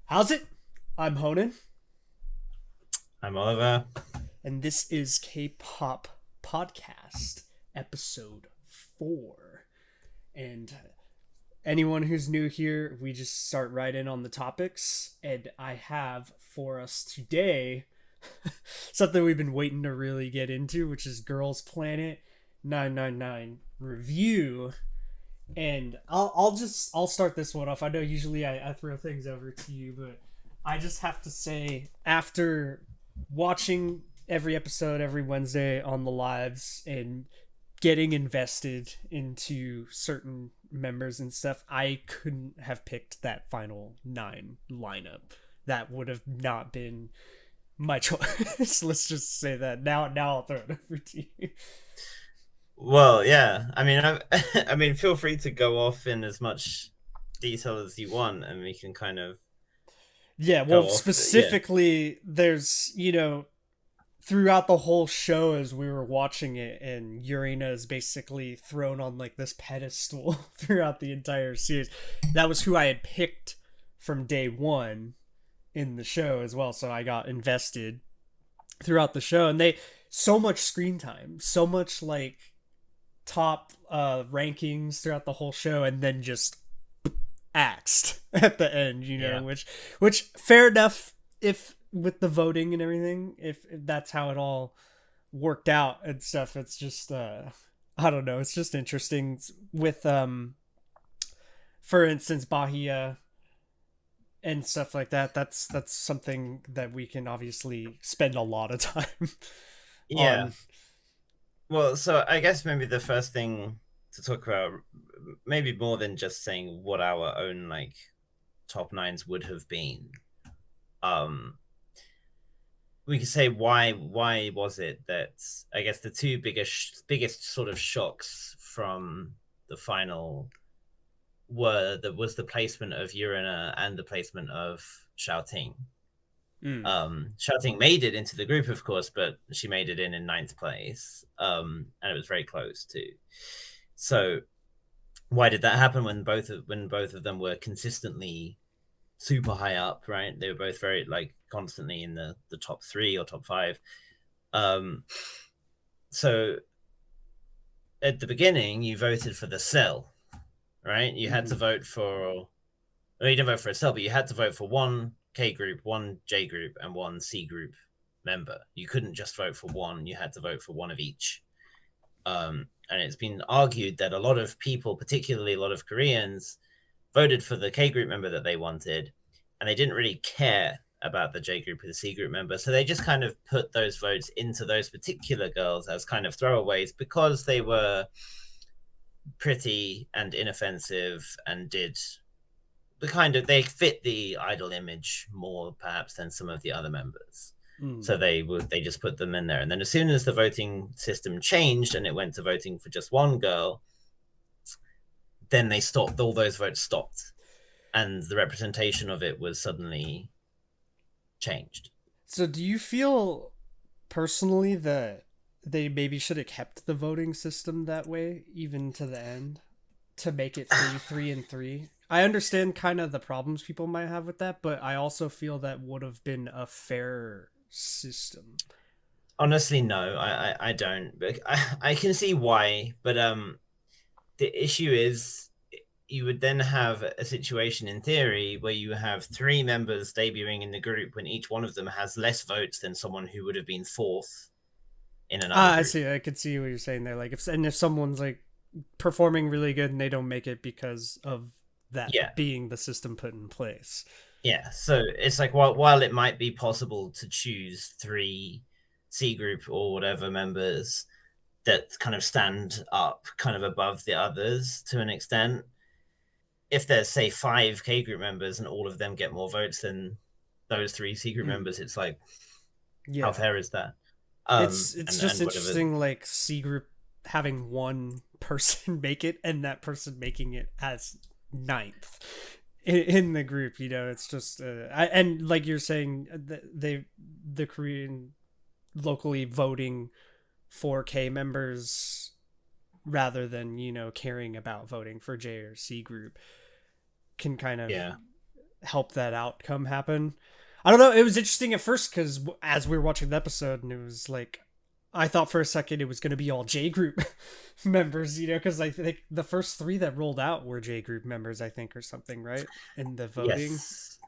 How's it? I'm Honan, I'm Oliver. and this is Kpop Podcast, episode 4. And anyone who's new here, we just start right in on the topics. And I have for us today something we've been waiting to really get into, which is Girls Planet 999 review. And I'll start this one off. I know usually I throw things over to you, but I just have to say, after watching every episode every Wednesday on the lives and getting invested into certain members and stuff, I couldn't have picked that final 9 lineup. That would have not been my choice. Let's just say that. Now I'll throw it over to you. Well, yeah. I mean, feel free to go off in as much detail as you want, and we can kind of Yeah, go well, off. Yeah, specifically, there's, throughout the whole show as we were watching it, and Urena is basically thrown on like this pedestal throughout the entire series. That was who I had picked from day one in the show as well, so I got invested throughout the show. And they, so much screen time, so much like top rankings throughout the whole show, and then just axed at the end, yeah, which fair enough if with the voting and everything, if that's how it all worked out and stuff. It's just I don't know, it's just interesting with for instance Bahia and stuff like that. That's something that we can obviously spend a lot of time yeah. on. Well, so I guess maybe the first thing to talk about, maybe more than just saying what our own like top nines would have been. Um, we could say why was it that I guess the two biggest sort of shocks from the final was the placement of Urina and the placement of Shouting. Mm. Shouting made it into the group, of course, but she made it in ninth place, and it was very close too. So why did that happen when both of them were consistently super high up? Right, they were both very like constantly in the top three or top five. Um, so at the beginning, you voted for the cell, right? You had to Mm-hmm. vote for. Well, you didn't vote for a cell, but you had to vote for one K group, one J group, and one C group member. You couldn't just vote for one; you had to vote for one of each. And it's been argued that a lot of people, particularly a lot of Koreans, voted for the K group member that they wanted, and they didn't really care about the J group or the C group member. So they just kind of put those votes into those particular girls as kind of throwaways because they were pretty and inoffensive and did they fit the idol image more perhaps than some of the other members. Mm. So they just put them in there. And then as soon as the voting system changed and it went to voting for just one girl, then they stopped, all those votes stopped. And the representation of it was suddenly changed. So do you feel personally that they maybe should have kept the voting system that way even to the end to make it 3-3-3? I understand kind of the problems people might have with that, but I also feel that would have been a fair system. Honestly, no, I don't. But I can see why, but the issue is you would then have a situation in theory where you have three members debuting in the group when each one of them has less votes than someone who would have been fourth in another Ah, I group. see. I could see what you're saying there. Like if someone's like performing really good and they don't make it because of that Yeah, being the system put in place. yeah. So it's like while it might be possible to choose three C group or whatever members that kind of stand up kind of above the others to an extent, if there's say five K group members and all of them get more votes than those three C group Mm, members, it's like how yeah. fair is that? It's just And whatever. interesting, like C group having one person make it and that person making it as ninth in the group. It's just and like you're saying, the Korean locally voting for K members rather than caring about voting for J or C group can kind of Yeah. help that outcome happen. I don't know. It was interesting at first because as we were watching the episode, and it was like, I thought for a second it was going to be all J group members, because I think the first 3 that rolled out were J group members, I think, or something, right? In the voting. Yes.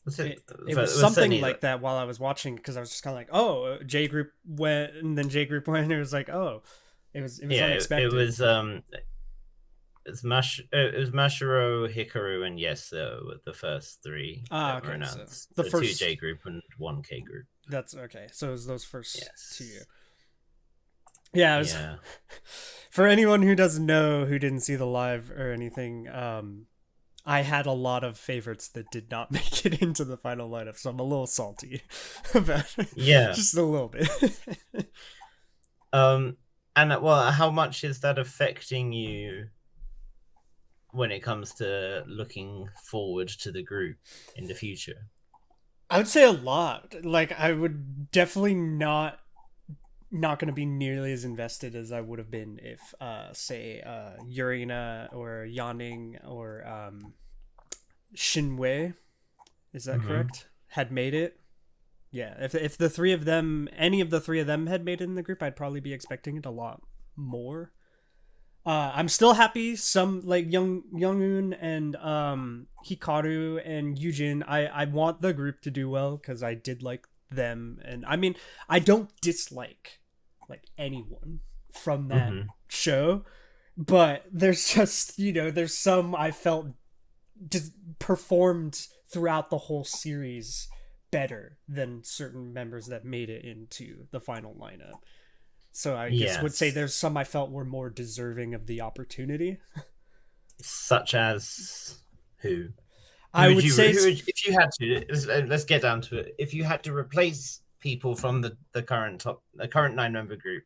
It was something like that while I was watching, because I was just kind of like, oh, J group went, and then J group went, and it was like, oh, it was unexpected. It was Mashiro, Hikaru, and Yeso, the first 3 that were announced. So the first 2 J group and 1 K group. That's okay. So it was those first 2. Yeah, it was, for anyone who doesn't know, who didn't see the live or anything, I had a lot of favorites that did not make it into the final lineup, so I'm a little salty about it. Yeah. Just a little bit. And well, how much is that affecting you when it comes to looking forward to the group in the future? I would say a lot. Like, I would definitely not going to be nearly as invested as I would have been if, say, Yurina or Yanning or Shinwei, is that correct? Had made it. Yeah, if the 3 of them, any of the 3 of them had made it in the group, I'd probably be expecting it a lot more. I'm still happy. Some like Youngun and Hikaru and Yujin. I want the group to do well because I did like them, and I mean I don't dislike like anyone from that show, but there's just there's some I felt just performed throughout the whole series better than certain members that made it into the final lineup. So I guess would say there's some I felt were more deserving of the opportunity. Such as who? I would say if you had to, let's get down to it. If you had to replace people from the current 9-member group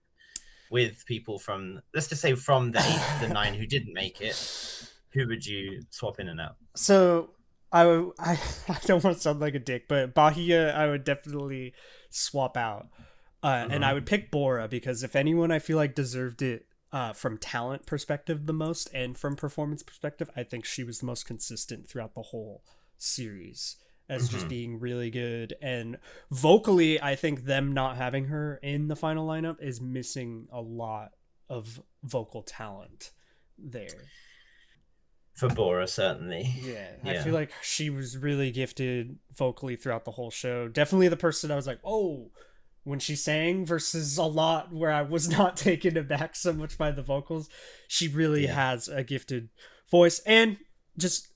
with people from, let's just say from the 9 who didn't make it, who would you swap in and out? So I don't want to sound like a dick, but Bahia I would definitely swap out. And I would pick Bora because if anyone I feel like deserved it from talent perspective the most and from performance perspective, I think she was the most consistent throughout the whole series as just being really good. And vocally, I think them not having her in the final lineup is missing a lot of vocal talent there. For Bora, certainly. Yeah, I feel like she was really gifted vocally throughout the whole show. Definitely the person I was like, oh, when she sang, versus a lot where I was not taken aback so much by the vocals. She really has a gifted voice, and just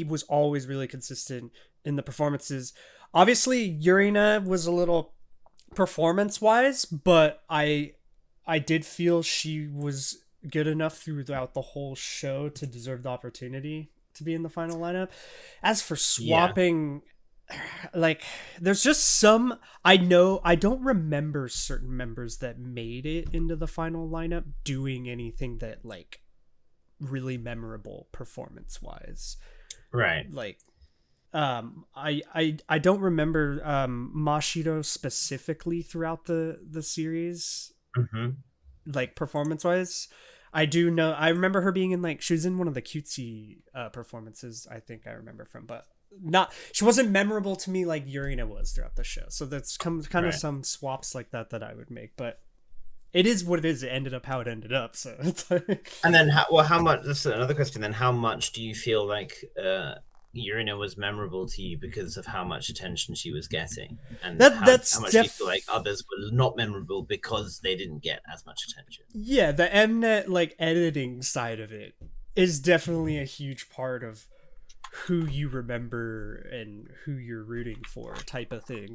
was always really consistent in the performances. Obviously, Yurina was a little performance-wise, but I did feel she was good enough throughout the whole show to deserve the opportunity to be in the final lineup. As for swapping... like there's just some I don't remember certain members that made it into the final lineup doing anything that like really memorable performance wise, right? Like I don't remember Mashiro specifically throughout the series, like performance wise. I do know I remember her being in like she was in one of the cutesy performances I think I remember from, but she wasn't memorable to me like Yurina was throughout the show. So that's kind of some swaps like that I would make, but it is what it is. It ended up how it ended up. So and then how much? That's another question. Then how much do you feel like Yurina was memorable to you because of how much attention she was getting, and how much do you feel like others were not memorable because they didn't get as much attention? Yeah, the Mnet like editing side of it is definitely a huge part of who you remember and who you're rooting for type of thing.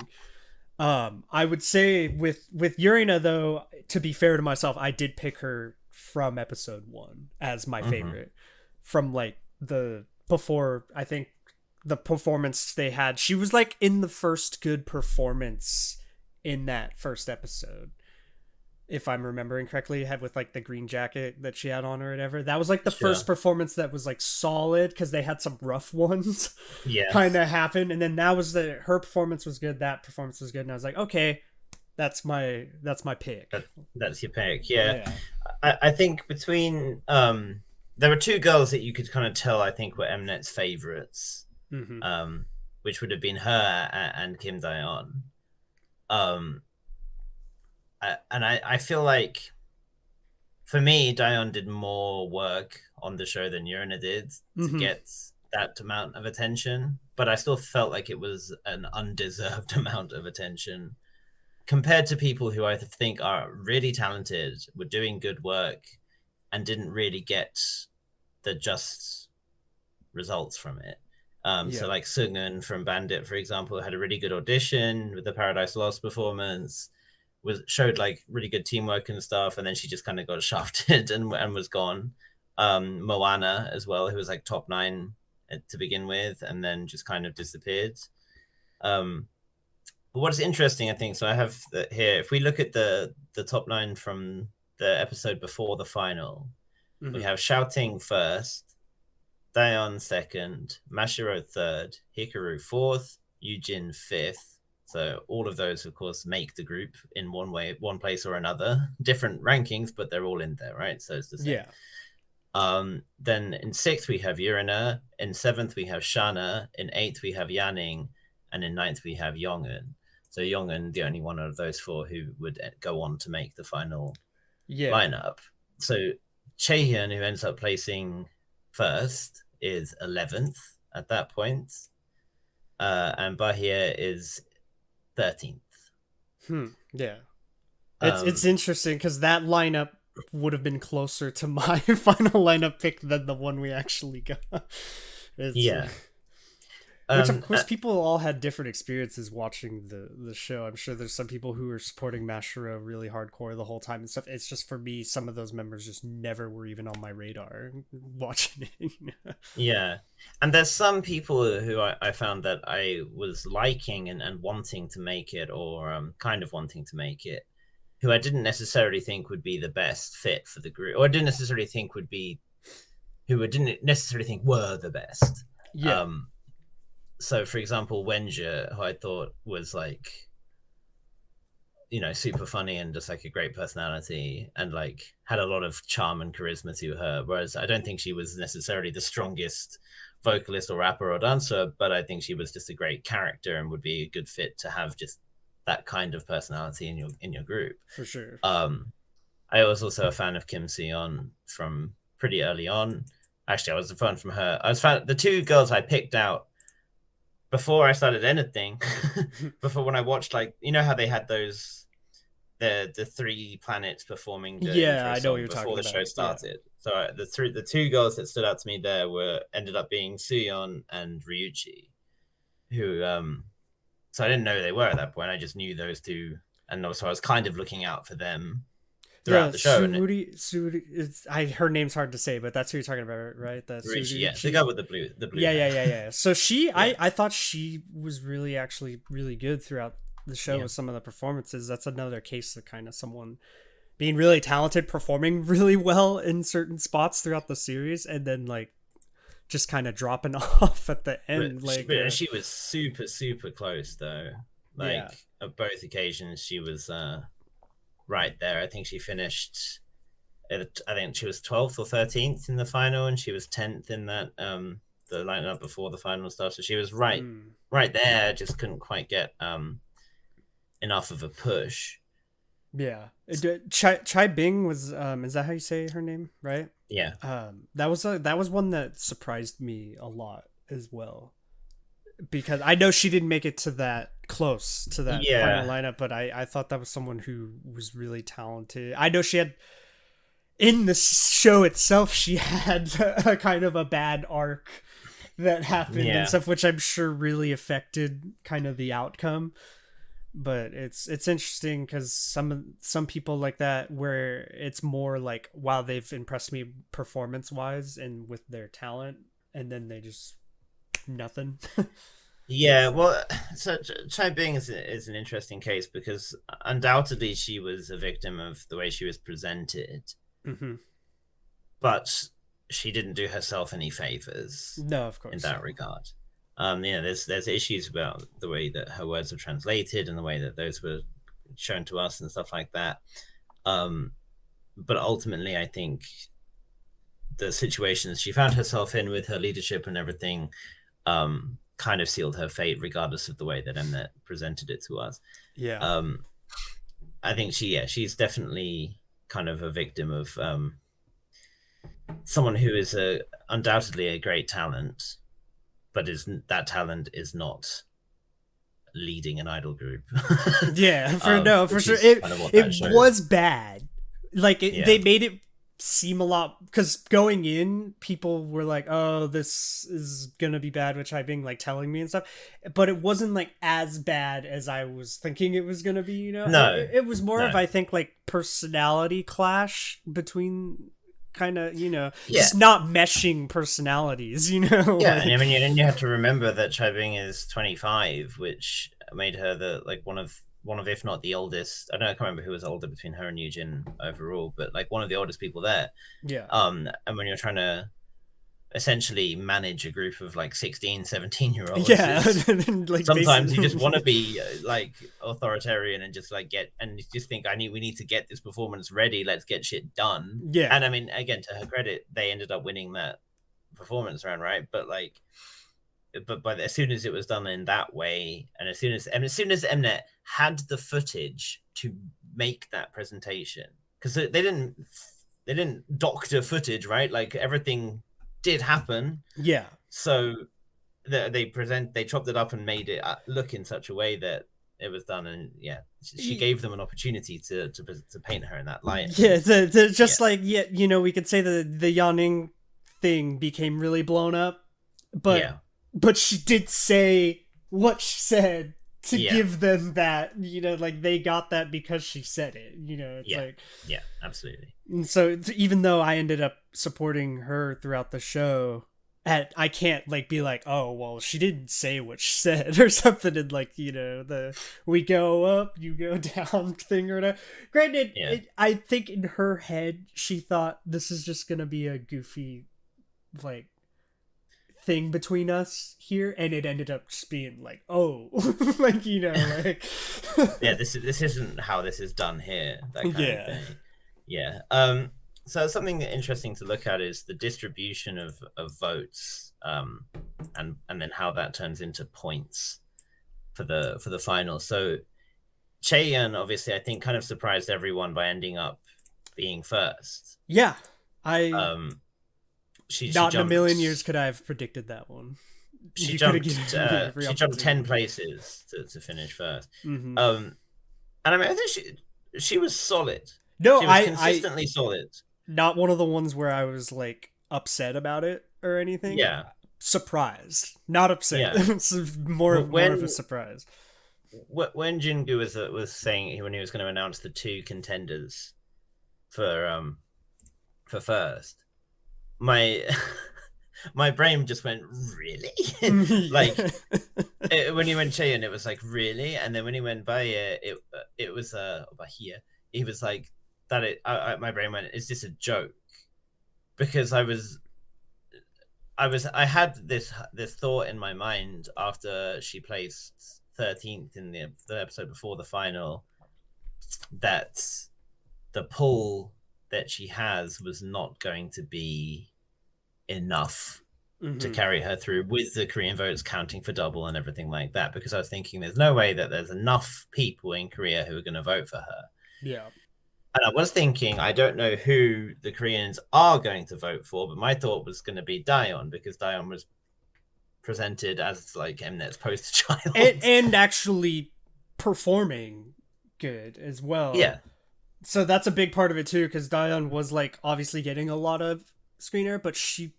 I would say with Yurina though, to be fair to myself, I did pick her from episode 1 as my favorite from like before I think the performance they had. She was like in the first good performance in that first episode, if I'm remembering correctly, had with like the green jacket that she had on or whatever. That was like the first performance that was like solid because they had some rough ones kind of happen. And then that was her performance was good. That performance was good. And I was like, okay, that's my pick. That's your pick. Yeah. I think between, there were 2 girls that you could kind of tell, I think were Mnet's favorites. which would have been her and Kim Daeon. And I feel like, for me, Daeon did more work on the show than Yurina did to get that amount of attention, but I still felt like it was an undeserved amount of attention compared to people who I think are really talented, were doing good work, and didn't really get the just results from it. So like Seunghoon from Bandit, for example, had a really good audition with the Paradise Lost performance, showed like really good teamwork and stuff, and then she just kind of got shafted and was gone. Moana as well, who was like top 9 to begin with, and then just kind of disappeared. But what's interesting, I think, so I have here, if we look at the top 9 from the episode before the final, we have Shouting first, Daeon second, Mashiro third, Hikaru fourth, Yujin fifth. So all of those, of course, make the group in one place or another. Different rankings, but they're all in there, right? So it's the same. Yeah. Then in 6th, we have Yurina. In 7th, we have Shana. In 8th, we have Yanning. And in 9th, we have Yong'eun. So Yong'eun, the only one of those 4 who would go on to make the final lineup. So Chaehyun, who ends up placing first, is 11th at that point. And Bahia is 13th. Yeah. It's interesting because that lineup would have been closer to my final lineup pick than the one we actually got. Which, of course, people all had different experiences watching the show. I'm sure there's some people who were supporting Mashiro really hardcore the whole time and stuff. It's just, for me, some of those members just never were even on my radar watching it. Yeah. And there's some people who I found that I was liking and wanting to make it, or kind of wanting to make it, who I didn't necessarily think would be the best fit for the group, or I didn't necessarily think were the best. Yeah. So, for example, Wenja, who I thought was like, super funny and just like a great personality and like had a lot of charm and charisma to her. Whereas I don't think she was necessarily the strongest vocalist or rapper or dancer, but I think she was just a great character and would be a good fit to have just that kind of personality in your group. For sure. I was also a fan of Kim Seon from pretty early on. Actually, I was a fan from her. The 2 girls I picked out before I started anything, before when I watched, like, how they had those, the 3 planets performing the I know what you're talking about before the show started. So the 2 girls that stood out to me there ended up being Suyeon and Ryuchi, who so I didn't know who they were at that point. I just knew those 2, and also I was kind of looking out for them throughout the show. Suri, her name's hard to say, but that's who you're talking about, right? That's Ryuchi, yeah, the girl with the blue. Yeah. So I thought she was actually really good throughout the show with some of the performances. That's another case of kind of someone being really talented, performing really well in certain spots throughout the series, and then like just kind of dropping off at the end. She was super, super close though. At both occasions, she was right there. I think she finished. I think she was 12th or 13th in the final, and she was 10th in that the lineup before the final started. So she was right there. Just couldn't quite get enough of a push. Yeah, Chai Bing was is that how you say her name, right? Yeah. That was one that surprised me a lot as well, because I know she didn't make it to that close to that final lineup, but I thought that was someone who was really talented. I know she had, in the show itself, she had a kind of a bad arc that happened and stuff, which I'm sure really affected kind of the outcome. But it's interesting because some people like that, where it's more like, wow, they've impressed me performance wise and with their talent, and then they just nothing. Yeah, well, so Chai Bing is an interesting case because undoubtedly she was a victim of the way she was presented, but she didn't do herself any favors. No, of course, in that regard. There's issues about the way that her words were translated and the way that those were shown to us and stuff like that. But ultimately, I think the situations she found herself in with her leadership and everything kind of sealed her fate, regardless of the way that Mnet presented it to us. Yeah. I think she's definitely kind of a victim of someone who is undoubtedly a great talent, but that talent is not leading an idol group. Yeah, for sure. Kind of It was bad. Like Yeah. they made it seem a lot, because going in, people were like, "Oh, this is gonna be bad," which I've been like telling me and stuff. But it wasn't like as bad as I was thinking it was gonna be. You know, No, it was more of, no. I think, like personality clash between, kind of, you know, Yeah. just not meshing personalities. You know, Yeah, like, and I mean, and you have to remember that Chaibing is 25, which made her the like one of if not the oldest. I can't remember who was older between her and Eugene overall, but like one of the oldest people there. yeah. And when you're trying to essentially manage a group of like 16, 17-year-olds, Yeah, sometimes like you basically- just want to be like authoritarian and just like you just think we need to get this performance ready. Let's get shit done. Yeah. And I mean, again, to her credit, they ended up winning that performance round, right? But like, but as soon as it was done in that way, and as soon as Mnet had the footage to make that presentation, because they didn't doctor footage, right? Like everything did happen. Yeah. So they chopped it up and made it look in such a way that it was done, and she gave them an opportunity to paint her in that light. Yeah, like, you know, we could say that the Yaning thing became really blown up, but she did say what she said to give them that, you know, like they got that because she said it, you know. It's like, yeah, absolutely. And so even though I ended up supporting her throughout the show, I can't like be like, oh well, she didn't say what she said or something, and like, you know, the we go up, you go down thing or whatever. Granted, I think in her head she thought this is just gonna be a goofy like thing between us here, and it ended up just being like, oh, like, you know, like yeah, this isn't how this is done here, that kind of thing. Yeah. So something interesting to look at is the distribution of votes, and then how that turns into points for the final. So Chaeyeon, obviously, I think kind of surprised everyone by ending up being first. Yeah, she not jumped, in a million years could I have predicted that one. She jumped 10 places to finish first. Mm-hmm. And I mean, I think she was solid. No, she was consistently solid. Not one of the ones where I was like upset about it or anything. Yeah, surprised, not upset. Yeah. It's more of a surprise. When Jingu was saying when he was going to announce the two contenders for first, my brain just went, really? Like when he went Chaeyeon, it was like, really? And then when he went Baye, it was Bahia. He was like, my brain went, is this a joke? Because I had this thought in my mind after she placed 13th in the episode before the final, that the pull that she has was not going to be enough to carry her through, with the Korean votes counting for double and everything like that, because I was thinking there's no way that there's enough people in Korea who are going to vote for her. Yeah. And I was thinking, I don't know who the Koreans are going to vote for, but my thought was going to be Daeon, because Daeon was presented as like Mnet's poster child. And actually performing good as well. Yeah. So that's a big part of it too, because Daeon was like obviously getting a lot of screen air, but she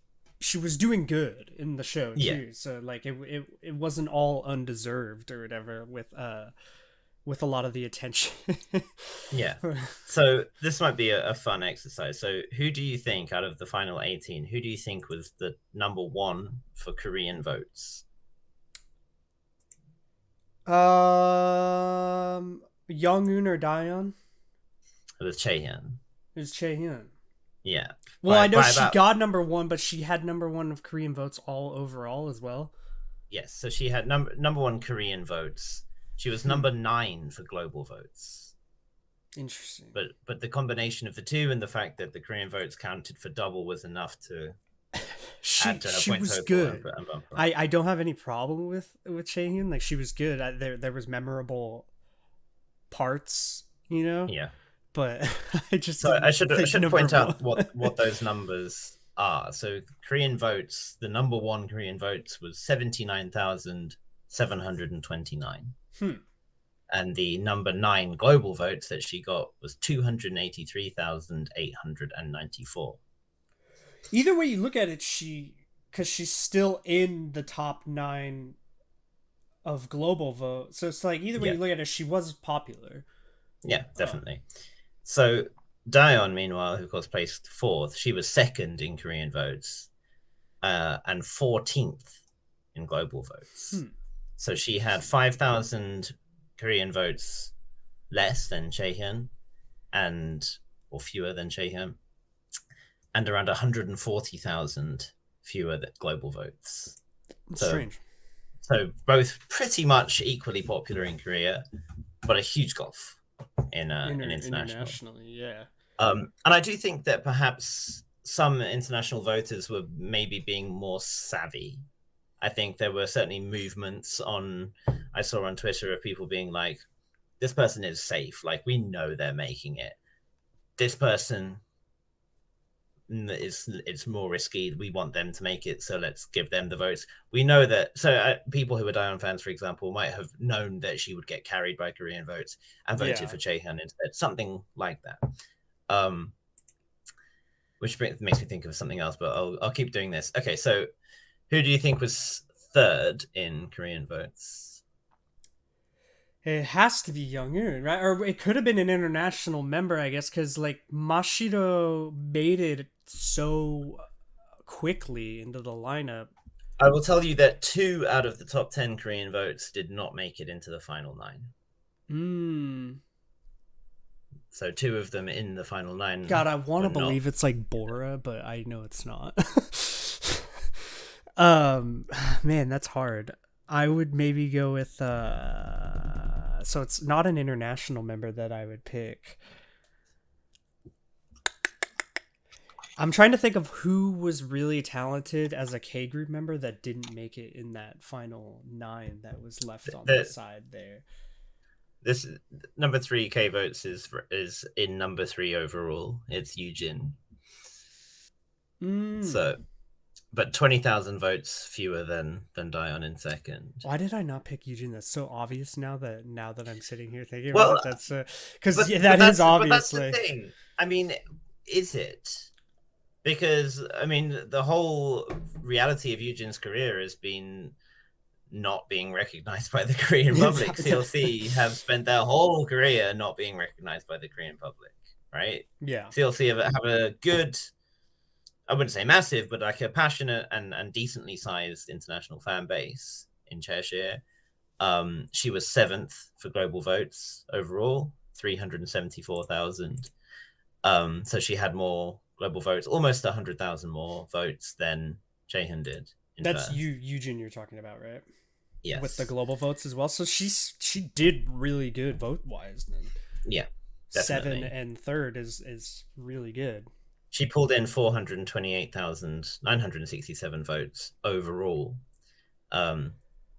was doing good in the show too. Yeah. So like it wasn't all undeserved or whatever with a lot of the attention. Yeah. So this might be a fun exercise. So who do you think out of the final 18, who do you think was the number one for Korean votes? Young-un or Daeon? It was Chaeyeon. It was Chaeyeon. Yeah. Well, I know she got number one, but she had number one of Korean votes all overall as well. Yes, so she had number one Korean votes. She was number 9 for global votes. Interesting. But the combination of the two and the fact that the Korean votes counted for double was enough to add to her she point was total good. and bump her up. I don't have any problem with Chaehyun. Like, she was good. There was memorable parts, you know. Yeah. But I just So didn't I should think number point out one. what those numbers are. So Korean votes, the number one Korean votes was 79,729. And the number 9 global votes that she got was 283,894. Either way you look at it, because she's still in the top 9 of global vote. So it's like, either way you look at it, she was popular. Yeah, definitely. So Daeon, meanwhile, who of course placed 4th, she was 2nd in Korean votes and 14th in global votes. So she had 5,000 Korean votes less than Chaehyun, or fewer than Chaehyun, and around 140,000 fewer global votes. Strange. So both pretty much equally popular in Korea, but a huge gulf in international. Internationally, yeah. And I do think that perhaps some international voters were maybe being more savvy. I think there were certainly movements I saw on Twitter of people being like, this person is safe. Like, we know they're making it. This person it's more risky. We want them to make it, so let's give them the votes. We know that. So people who are Daeon fans, for example, might have known that she would get carried by Korean votes and voted for Chaehyun instead. Something like that. Which makes me think of something else, but I'll keep doing this. Okay, so who do you think was 3rd in Korean votes? It has to be Young-eun, right? Or it could have been an international member, I guess, because like Mashiro made it so quickly into the lineup. I will tell you that 2 out of the top 10 Korean votes did not make it into the final 9. So 2 of them in the final 9. God, I want to believe it's like Bora, but I know it's not. Man, that's hard. I would maybe go with so it's not an international member that I would pick. I'm trying to think of who was really talented as a K group member that didn't make it in that final 9 that was left on the side there. This number 3 K votes is in number 3 overall. It's Eugene. So, but 20,000 votes fewer than Daeon in 2nd. Why did I not pick Eugene? That's so obvious now that I'm sitting here thinking about it. That's because that is obviously. But that's the thing. I mean, is it? Because I mean, the whole reality of Eugene's career has been not being recognized by the Korean public. CLC have spent their whole career not being recognized by the Korean public, right? Yeah. CLC have a good, I wouldn't say massive, but like a passionate and decently sized international fan base in Cheshire. She was 7th for global votes overall, 374,000. So she had more global votes, almost 100,000 more votes than Chaehyun did. That's Eugene you're talking about, right? Yes. With the global votes as well. So she did really good vote wise then. Yeah. Definitely. 7 and 3rd is really good. She pulled in 428,967 votes overall.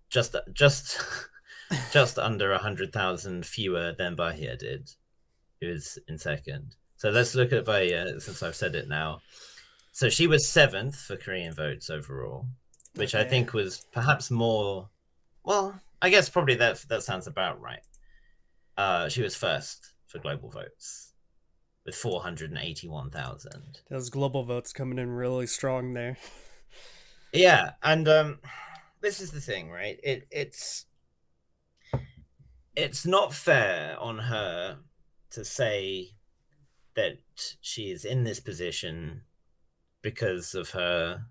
Just under 100,000 fewer than Bahia did, who is in 2nd. So let's look at Bahia, since I've said it now. So she was 7th for Korean votes overall, which I think was perhaps more. Well, I guess probably that sounds about right. She was 1st for global votes with 481,000. Those global votes coming in really strong there. Yeah, and this is the thing, right? It's not fair on her to say that she is in this position because of her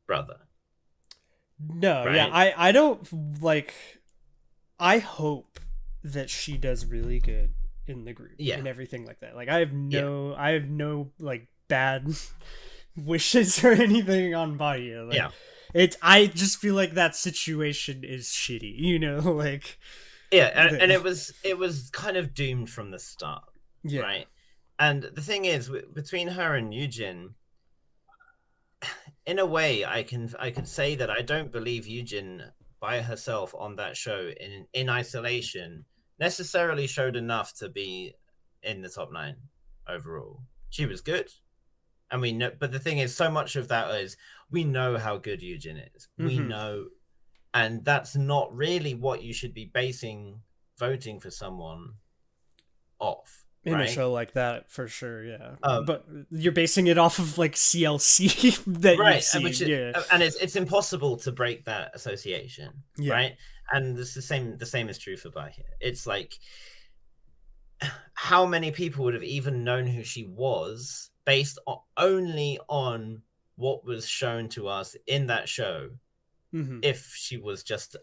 brother. No, right? yeah, I don't like. I hope that she does really good in the group and everything like that. Like I have no like bad wishes or anything on Bahia. Like, I just feel like that situation is shitty, you know, like. Yeah, and it was kind of doomed from the start, right? And the thing is, between her and Eugene, in a way, I could say that I don't believe Yujin by herself on that show in isolation necessarily showed enough to be in the top 9 overall. She was good, and we know. But the thing is, so much of that is we know how good Yujin is. We know, and that's not really what you should be basing voting for someone off. In right? A show like that, for sure, yeah. But you're basing it off of like CLC that you've seen, and it's impossible to break that association, right? And it's the same is true for Bai here. It's like, how many people would have even known who she was based only on what was shown to us in that show? If she was just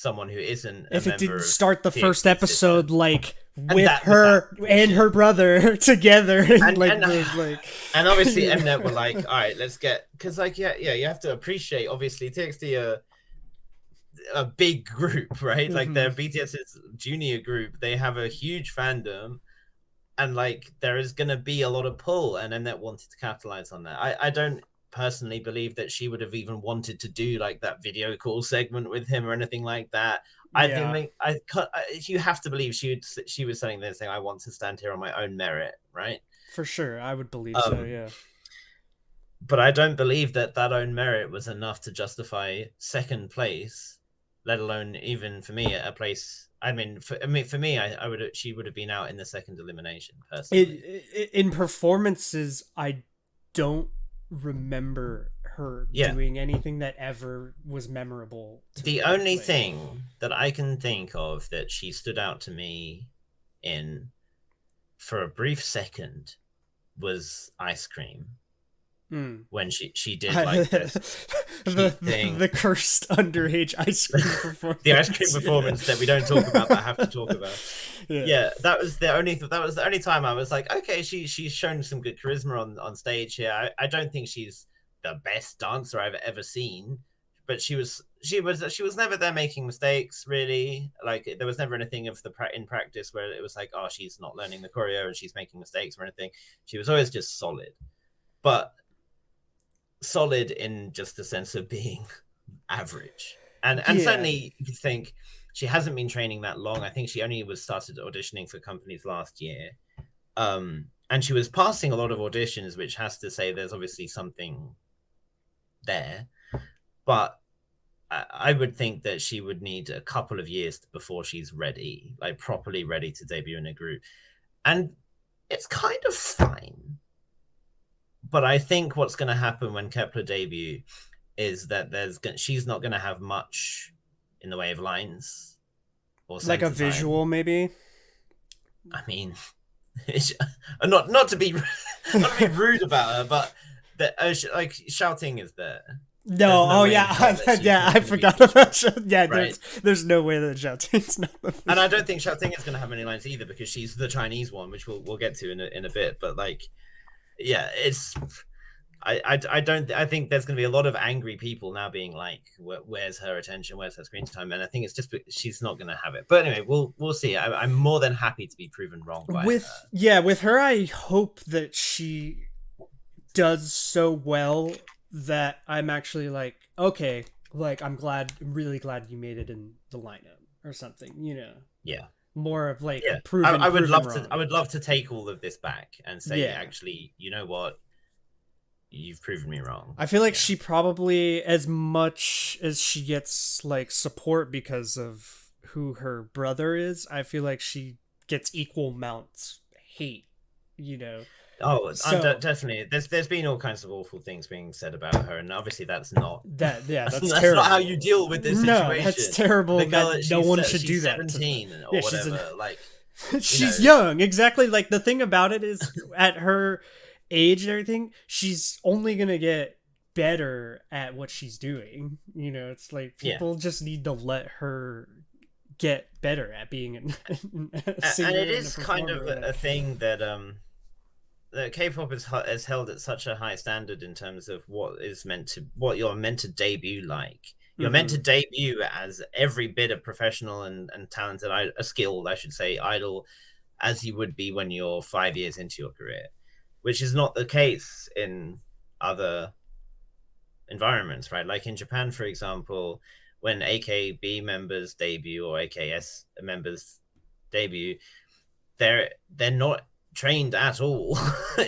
someone who isn't if a it didn't member start the of first TXT episode system. like with her and her brother together and and obviously Mnet were like, all right, let's get, because like you have to appreciate, obviously TXT are a big group, right? Like they're BTS's junior group, they have a huge fandom, and like there is gonna be a lot of pull, and Mnet wanted to capitalize on that. I don't personally believe that she would have even wanted to do like that video call segment with him or anything like that. I think you have to believe she was saying this thing, I want to stand here on my own merit, right? For sure, I would believe so, yeah. But I don't believe that own merit was enough to justify second place, let alone even for me a place. I mean, for me, she would have been out in the second elimination personally. In performances, I don't remember her doing anything that ever was memorable. The only thing that I can think of that she stood out to me in for a brief second was Ice Cream. When she did like this the cursed underage ice cream performance. The ice cream performance that we don't talk about but have to talk about. That was the only time I was like, okay, she's shown some good charisma on stage here. I don't think she's the best dancer I've ever seen, but she was never there making mistakes, really. Like there was never anything in practice where it was like, oh, she's not learning the choreo and she's making mistakes or anything. She was always just solid, but solid in just the sense of being average. And certainly you think she hasn't been training that long. I think she only started auditioning for companies last year. And she was passing a lot of auditions, which has to say there's obviously something there. But I would think that she would need a couple of years before she's ready, like properly ready to debut in a group. And it's kind of fine. But I think what's going to happen when Kep1er debut is that she's not going to have much in the way of lines or like a visual time. Maybe. I mean, not to be rude about her, but like shouting is there. No, I forgot about right? There's no way that shouting's not the and I don't think shouting is going to have many lines either, because she's the Chinese one, which we'll get to in a bit. But like, yeah, it's I think there's going to be a lot of angry people now being like, where's her attention, where's her screen time? And I think it's just she's not going to have it. But anyway, we'll see. I'm more than happy to be proven wrong by her. With her, I hope that she does so well that I'm actually like, okay, like I'm really glad you made it in the lineup or something, you know. Yeah. More of like I would love to take all of this back and say, actually, you know what? You've proven me wrong. I feel like she probably, as much as she gets like support because of who her brother is, I feel like she gets equal amounts hate, you know. Oh, definitely. There's been all kinds of awful things being said about her, and obviously that's not that's terrible. That's not how you deal with this situation. No, that's terrible. No one should do that. 17 or whatever. Like she's young, exactly. Like the thing about it is, at her age and everything, she's only gonna get better at what she's doing. You know, it's like people just need to let her get better at being a singer. And it is kind of a thing that K-pop is held at such a high standard in terms of what you're meant to debut like. You're meant to debut as every bit of professional and talented, skilled, I should say, idol as you would be when you're 5 years into your career, which is not the case in other environments, right? Like in Japan, for example, when AKB members debut or AKS members debut, they're not trained at all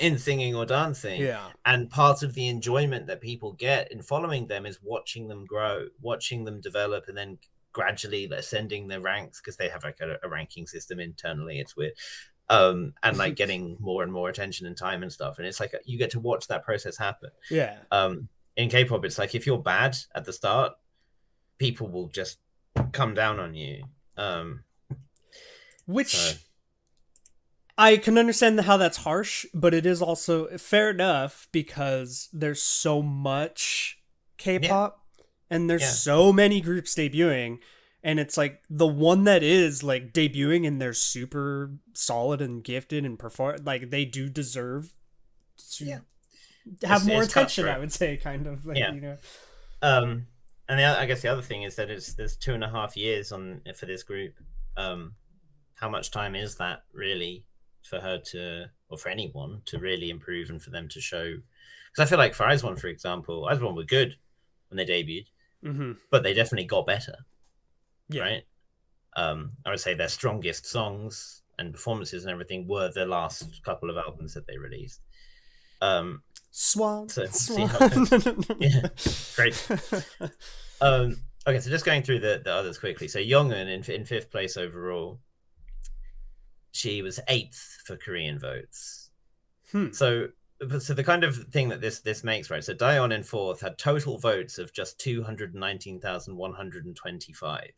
in singing or dancing. Yeah. And part of the enjoyment that people get in following them is watching them grow, watching them develop, and then gradually ascending their ranks, because they have like a ranking system internally. It's weird. And like getting more and more attention and time and stuff. And it's like you get to watch that process happen. Yeah. In K-pop, it's like if you're bad at the start, people will just come down on you. Which I can understand how that's harsh, but it is also fair enough because there's so much K-pop and there's so many groups debuting, and it's like the one that is like debuting and they're super solid and gifted and perform, like they do deserve to have more attention, I would say, kind of like, you know. And I guess the other thing is that there's 2.5 years for this group. How much time is that really for her to, or for anyone to really improve and for them to show? Because I feel like for IZ*ONE, for example, IZ*ONE were good when they debuted, but they definitely got better. Right? I would say their strongest songs and performances and everything were the last couple of albums that they released. Swan. So Swan. Great. Okay, so just going through the others quickly. So Younghoon in 5th place overall. She was 8th for Korean votes. So the kind of thing that this makes, right? So Daeon in 4th had total votes of just 219,125.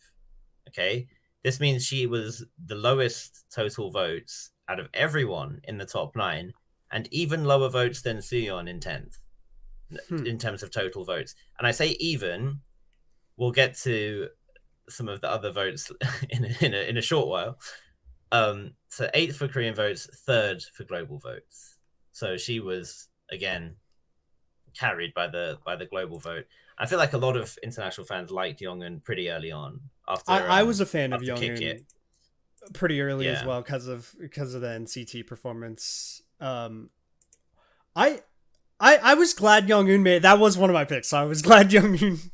Okay, this means she was the lowest total votes out of everyone in the top 9, and even lower votes than Suyeon in 10th in terms of total votes. And I say even. We'll get to some of the other votes in a short while. So 8th for Korean votes, 3rd for global votes. So she was again carried by the global vote. I feel like a lot of international fans liked Younghoon pretty early on. After I was a fan of Younghoon pretty early as Yeah. well because of the NCT performance. I was glad Younghoon made. That was one of my picks. So I was glad Younghoon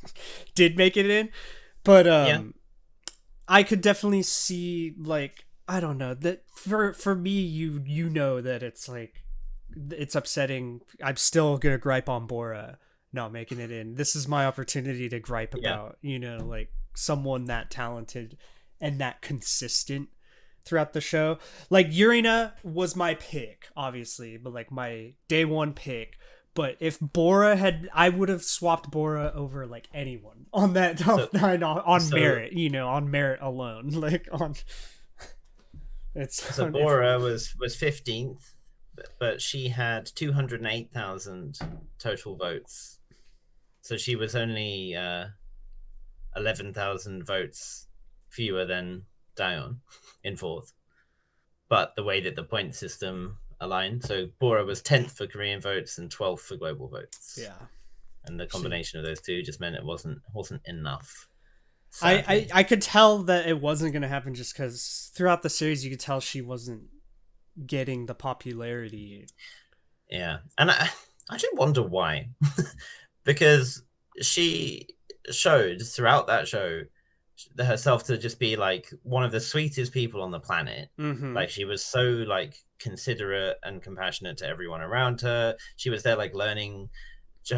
did make it in, but I could definitely see, like, I don't know, that for me, you know that it's like it's upsetting. I'm still gonna gripe on Bora not making it in. This is my opportunity to gripe about, you know, like someone that talented and that consistent throughout the show. Like Urina was my pick, obviously, but like my day one pick. But if Bora had, I would have swapped Bora over like anyone on that top 9 on merit, you know, on merit alone. Like on, it's so Bora was 15th, but she had 208,000 total votes. So she was only 11,000 votes fewer than Daeon in 4th. But the way that the point system aligned, so Bora was 10th for Korean votes and 12th for global votes. Yeah. And the combination of those two just meant it wasn't enough. I could tell that it wasn't going to happen just because throughout the series you could tell she wasn't getting the popularity. Yeah. And I do wonder why. Because she showed throughout that show herself to just be like one of the sweetest people on the planet. Like she was so like considerate and compassionate to everyone around her. She was there like learning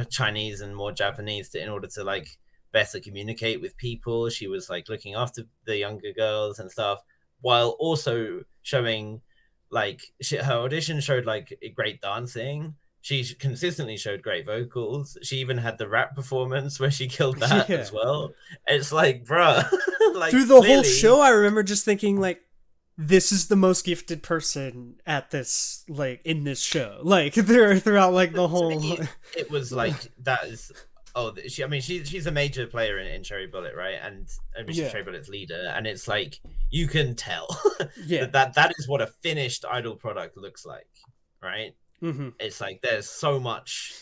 Chinese and more Japanese in order to like better communicate with people. She was like looking after the younger girls and stuff, while also showing like her audition showed like great dancing. She consistently showed great vocals. She even had the rap performance where she killed that as well. It's like, bruh. Like, through the whole show, I remember just thinking, like, this is the most gifted person at this, like, in this show. Like, throughout, like, the whole... It was like, that is... Oh, she's a major player in Cherry Bullet, right? And she's Cherry Bullet's leader. And it's like, you can tell that is what a finished idol product looks like, right? It's like there's so much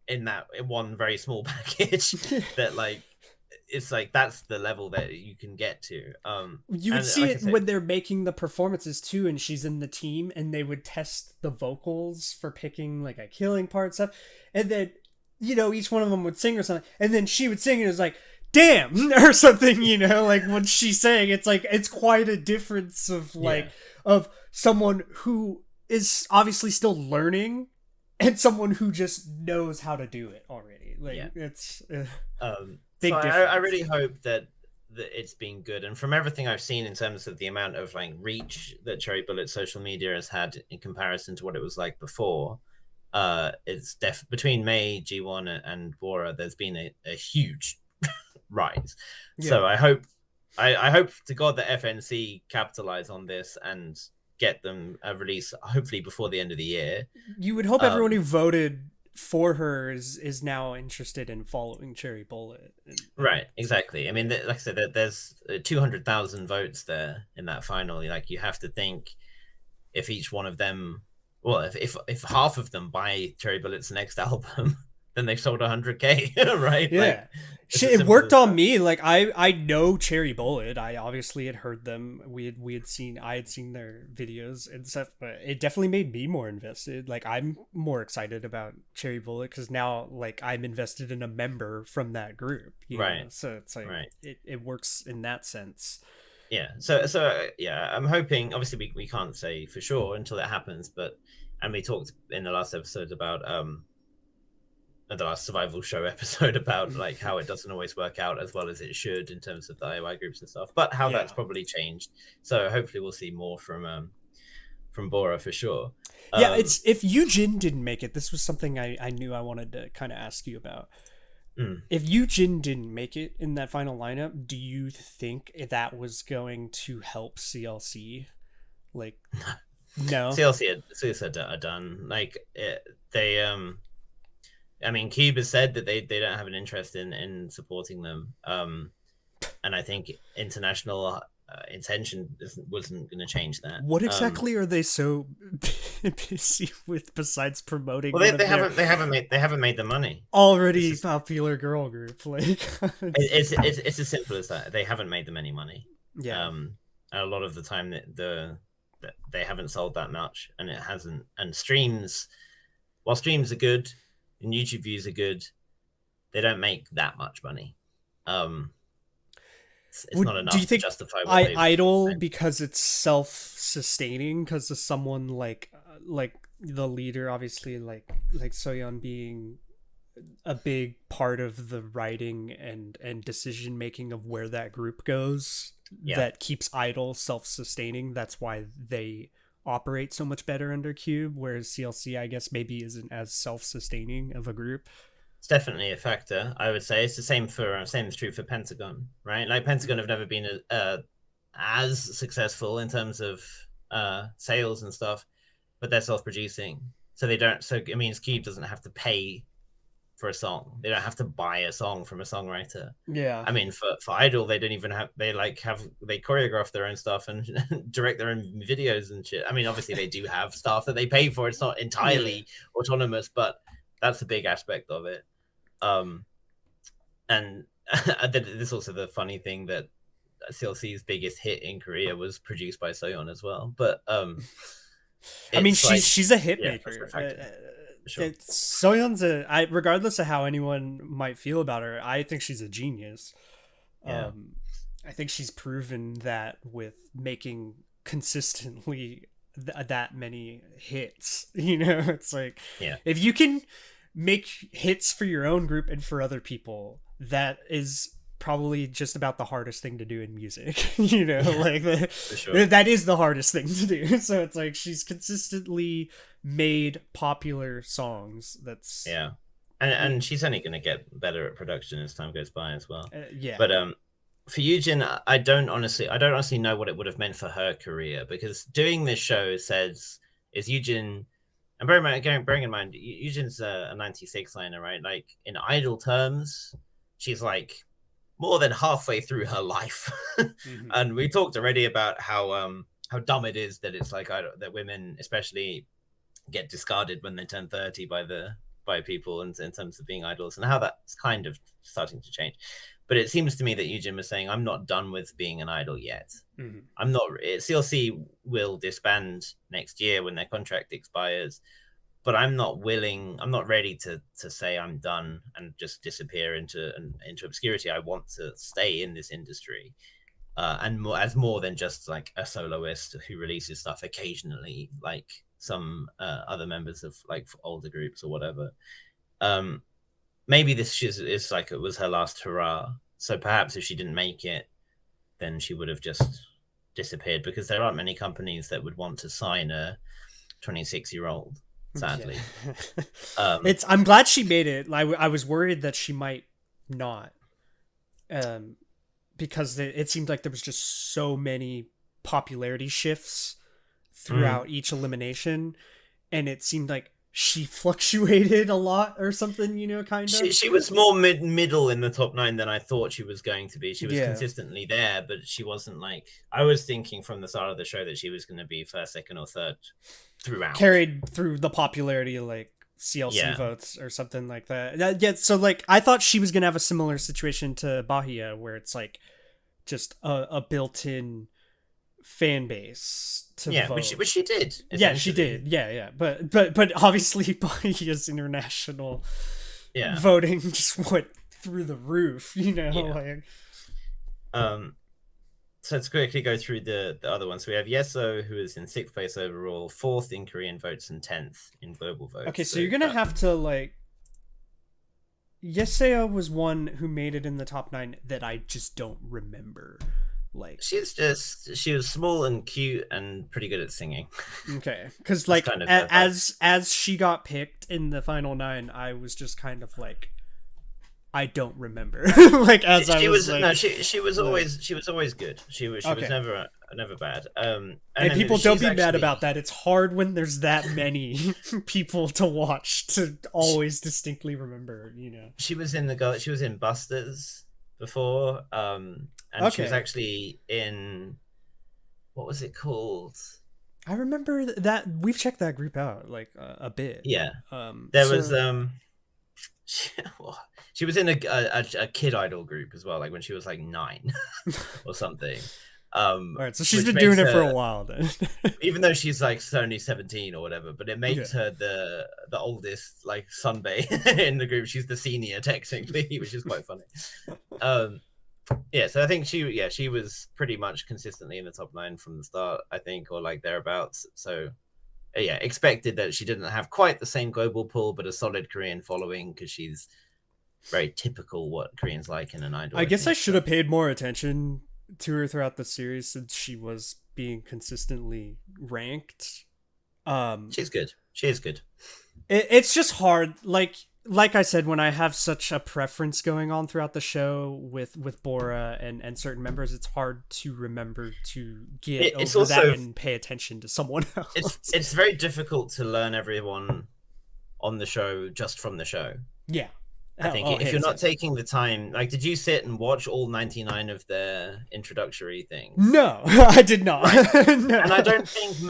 in one very small package that like it's like that's the level that you can get to. You would see it when they're making the performances too, and she's in the team, and they would test the vocals for picking like a killing part stuff, and then each one of them would sing or something, and then she would sing and it was like, damn, or something, like when she's saying, it's like, it's quite a difference of like, of someone who is obviously still learning and someone who just knows how to do it already. Like, it's big difference. I really hope that it's been good. And from everything I've seen in terms of the amount of like reach that Cherry Bullet social media has had in comparison to what it was like before, it's between May, G1 and Bora, there's been a huge rise. So I hope to God that FNC capitalize on this and get them a release hopefully before the end of the year. You would hope everyone who voted for her is now interested in following Cherry Bullet. Right, exactly. I mean, like I said, there's 200,000 votes there in that final. Like, you have to think, if each one of them, well, if half of them buy Cherry Bullet's next album, then they've sold 100K, right? Yeah. Like, it worked on me. Like, I know Cherry Bullet. I obviously had heard them. I had seen their videos and stuff, but it definitely made me more invested. Like, I'm more excited about Cherry Bullet because now, like, I'm invested in a member from that group. Right. So it's like, it works in that sense. Yeah. So yeah, I'm hoping, obviously we can't say for sure until it happens, and we talked in the last episode about, the last survival show episode about like how it doesn't always work out as well as it should in terms of the IOI groups and stuff, but how that's probably changed. So hopefully we'll see more from Bora for sure. It's, if Yujin didn't make it, this was something I knew I wanted to kind of ask you about. If Yujin didn't make it in that final lineup, do you think that was going to help CLC? Like, no. CLC are done. Like, I mean, Cube has said that they don't have an interest in supporting them. And I think international intention wasn't going to change that. What exactly are they so busy with besides promoting? Well, they haven't made the money. Already popular girl group. Like, it's as simple as that. They haven't made them any money. Yeah. A lot of the time that they haven't sold that much, and it hasn't. And streams, while streams are good and YouTube views are good, they don't make that much money. It's not enough to justify what Idol spent. Because it's self-sustaining because of someone like the leader, obviously like Soyeon being a big part of the writing and decision making of where that group goes, that keeps Idol self-sustaining. That's why they operate so much better under Cube, whereas CLC, I guess, maybe isn't as self-sustaining of a group. It's definitely a factor, I would say. It's the same is true for Pentagon, right? Like, Pentagon have never been as successful in terms of sales and stuff, but they're self-producing, so they don't. So it means Cube doesn't have to pay for a song. They don't have to buy a song from a songwriter. Yeah. I mean, for Idol, they don't even have. They choreograph their own stuff and direct their own videos and shit. I mean, obviously they do have staff that they pay for. It's not entirely autonomous, but that's a big aspect of it. And there's also the funny thing that CLC's biggest hit in Korea was produced by Soyeon as well. But I mean, she's a hit maker. Sure. Soyeon's regardless of how anyone might feel about her, I think she's a genius. Yeah. I think she's proven that with making consistently that many hits. It's like, if you can make hits for your own group and for other people, that is probably just about the hardest thing to do in music. For sure. That is the hardest thing to do. So it's like she's consistently made popular songs. That's and she's only going to get better at production as time goes by as well. But for Yujin, I don't honestly know what it would have meant for her career, because doing this show is Yujin. And bearing in mind, Yujin's a 96 liner, right? Like, in Idol terms, she's like more than halfway through her life. Mm-hmm. And we talked already about how dumb it is that it's like that women especially get discarded when they turn 30 by people in terms of being idols, and how that's kind of starting to change. But it seems to me that Yujin was saying, I'm not done with being an idol yet. Mm-hmm. CLC will disband next year when their contract expires. but I'm not ready to say I'm done and just disappear into obscurity. I want to stay in this industry, and more than just like a soloist who releases stuff occasionally, like some other members of like older groups or whatever. Maybe this is like it was her last hurrah. So perhaps if she didn't make it, then she would have just disappeared, because there aren't many companies that would want to sign a 26-year-old, sadly. Yeah. I'm glad she made it. I was worried that she might not, because it seemed like there was just so many popularity shifts throughout each elimination, and it seemed like she fluctuated a lot or something, kind of. She was more middle in the top 9 than I thought she was going to be. She was consistently there, but she wasn't like, I was thinking from the start of the show that she was going to be first, second, or third throughout. Carried through the popularity, like CLC votes or something like that. Yeah, so like I thought she was going to have a similar situation to Bahia, where it's like just a built-in fan base to vote. Which she did. Yeah, she did. Yeah. But obviously Bahia's international voting just went through the roof, like. So let's quickly go through the other ones. So we have Yeso, who is in 6th place overall, 4th in Korean votes, and 10th in global votes. Okay, so you're gonna have to like. Yeseo was one who made it in the top 9 that I just don't remember. Like, she was small and cute and pretty good at singing. Okay, because like kind of as she got picked in the final 9, I was just kind of like, I don't remember. Like as she was like, no, she was always good. She was never bad. And people don't be mad about that. It's hard when there's that many people to watch to always distinctly remember. She was in Busters before. And she was actually in, what was it called? I remember that. We've checked that group out like a bit. Yeah. She was in a kid idol group as well, like when she was like 9 or something. All right, so she's been doing it for a while then. Even though she's like only 17 or whatever, but it makes her the oldest like sunbae in the group. She's the senior technically, which is quite funny. So I think she was pretty much consistently in the top 9 from the start, I think, or like thereabouts. So expected that she didn't have quite the same global pull, but a solid Korean following, because she's very typical what Koreans like in an idol. I guess I should have paid more attention to her throughout the series, since she was being consistently ranked. She's good. She is good. It's just hard, like I said, when I have such a preference going on throughout the show with Bora and certain members, it's hard to remember to get over that and pay attention to someone else. It's very difficult to learn everyone on the show just from the show. Yeah. I think if you're not taking the time, like, did you sit and watch all 99 of their introductory things? No, I did not. Right. No. And I don't think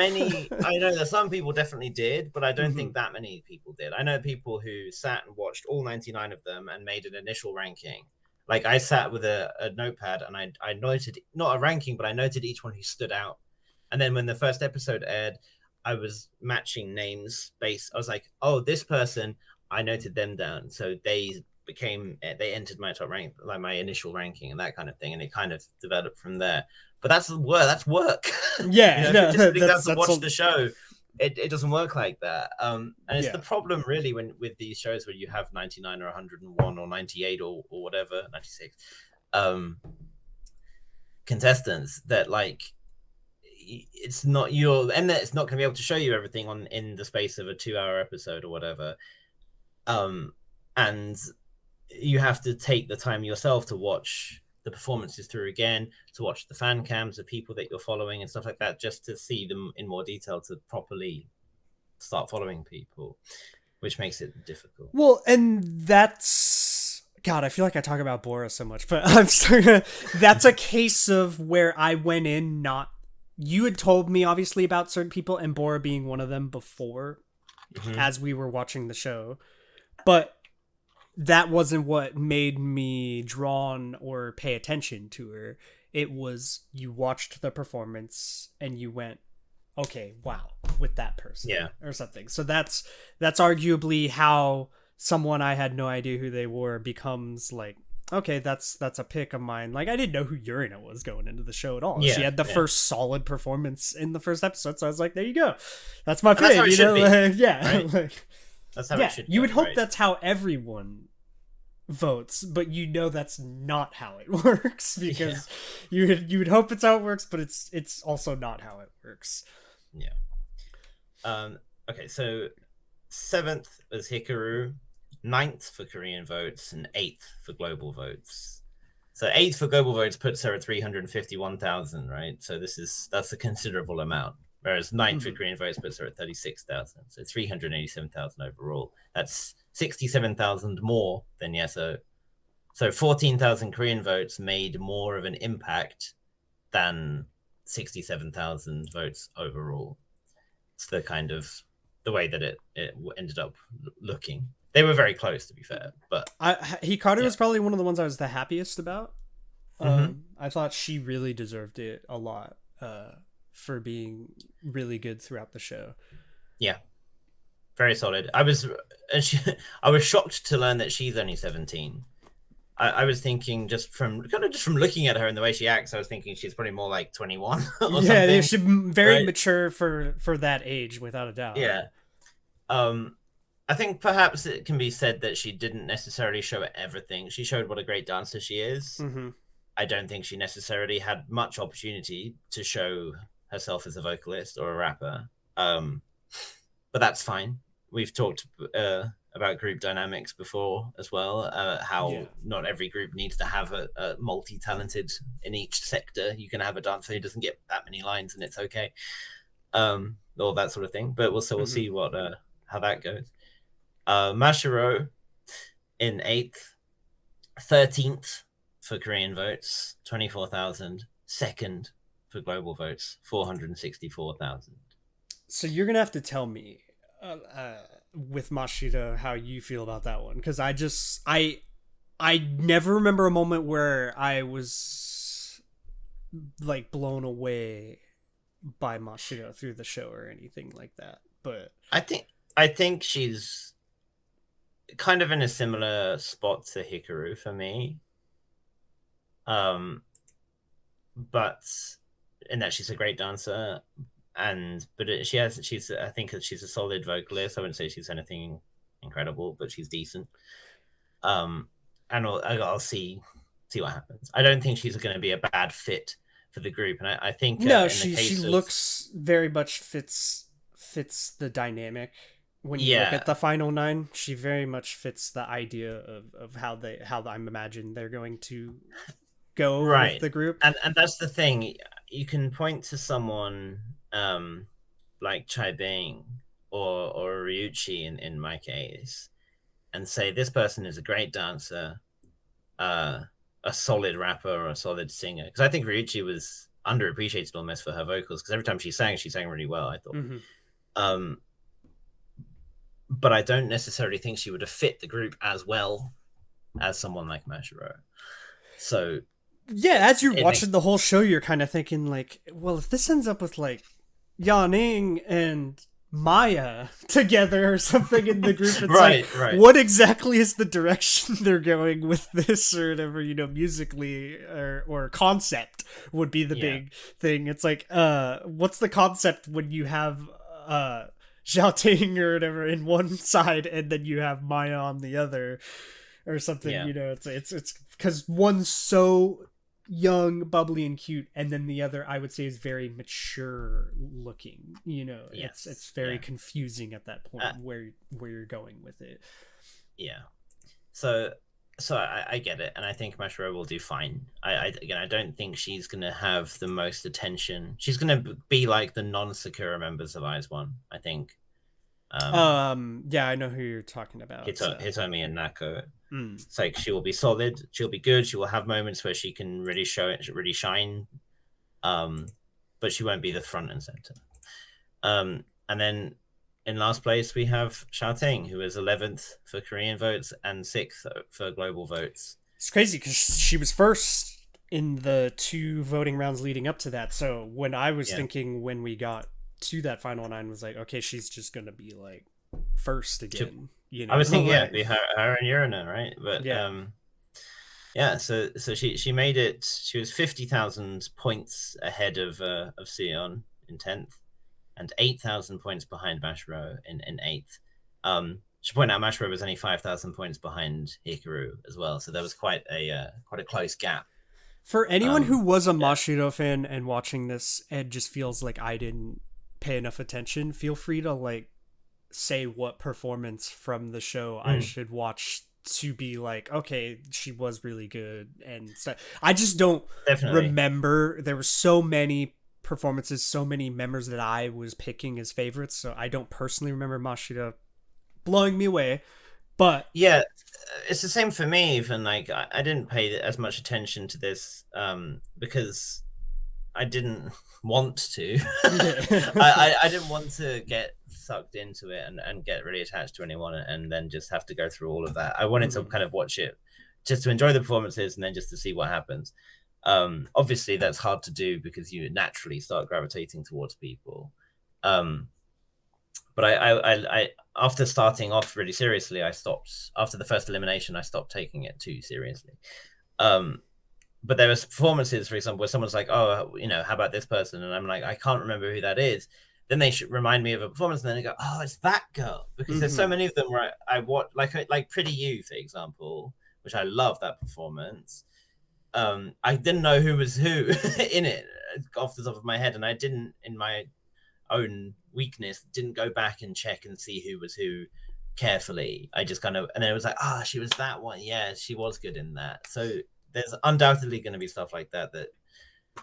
I know that some people definitely did, but I don't think that many people did. I know people who sat and watched all 99 of them and made an initial ranking. Like, I sat with a notepad and I noted, not a ranking, but I noted each one who stood out. And then when the first episode aired, I was matching names based. I was like, oh, this person, I noted them down, so they entered my top rank, like my initial ranking and that kind of thing, and it kind of developed from there. But that's work. Yeah, that's to watch the show. It doesn't work like that. And it's the problem really with these shows where you have 99 or 101 or 98 or whatever, 96 contestants, that like it's not and that it's not going to be able to show you everything in the space of a 2-hour episode or whatever. And you have to take the time yourself to watch the performances through again, to watch the fan cams of people that you're following and stuff like that, just to see them in more detail, to properly start following people, which makes it difficult. Well, and that's, God, I feel like I talk about Bora so much, but I'm sorry. That's a case of where I went in you had told me obviously about certain people, and Bora being one of them before, as we were watching the show. But that wasn't what made me drawn or pay attention to her. It was, you watched the performance and you went, okay, wow, with that person, Yeah. or something. So that's arguably how someone I had no idea who they were becomes like, okay, that's a pick of mine. Like, I didn't know who Urina was going into the show at all. Yeah, she had the yeah. first solid performance in the first episode, so I was like, there you go, that's my And that's pick. how it You should know, be, like, yeah, right? like, That's how yeah. it should You go, would hope right? that's how everyone votes, but you know that's not how it works, because you would hope it's how it works, but it's also not how it works. Yeah. Okay, so 7th is Hikaru, 9th for Korean votes, and 8th for global votes. So 8th for global votes puts her at 351,000, right? So that's a considerable amount. Whereas 9th for Korean votes puts her at 36,000. So 387,000 overall. That's 67,000 more than Yeso. So 14,000 Korean votes made more of an impact than 67,000 votes overall. It's the kind of the way that it ended up looking. They were very close, to be fair, but Hikaru was probably one of the ones I was the happiest about. Mhm. I thought she really deserved it a lot, for being really good throughout the show. Yeah, very solid. I was shocked to learn that she's only 17. I was thinking just from looking at her and the way she acts, I was thinking she's probably more like 21 or something. Yeah, she's very right? mature for that age, without a doubt. Yeah. I think perhaps it can be said that she didn't necessarily show everything. She showed what a great dancer she is. Mm-hmm. I don't think she necessarily had much opportunity to show herself as a vocalist or a rapper. But that's fine. We've talked about group dynamics before as well, how not every group needs to have a multi-talented in each sector. You can have a dancer who doesn't get that many lines and it's okay. All that sort of thing. But we'll see what how that goes. Mashiro in 8th, 13th for Korean votes, 24,000. 2nd for global votes, 464,000. So you're gonna have to tell me, with Mashiro, how you feel about that one, because I never remember a moment where I was like blown away by Mashiro through the show or anything like that. But I think she's kind of in a similar spot to Hikaru for me. But in that she's a great dancer, but she's I think she's a solid vocalist. I wouldn't say she's anything incredible, but she's decent. And I'll see what happens. I don't think she's going to be a bad fit for the group, and I think no, she looks very much fits the dynamic. When you look at the final 9, she very much fits the idea of how I imagine they're going to go with the group. And that's the thing. You can point to someone like Chai Bing or Ryuchi in my case and say this person is a great dancer, a solid rapper or a solid singer. Because I think Ryuchi was underappreciated almost for her vocals, because every time she sang really well, I thought. But I don't necessarily think she would have fit the group as well as someone like Mashiro. So yeah, as you're watching the whole show, you're kind of thinking like, well, if this ends up with like Yaning and Maya together or something in the group, it's right. What exactly is the direction they're going with this, or whatever, musically or concept would be the big thing. It's like, what's the concept when you have Xiaoting or whatever in one side and then you have Maya on the other or something? It's because one's so young, bubbly, and cute, and then the other, I would say, is very mature looking. It's very confusing at that point where you're going with it. Yeah. So I get it, and I think Mashiro will do fine. I don't think she's gonna have the most attention. She's gonna be like the non-Sakura members of IZ*ONE, I think. Yeah, I know who you're talking about. Hitomi and Nako. It's like she will be solid, she'll be good, she will have moments where she can really show it, really shine. But she won't be the front and center. And then in last place we have Xiaoting, who is 11th for Korean votes and 6th for global votes. It's crazy because she was first in the 2 voting rounds leading up to that. So when I was thinking when we got to that final 9 was like, okay, she's just gonna be like first again. You know, I was thinking, like, be her and Urina, right? But yeah. So she made it. She was 50,000 points ahead of Sion in 10th, and 8,000 points behind Mashiro in 8th. Should point out Mashiro was only 5,000 points behind Hikaru as well, so there was quite a close gap. For anyone who was a Mashiro fan and watching this and just feels like I didn't pay enough attention, feel free to like say what performance from the show I should watch to be like, okay, she was really good and stuff. I just don't remember. There were so many performances, so many members that I was picking as favorites, so I don't personally remember Mashiro blowing me away. But yeah, it's the same for me. Even like I didn't pay as much attention to this because I didn't want to. I didn't want to get sucked into it and get really attached to anyone and then just have to go through all of that. I wanted to kind of watch it just to enjoy the performances and then just to see what happens. Obviously that's hard to do because you naturally start gravitating towards people. But I after starting off really seriously, I stopped after the first elimination. I stopped taking it too seriously. But there was performances, for example, where someone's like, "Oh, you know, how about this person?" And I'm like, "I can't remember who that is." Then they should remind me of a performance, and then they go, "Oh, it's that girl," because there's so many of them where I watch, like Pretty You, for example, which I love that performance. I didn't know who was who in it off the top of my head, and I didn't, in my own weakness, didn't go back and check and see who was who carefully. I just kind of, and then it was like, she was that one. Yeah, she was good in that. So there's undoubtedly going to be stuff like that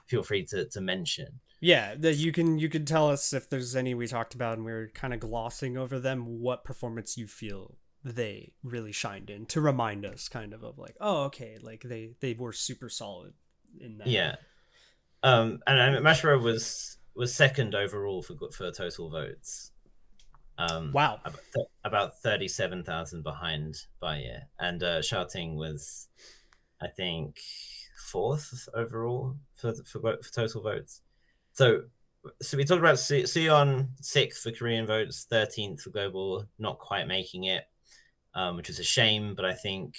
feel free to mention. Yeah, that you can tell us if there's any we talked about and we were kind of glossing over them, what performance you feel they really shined in, to remind us kind of like, oh, okay, like they were super solid in that. Yeah. And Mashiro was second overall for total votes. Wow. About 37,000 behind Baye, and Shouting was, I think, 4th overall for total votes. So we talked about Sion 6th for Korean votes, 13th for global, not quite making it, which is a shame, but I think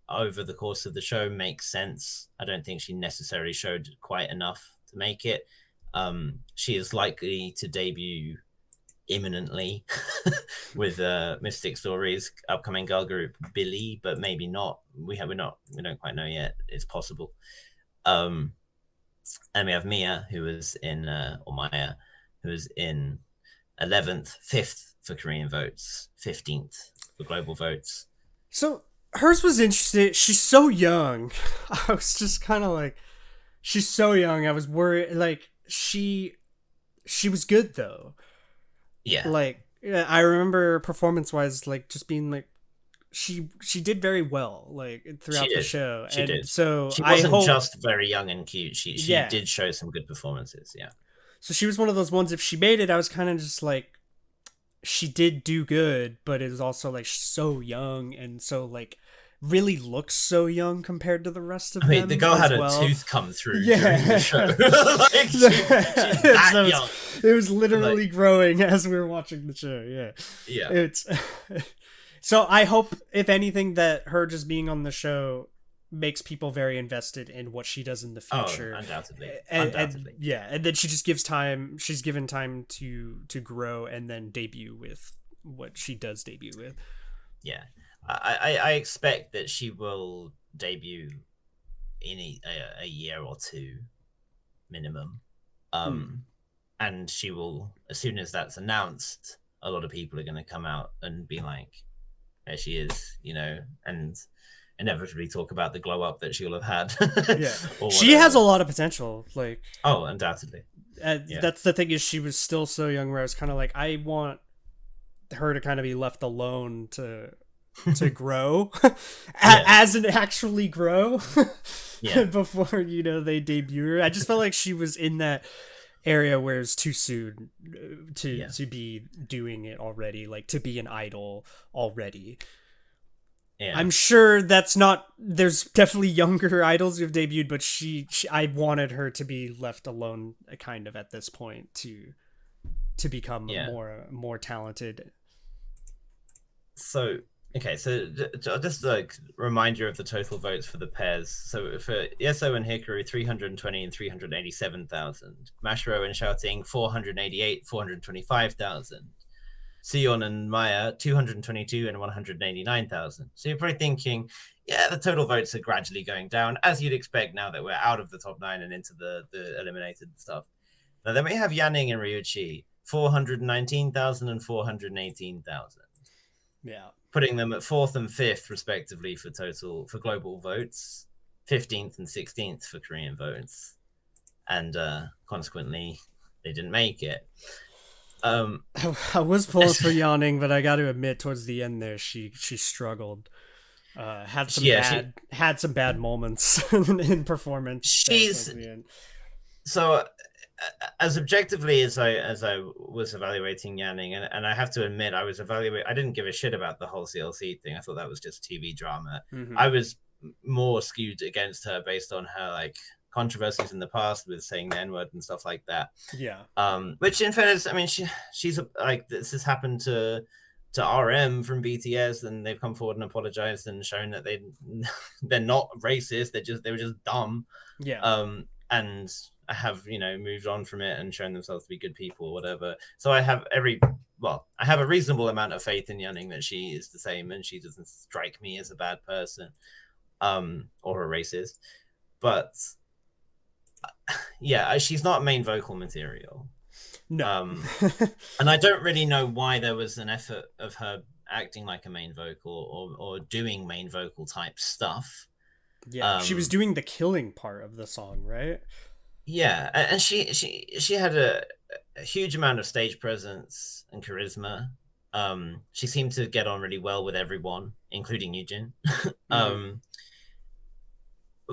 over the course of the show makes sense. I don't think she necessarily showed quite enough to make it. She is likely to debut imminently with Mystic Stories upcoming girl group Billy, but maybe not. We don't quite know yet. It's possible. And we have Mia, who was in or Maya, who was in 11th, 5th for Korean votes, 15th for global votes. So hers was interesting. She's so young. I was just kind of like, she's so young. I was worried. Like she was good though. Yeah. Like I remember performance wise, like just being like, she did very well, like throughout the show. She did. So she wasn't just very young and cute. She did show some good performances. Yeah. So she was one of those ones. If she made it, I was kind of just like, she did do good, but it was also like so young and so like really looks so young compared to the rest of them. The girl had a tooth come through during the show. Like, she's that young. It was literally growing as we were watching the show. Yeah. Yeah. It's so I hope, if anything, that her just being on the show makes people very invested in what she does in the future. Oh, undoubtedly. Undoubtedly. And then she just gives time. She's given time to grow and then debut with what she does debut with. Yeah. I expect that she will debut in a year or two minimum. And she will, as soon as that's announced, a lot of people are going to come out and be like, there she is, you know, and inevitably talk about the glow up that she'll have had. Yeah. She has a lot of potential. Like, oh, undoubtedly. That's the thing, is she was still so young where I was kind of like, I want her to kind of be left alone to grow as an actually grow before, you know, they debut her. I just felt like she was in that area where it's too soon to be doing it already, like to be an idol already. I'm sure that's not, there's definitely younger idols who've debuted, but she I wanted her to be left alone kind of at this point to to become Yeah. more talented. So okay, so just like remind you of the total votes for the pairs. So for Yeso and Hikaru, 320 and 387,000. Mashiro and Shouting, 488, 425,000. Sion and Maya, 222 and 189,000. So you're probably thinking, yeah, the total votes are gradually going down, as you'd expect now that we're out of the top 9 and into the eliminated stuff. Now then we have Yanning and Ryuichi, 419,000 and 418,000. Yeah. Putting them at 4th and 5th, respectively, for global votes, 15th and 16th for Korean votes. And consequently, they didn't make it. I was pulling for Yanning, but I got to admit, towards the end there, she struggled. Had some bad moments in performance. So as objectively as I was evaluating Yanning, and I have to admit, I didn't give a shit about the whole CLC thing. I thought that was just TV drama. Mm-hmm. I was more skewed against her based on her like controversies in the past with saying the N-word and stuff like that. Yeah. Which in fairness, I mean, she's like, this has happened to RM from BTS, and they've come forward and apologized and shown that they're not racist. They were just dumb. Yeah. And I have, moved on from it and shown themselves to be good people or whatever. So I have I have a reasonable amount of faith in Yanning that she is the same and she doesn't strike me as a bad person, or a racist. But yeah, she's not main vocal material. No. And I don't really know why there was an effort of her acting like a main vocal or doing main vocal type stuff. Yeah, she was doing the killing part of the song, right? Yeah, and she had a huge amount of stage presence and charisma. She seemed to get on really well with everyone, including Yujin. Mm-hmm.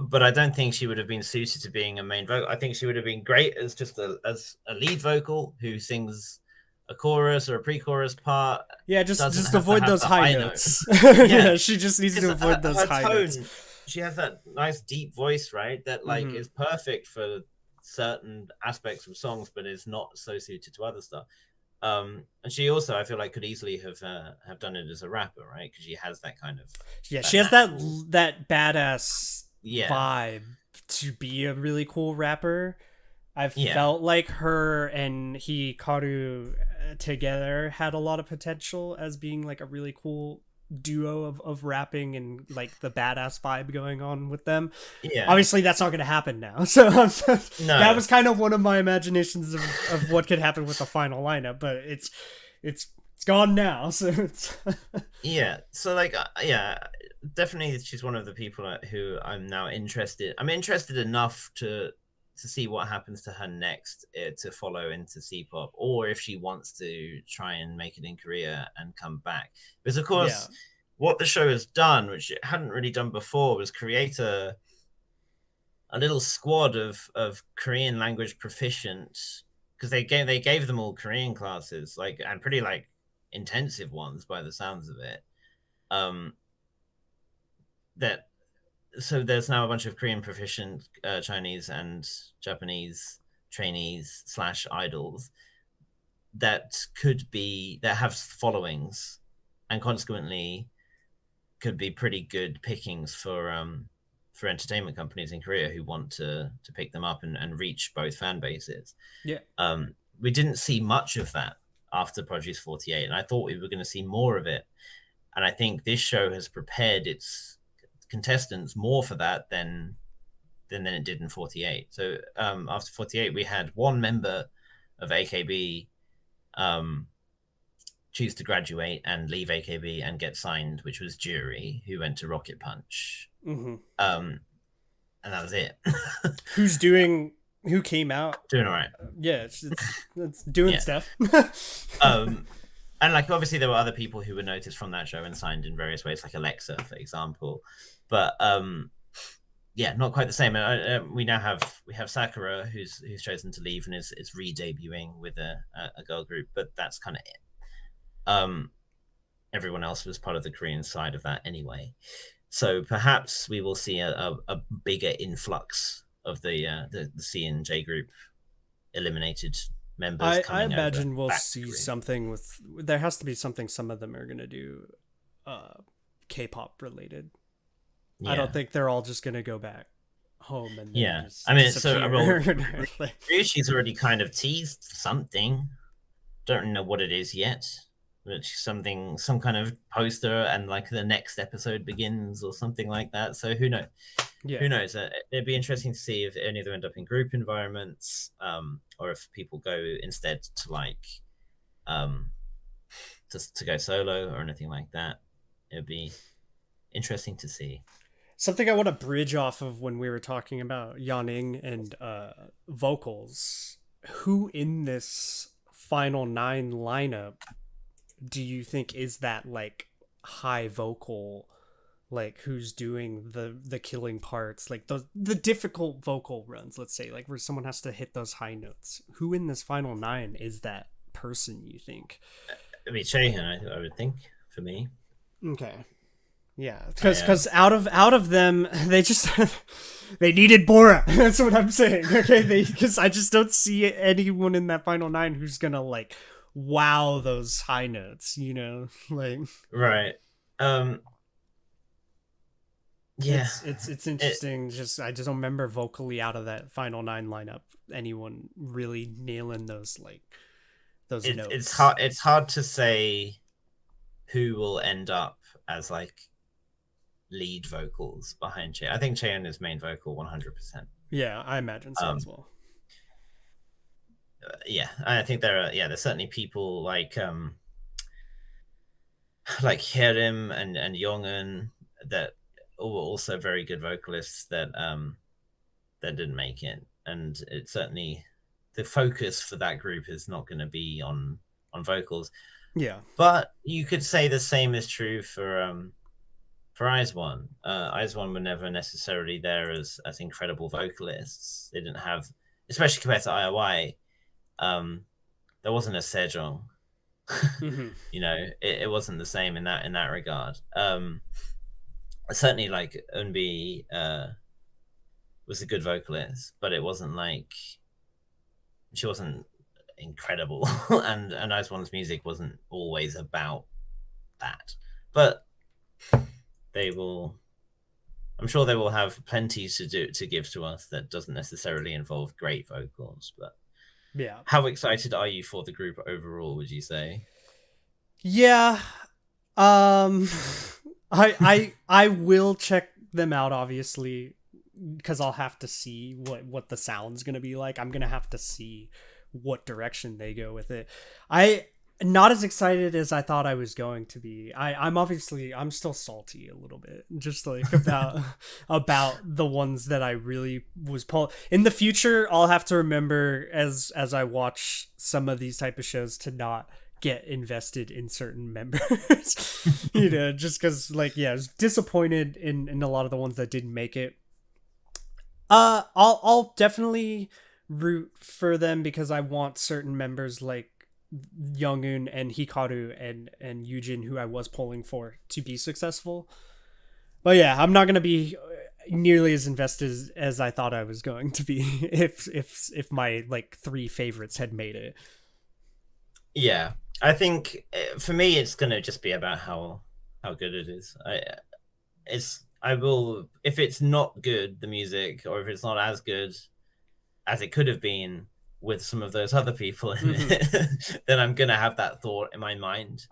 But I don't think she would have been suited to being a main vocal. I think she would have been great as just as a lead vocal who sings a chorus or a pre-chorus part. Yeah, just avoid those high notes. Yeah, she just needs to avoid those high notes. She has that nice deep voice, right? That like is perfect for certain aspects of songs, but is not so suited to other stuff. And she also, I feel like, could easily have done it as a rapper, right? Because she has that kind of she has that badass vibe to be a really cool rapper. I felt like her and Hikaru together had a lot of potential as being like a really cool duo of rapping and like the badass vibe going on with them. Yeah, obviously that's not going to happen now. So that was kind of one of my imaginations of what could happen with the final lineup, but it's gone now. So it's so like definitely she's one of the people who I'm now interested. I'm interested enough to see what happens to her next, to follow into C-pop, or if she wants to try and make it in Korea and come back. Because of course, what the show has done, which it hadn't really done before, was create a little squad of Korean language proficient, because they gave them all Korean classes, like, and pretty like intensive ones by the sounds of it. So there's now a bunch of Korean proficient Chinese and Japanese trainees / idols that have followings, and consequently could be pretty good pickings for entertainment companies in Korea who want to pick them up and reach both fan bases. Yeah. We didn't see much of that after Produce 48, and I thought we were going to see more of it. And I think this show has prepared its contestants more for that than it did in 48. So after 48, we had one member of AKB choose to graduate and leave AKB and get signed, which was Jury, who went to Rocket Punch. Mm-hmm. And that was it. Who came out doing all right. Yeah, it's doing stuff. And like obviously there were other people who were noticed from that show and signed in various ways, like Alexa, for example. But not quite the same. We now have Sakura, who's chosen to leave and is re-debuting with a girl group, but that's kind of it. Everyone else was part of the Korean side of that anyway. So perhaps we will see a bigger influx of the C and J group eliminated members I coming imagine over we'll back see to- something with. There has to be something some of them are gonna do, K-pop related. I don't think they're all just gonna go back home and then just I mean, disappear. Ryushi's already kind of teased something. Don't know what it is yet. Which some kind of poster, and like the next episode begins or something like that. So who knows? Yeah. Who knows? It'd be interesting to see if any of them end up in group environments, or if people go instead to like, to go solo or anything like that. It'd be interesting to see. Something I want to bridge off of when we were talking about Yanning and vocals. Who in this final 9 lineup do you think is that like high vocal, like who's doing the killing parts, like the difficult vocal runs, let's say, like where someone has to hit those high notes? Who in this final 9 is that person, you think? I mean, Chaehyun, I would think, for me. Okay. Yeah, because out of them, they just they needed Bora. That's what I'm saying. Okay, because I just don't see anyone in that final 9 who's gonna like wow those high notes. You know, like right. Yeah, it's interesting. I just don't remember vocally out of that final 9 lineup anyone really nailing those notes. It's hard to say who will end up as like lead vocals behind Chaehyun. I think Chaehyun is main vocal 100%. Yeah, I imagine so as well. Yeah, I think there's certainly people like Hyerim and Yong'un that were also very good vocalists that didn't make it, and it's certainly the focus for that group is not going to be on vocals. Yeah, but you could say the same is true for IZ*ONE. IZ*ONE were never necessarily there as incredible vocalists. They didn't have, especially compared to IOI, there wasn't a Sejong. mm-hmm. You know, it wasn't the same in that regard. Certainly, like Eunbi was a good vocalist, but it wasn't like she wasn't incredible, and IZ*ONE's music wasn't always about that. But I'm sure they will have plenty to give to us that doesn't necessarily involve great vocals. But yeah, how excited are you for the group overall, would you say? Yeah, I will check them out, obviously, because I'll have to see what the sound's gonna be like. I'm gonna have to see what direction they go with it. Not as excited as I thought I was going to be. I'm still salty a little bit, just like about the ones that I really was pulled. In the future, I'll have to remember as I watch some of these type of shows to not get invested in certain members. You know, just because I was disappointed in a lot of the ones that didn't make it. I'll definitely root for them because I want certain members like Youngun and Hikaru and Yujin, who I was polling for, to be successful. But yeah, I'm not gonna be nearly as invested as I thought I was going to be if my like 3 favorites had made it. Yeah, I think for me it's gonna just be about how good it is. I will, if it's not good, the music, or if it's not as good as it could have been with some of those other people in it, then I'm gonna have that thought in my mind.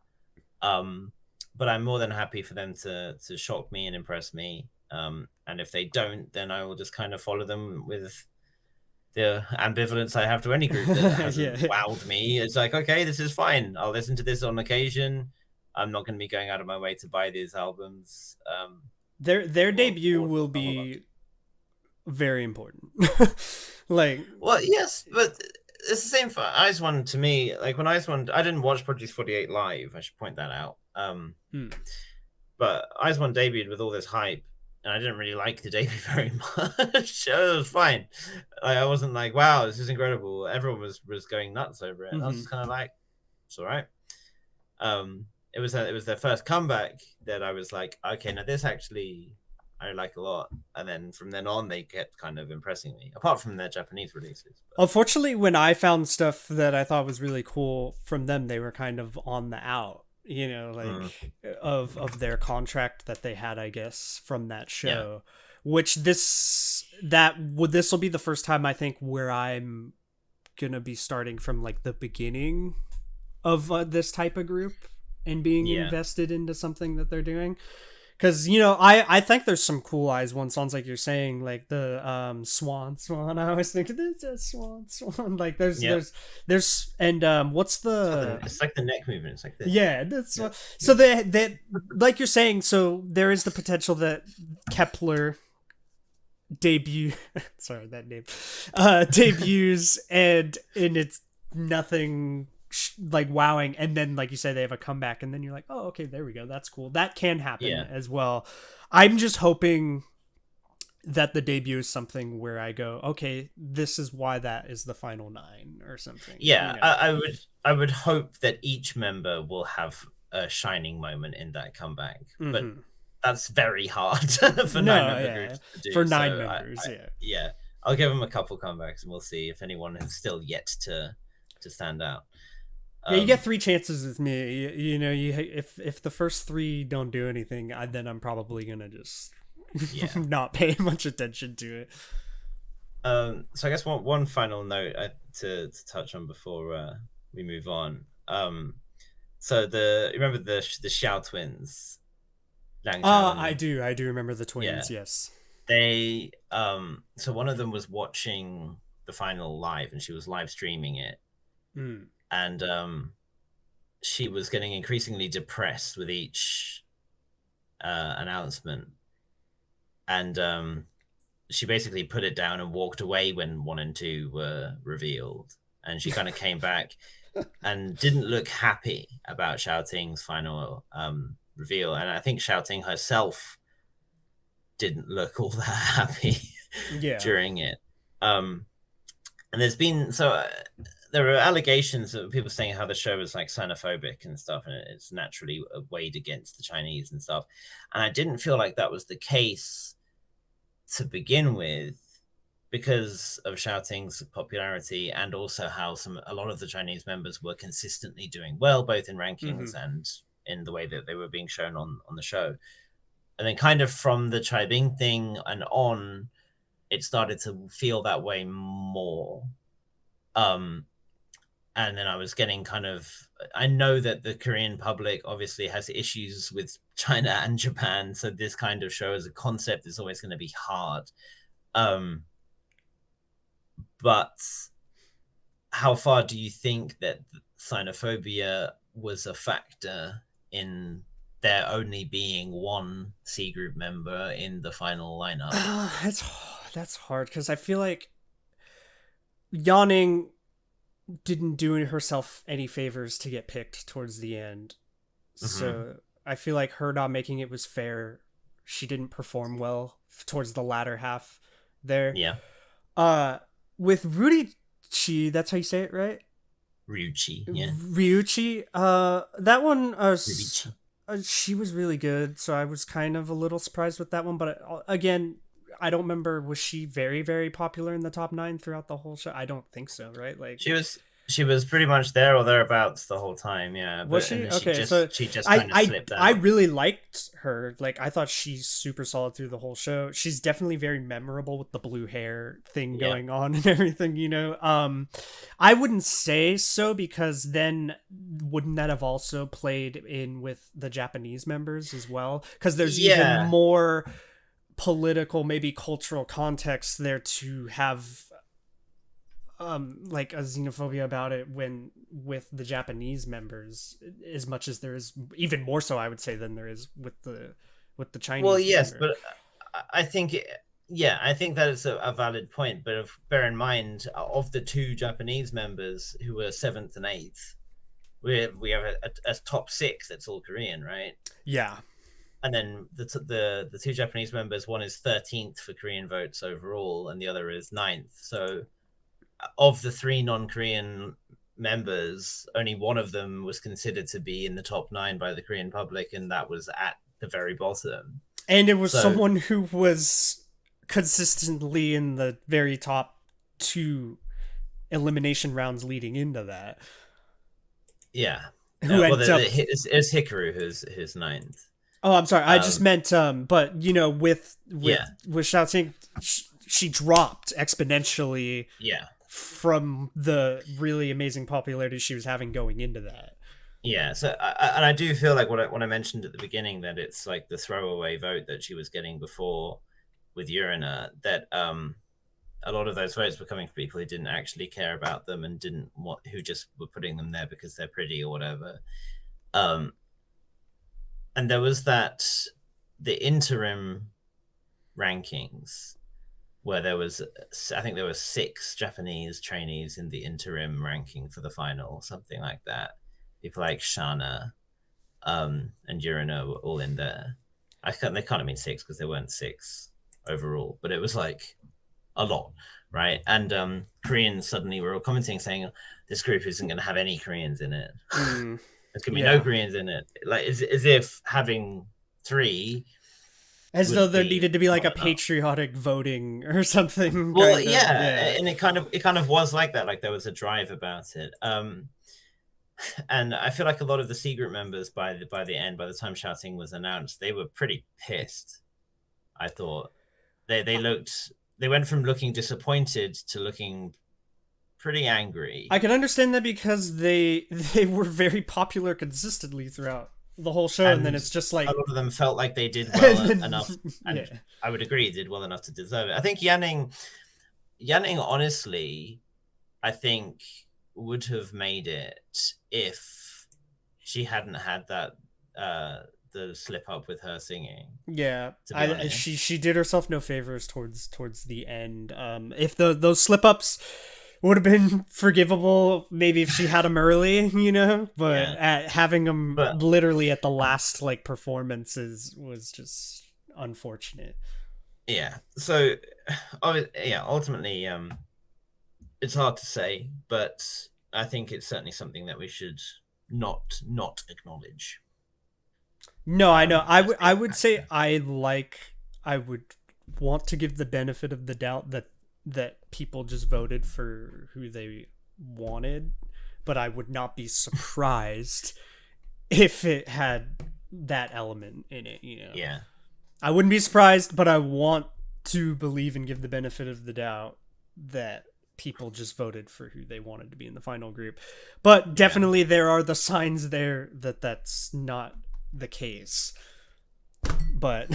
But I'm more than happy for them to shock me and impress me. And if they don't, then I will just kind of follow them with the ambivalence I have to any group that hasn't wowed me. It's like, okay, this is fine. I'll listen to this on occasion. I'm not going to be going out of my way to buy these albums. Their debut will be very important. Well, yes, but it's the same for IZ*ONE to me. Like when IZ*ONE, I didn't watch Produce 48 live. I should point that out. But IZ*ONE debuted with all this hype, and I didn't really like the debut very much. It was fine. I wasn't like, wow, this is incredible. Everyone was going nuts over it. And I was kind of like, it's all right. It was their first comeback that I was like, okay, now this actually I like a lot. And then from then on, they kept kind of impressing me, apart from their Japanese releases. But... Unfortunately, when I found stuff that I thought was really cool from them, they were kind of on the out, you know, like of their contract that they had, I guess, from that show. Which this will be the first time I think where I'm gonna be starting from like the beginning of this type of group and being invested into something that they're doing. Because, you know, I think there's some cool eyes one sounds like you're saying, like the swan. I always think it's a swan. Like there's and what's the it's like the neck movement. It's like this. Yeah, that's so that like you're saying, so there is the potential that Kepler debuts and it's nothing like wowing, and then like you say they have a comeback, and then you're like, oh okay, there we go, that's cool. That can happen as well. I'm just hoping that the debut is something where I go, okay, this is why that is the final 9 or something. Yeah, you know? I would hope that each member will have a shining moment in that comeback, but that's very hard for 9-member groups to do. For 9 members, I'll give them a couple comebacks, and we'll see if anyone has still yet to stand out. Yeah, you get 3 chances with me. You know, if the first 3 don't do anything, then I'm probably gonna just not pay much attention to it. So I guess one final note to touch on before we move on. So remember the Xiao twins? I do remember the twins. Yeah. Yes. They so one of them was watching the final live, and she was live streaming it. And she was getting increasingly depressed with each announcement, and she basically put it down and walked away when 1 and 2 were revealed, and she kind of came back and didn't look happy about Xiaoting's final reveal, and I think Xiaoting herself didn't look all that happy during it. And there's been there are allegations of people saying how the show is like xenophobic and stuff, and it's naturally weighed against the Chinese and stuff. And I didn't feel like that was the case to begin with, because of Xiaoting's popularity, and also how a lot of the Chinese members were consistently doing well, both in rankings and in the way that they were being shown on the show. And then kind of from the Chai Bing thing and on, it started to feel that way more. And then I was getting I know that the Korean public obviously has issues with China and Japan, so this kind of show as a concept is always going to be hard. But how far do you think that xenophobia was a factor in there only being 1 C group member in the final lineup? That's hard, because I feel like Yaning didn't do herself any favors to get picked towards the end. So I feel like her not making it was fair. She didn't perform well towards the latter half there. Yeah. With Ryuchi, that's how you say it, right? Ryuchi, yeah. Ryuchi, that one, she was really good, so I was kind of a little surprised with that one, but again, I don't remember, was she very, very popular in the top 9 throughout the whole show? I don't think so, right? Like she was pretty much there or thereabouts the whole time, yeah. Was she? Okay, she just kind of slipped out. I really liked her. Like, I thought she's super solid through the whole show. She's definitely very memorable with the blue hair thing going on and everything, you know. I wouldn't say so, because then wouldn't that have also played in with the Japanese members as well? Because there's even more political, maybe cultural context there to have like a xenophobia about it when with the Japanese members, as much as there is, even more so I would say, than there is with the Chinese. Well, yes, member. But I think I think that is a valid point, but bear in mind, of the 2 Japanese members who were 7th and 8th, we have a top 6 that's all Korean, right? Yeah. And then the 2 Japanese members, one is 13th for Korean votes overall, and the other is 9th. So of the 3 non-Korean members, only one of them was considered to be in the top 9 by the Korean public, and that was at the very bottom. And it was So someone who was consistently in the very top 2 elimination rounds leading into that. yeah, Who ends up... it's Hikaru who's ninth. Oh, I'm sorry. I just meant, but with Yeah. Xiaoting, she dropped exponentially Yeah. from the really amazing popularity she was having going into that. Yeah, so I do feel like what I mentioned at the beginning, that it's like the throwaway vote that she was getting before with Urina, that a lot of those votes were coming from people who didn't actually care about them and who just were putting them there because they're pretty or whatever. And there was the interim rankings where I think there were 6 Japanese trainees in the interim ranking for the final, something like that. People like Shana and Urina were all in there. They can't have been 6 because there weren't 6 overall, but it was like a lot, right? And Koreans suddenly were all commenting saying, this group isn't going to have any Koreans in it. There's going to be no Koreans in it. Like, as if having 3... As though there needed to be like a patriotic voting or something. Well, yeah, and it kind of was like that. Like, there was a drive about it. And I feel like a lot of the C group members by the end, by the time Shouting was announced, they were pretty pissed. I thought they went from looking disappointed to looking pretty angry. I can understand that because they were very popular consistently throughout the whole show, and then it's just like a lot of them felt like they did well enough, and I would agree did well enough to deserve it. I think Yanning honestly, I think would have made it if she hadn't had that the slip up with her singing. Yeah, she did herself no favors towards the end. If those slip ups would have been forgivable, maybe if she had them early, but having them literally at the last like performances was just unfortunate. Yeah. So, ultimately, it's hard to say, but I think it's certainly something that we should not acknowledge. No, I know. I would say I would want to give the benefit of the doubt that people just voted for who they wanted, but I would not be surprised if it had that element in it, Yeah. I wouldn't be surprised, but I want to believe and give the benefit of the doubt that people just voted for who they wanted to be in the final group. But definitely there are the signs there that that's not the case. But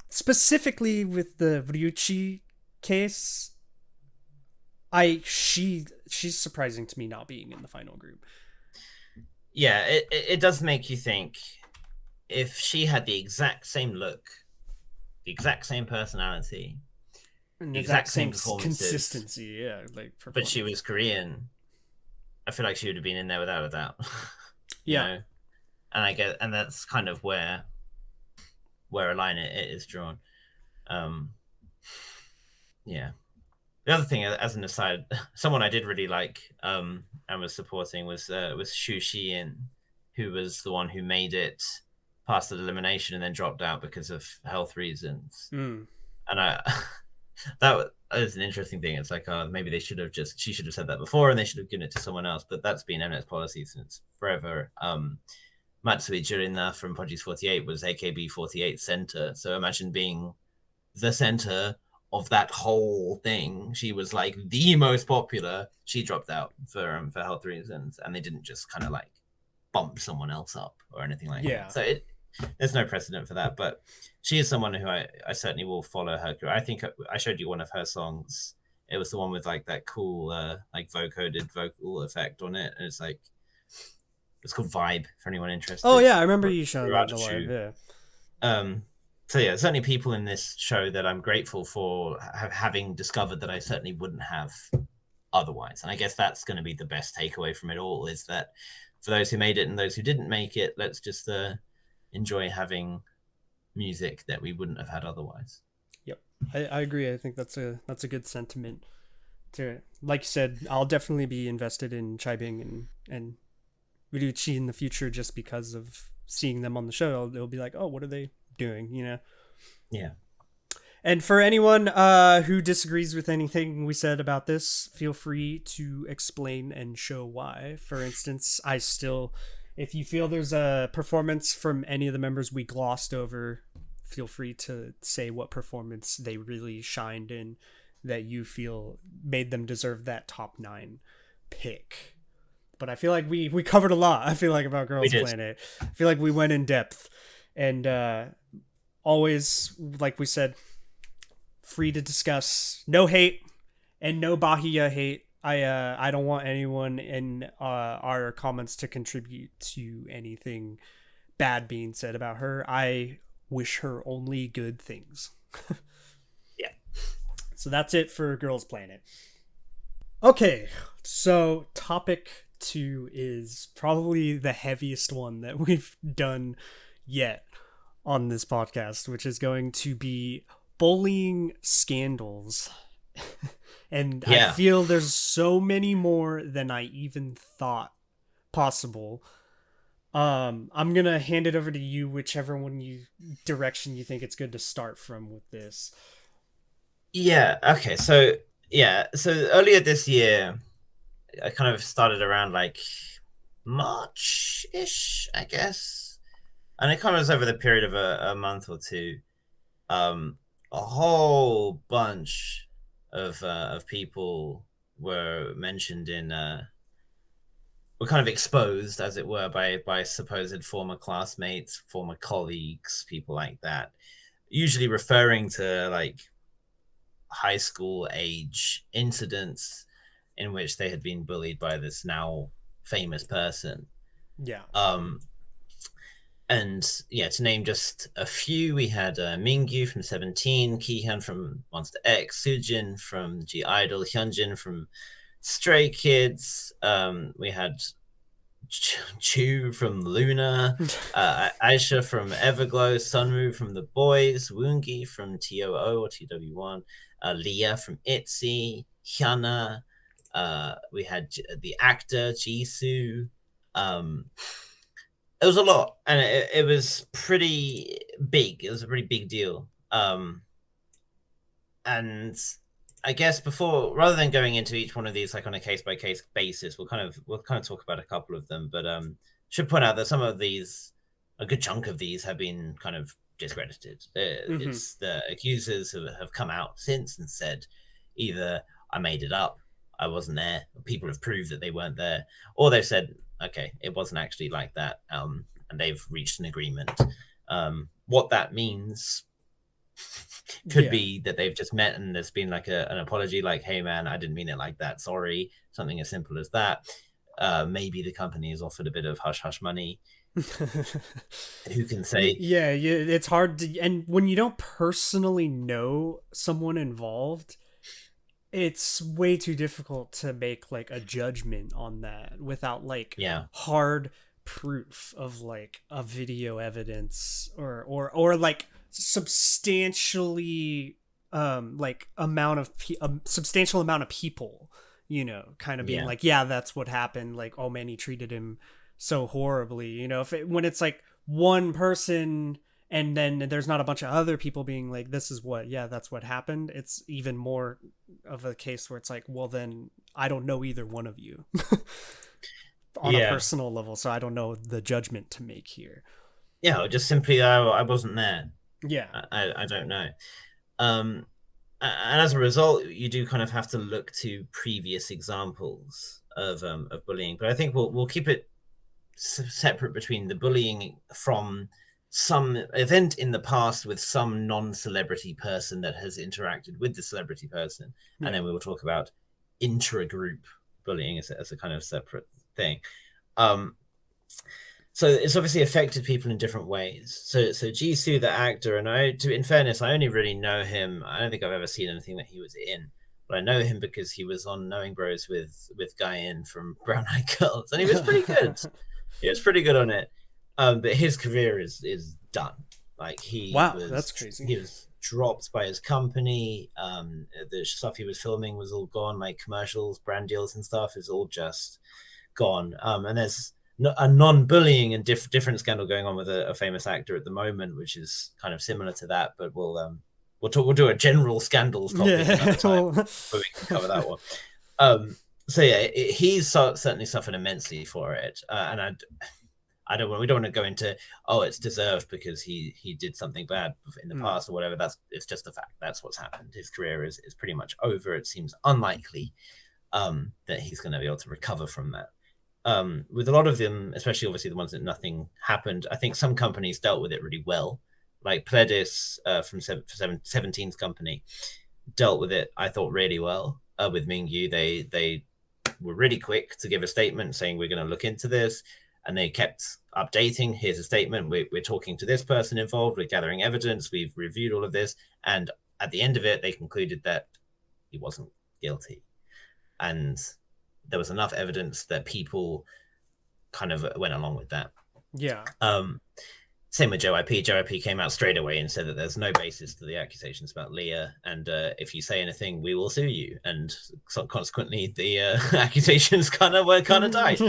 specifically with the Ryuichi case, she's surprising to me not being in the final group. Yeah, it does make you think, if she had the exact same look, the exact same personality, and the exact same consistency, but she was Korean, I feel like she would have been in there without a doubt. you know? And that's kind of where a line it is drawn. The other thing, as an aside, someone I did really like and was supporting was Xu Xiyin, who was the one who made it past the elimination and then dropped out because of health reasons. And that is an interesting thing. It's like, maybe she should have said that before and they should have given it to someone else, but that's been Mnet's policy since forever. Matsui Jurina from Podgies 48 was AKB48 center, so imagine being the center of that whole thing. She was like the most popular. She dropped out for health reasons, and they didn't just kind of like bump someone else up or anything like that. So there's no precedent for that, but she is someone who I certainly will follow her. I think I showed you one of her songs. It was the one with like that cool like vocoded vocal effect on it, and it's called Vibe for anyone interested. Oh yeah, I remember you showing that in the live. So yeah, certainly people in this show that I'm grateful for having discovered that I certainly wouldn't have otherwise. And I guess that's going to be the best takeaway from it all, is that for those who made it and those who didn't make it, let's just enjoy having music that we wouldn't have had otherwise. Yep, I agree. I think that's a good sentiment. Like you said, I'll definitely be invested in Chaibing and Ryuichi in the future just because of seeing them on the show, they'll be like, oh, what are they doing, you know? Yeah. And for anyone who disagrees with anything we said about this, feel free to explain and show why. For instance, if you feel there's a performance from any of the members we glossed over, feel free to say what performance they really shined in that you feel made them deserve that top 9 pick. But I feel like we covered a lot, I feel like, about Girls Planet. I feel like we went in depth. And always, like we said, free to discuss. No hate and no Bahia hate. I don't want anyone in our comments to contribute to anything bad being said about her. I wish her only good things. Yeah. So that's it for Girls Planet. Okay, so topic 2 is probably the heaviest one that we've done yet on this podcast, which is going to be bullying scandals. And I feel there's so many more than I even thought possible. I'm gonna hand it over to you, whichever direction you think it's good to start from with this. Yeah. Okay. So earlier this year, I kind of started around like March-ish, I guess, and it kind of was over the period of a month or two. A whole bunch of people were mentioned in were kind of exposed, as it were, by supposed former classmates, former colleagues, people like that, usually referring to like high school age incidents in which they had been bullied by this now famous person. Yeah. And yeah, to name just a few, we had Mingyu from 17, Kihyun from Monster X, Sujin from G-Idol, Hyunjin from Stray Kids. We had Chu from Luna, Aisha from Everglow, Sunwoo from The Boys, Woongi from TOO or TW1, Leah from ITZY, Hyuna. We had the actor Jisoo. It was a lot, and it was pretty big. It was a pretty big deal. And I guess rather than going into each one of these like on a case by case basis, we'll kind of talk about a couple of them. But should point out that some of these, a good chunk of these, have been kind of discredited. It's the accusers have come out since and said either I made it up, I wasn't there, people have proved that they weren't there, or they've said, okay, it wasn't actually like that, and they've reached an agreement. What that means could be that they've just met and there's been like an apology, like, hey man, I didn't mean it like that, sorry, something as simple as that. Maybe the company has offered a bit of hush hush money. Who can say? Yeah, it's hard to, and when you don't personally know someone involved, it's way too difficult to make like a judgment on that without like hard proof of like a video evidence or like substantially like substantial amount of people, you know, kind of being like, yeah, that's what happened, like, oh man, he treated him so horribly, you know. When it's like one person and then there's not a bunch of other people being like, this is what, that's what happened, it's even more of a case where it's like, well, then I don't know either one of you on a personal level, so I don't know the judgment to make here. Yeah, just simply, I wasn't there. Yeah. I don't know. And as a result, you do kind of have to look to previous examples of bullying. But I think we'll keep it separate between the bullying from some event in the past with some non-celebrity person that has interacted with the celebrity person, and then we will talk about intra-group bullying as a kind of separate thing. So it's obviously affected people in different ways. So Jisoo, the actor, and in fairness, I only really know him. I don't think I've ever seen anything that he was in, but I know him because he was on Knowing Bros with Guyan from Brown Eyed Girls, and he was pretty good. He was pretty good on it. But his career is done. Like that's crazy. He was dropped by his company. The stuff he was filming was all gone. Like commercials, brand deals, and stuff is all just gone. And there's a non-bullying and different scandal going on with a famous actor at the moment, which is kind of similar to that. But we'll do a general scandals topic another time, but we can cover that one. So yeah, he's certainly suffered immensely for it, and we don't want to go into it's deserved because he did something bad in the past or whatever. It's just a fact. That's what's happened. His career is pretty much over. It seems unlikely that he's going to be able to recover from that. With a lot of them, especially obviously the ones that nothing happened, I think some companies dealt with it really well. Like Pledis from 17's company dealt with it, I thought, really well. With Mingyu, they were really quick to give a statement saying we're going to look into this, and they kept updating. Here's a statement. We're talking to this person involved. We're gathering evidence. We've reviewed all of this, and at the end of it, they concluded that he wasn't guilty, and there was enough evidence that people kind of went along with that. Yeah. Same with JYP. JYP came out straight away and said that there's no basis to the accusations about Leah, and if you say anything, we will sue you. And so consequently, the accusations were died.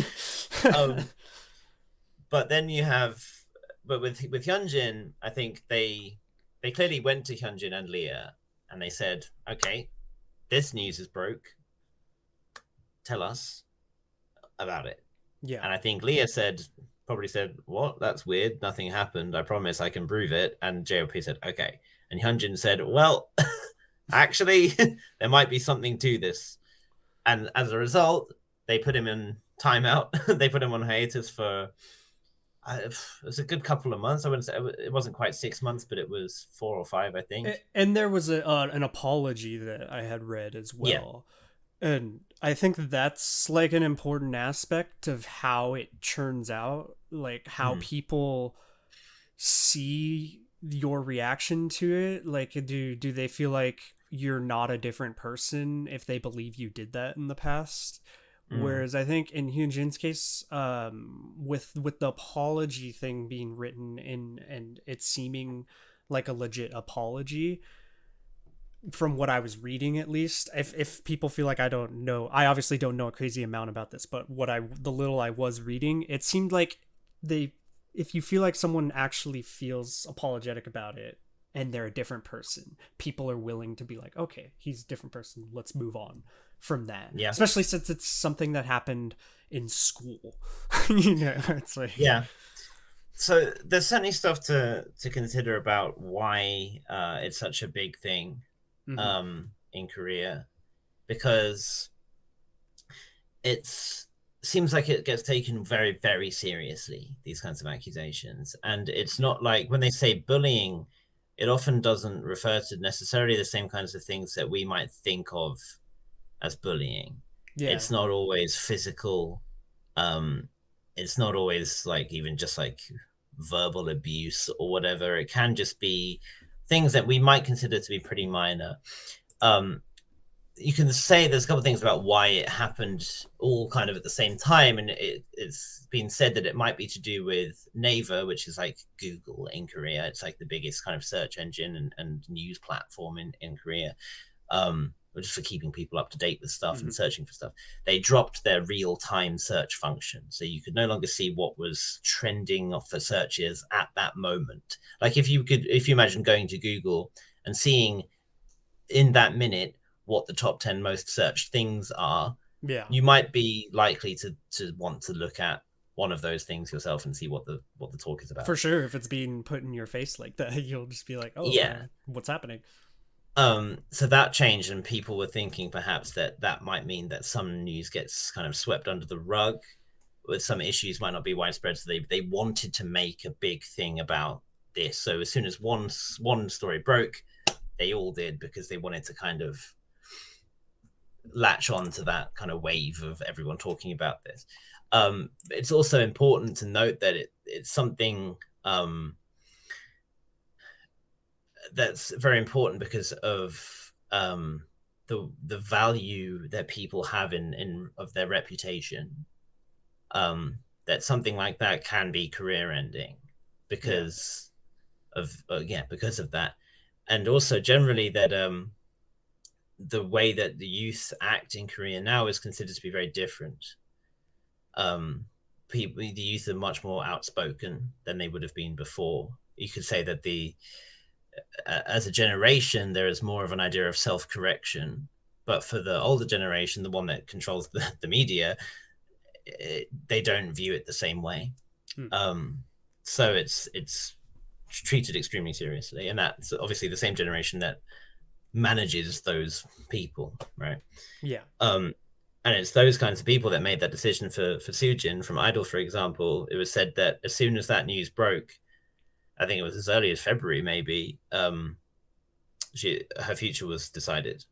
But then you have, with Hyunjin, I think they clearly went to Hyunjin and Leah, and they said, okay, this news is broke. Tell us about it. Yeah. And I think Leah probably said, what? That's weird. Nothing happened. I promise I can prove it. And JYP said, okay. And Hyunjin said, well, actually, there might be something to this. And as a result, they put him in timeout. They put him on hiatus for, it was a good couple of months. I wouldn't say it wasn't quite 6 months, but it was 4 or 5, I think. And there was an apology that I had read as well. Yeah. And I think that's like an important aspect of how it turns out, like how people see your reaction to it. Like, do they feel like you're not a different person if they believe you did that in the past? Whereas I think in Hyunjin's case, with the apology thing being written in and it seeming like a legit apology, from what I was reading, at least, if people feel like I don't know, I obviously don't know a crazy amount about this, but the little I was reading, it seemed like if you feel like someone actually feels apologetic about it and they're a different person, people are willing to be like, okay, he's a different person, let's move on from that. Yeah. Especially since it's something that happened in school. It's like, yeah. So there's certainly stuff to consider about why it's such a big thing in Korea, because it seems like it gets taken very, very seriously, these kinds of accusations. And it's not like when they say bullying, it often doesn't refer to necessarily the same kinds of things that we might think of as bullying. Yeah. It's not always physical. It's not always like even just like verbal abuse or whatever. It can just be things that we might consider to be pretty minor. You can say there's a couple of things about why it happened all kind of at the same time, and it's been said that it might be to do with Naver, which is like Google in Korea. It's like the biggest kind of search engine and news platform in Korea, just for keeping people up to date with stuff and searching for stuff. They dropped their real-time search function, so you could no longer see what was trending for searches at that moment. Like if you imagine going to Google and seeing in that minute what the top 10 most searched things are, you might be likely to want to look at one of those things yourself and see what the talk is about. For sure, if it's being put in your face like that, you'll just be like, oh yeah, what's happening? So that changed, and people were thinking perhaps that might mean that some news gets kind of swept under the rug, with some issues might not be widespread. So they wanted to make a big thing about this. So as soon as one story broke, they all did, because they wanted to kind of latch on to that kind of wave of everyone talking about this. It's also important to note that it's something that's very important because of the value that people have in of their reputation. That something like that can be career ending because of that, and also generally that the way that the youth act in Korea now is considered to be very different. the youth are much more outspoken than they would have been before. You could say that as a generation, there is more of an idea of self-correction, but for the older generation, the one that controls the media, they don't view it the same way. So it's treated extremely seriously, and that's obviously the same generation that manages those people, right? Yeah. And it's those kinds of people that made that decision for Soojin from Idol, for example. It was said that as soon as that news broke, I think it was as early as February, maybe, her future was decided.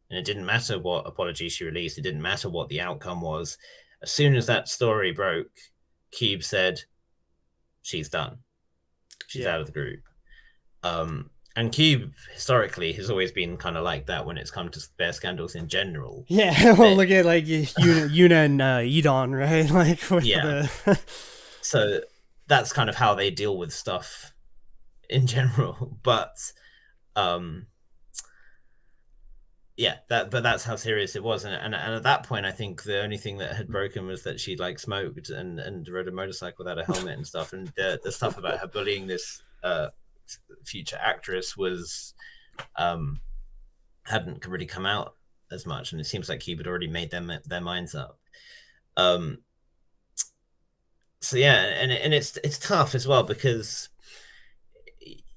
And it didn't matter what apology she released. It didn't matter what the outcome was. As soon as that story broke, Cube said, she's done. She's out of the group. And Cube, historically, has always been kind of like that when it's come to their scandals in general. Yeah, well, look at, like, Yuna and Edon, right? Like, with So that's kind of how they deal with stuff in general. But that's how serious it was. And at that point, I think the only thing that had broken was that she, like, smoked and rode a motorcycle without a helmet and stuff. And the stuff about her bullying this future actress was hadn't really come out as much, and it seems like Cube had already made their minds up. So yeah, and it's tough as well, because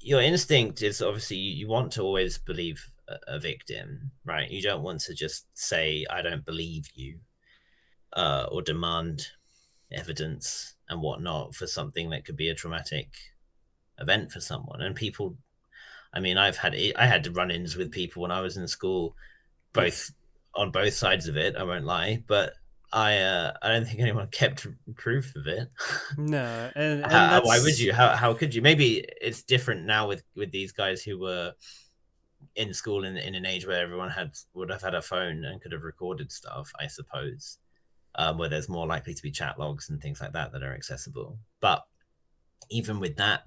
your instinct is obviously you want to always believe a victim, right? You don't want to just say, I don't believe you, or demand evidence and whatnot for something that could be a traumatic event for someone. And people, I mean, I had run-ins with people when I was in school, on both sides of it, I won't lie, but I don't think anyone kept proof of it. No. And why would you? How could you? Maybe it's different now with these guys who were in school in an age where everyone would have had a phone and could have recorded stuff, I suppose, where there's more likely to be chat logs and things like that are accessible. But even with that,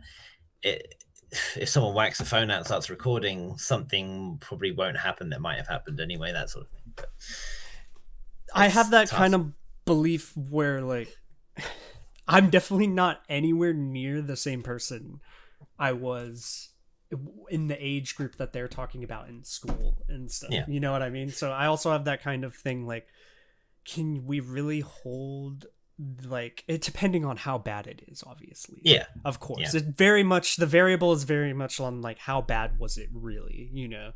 if someone whacks a phone out and starts recording, something probably won't happen that might have happened anyway, that sort of thing. But I have that kind of belief where, like, I'm definitely not anywhere near the same person I was in the age group that they're talking about in school and stuff. Yeah. You know what I mean? So I also have that kind of thing, like, can we really hold, like, it depending on how bad it is, obviously. Yeah. Of course. Yeah. It very much, the variable is very much on, like, how bad was it really, you know?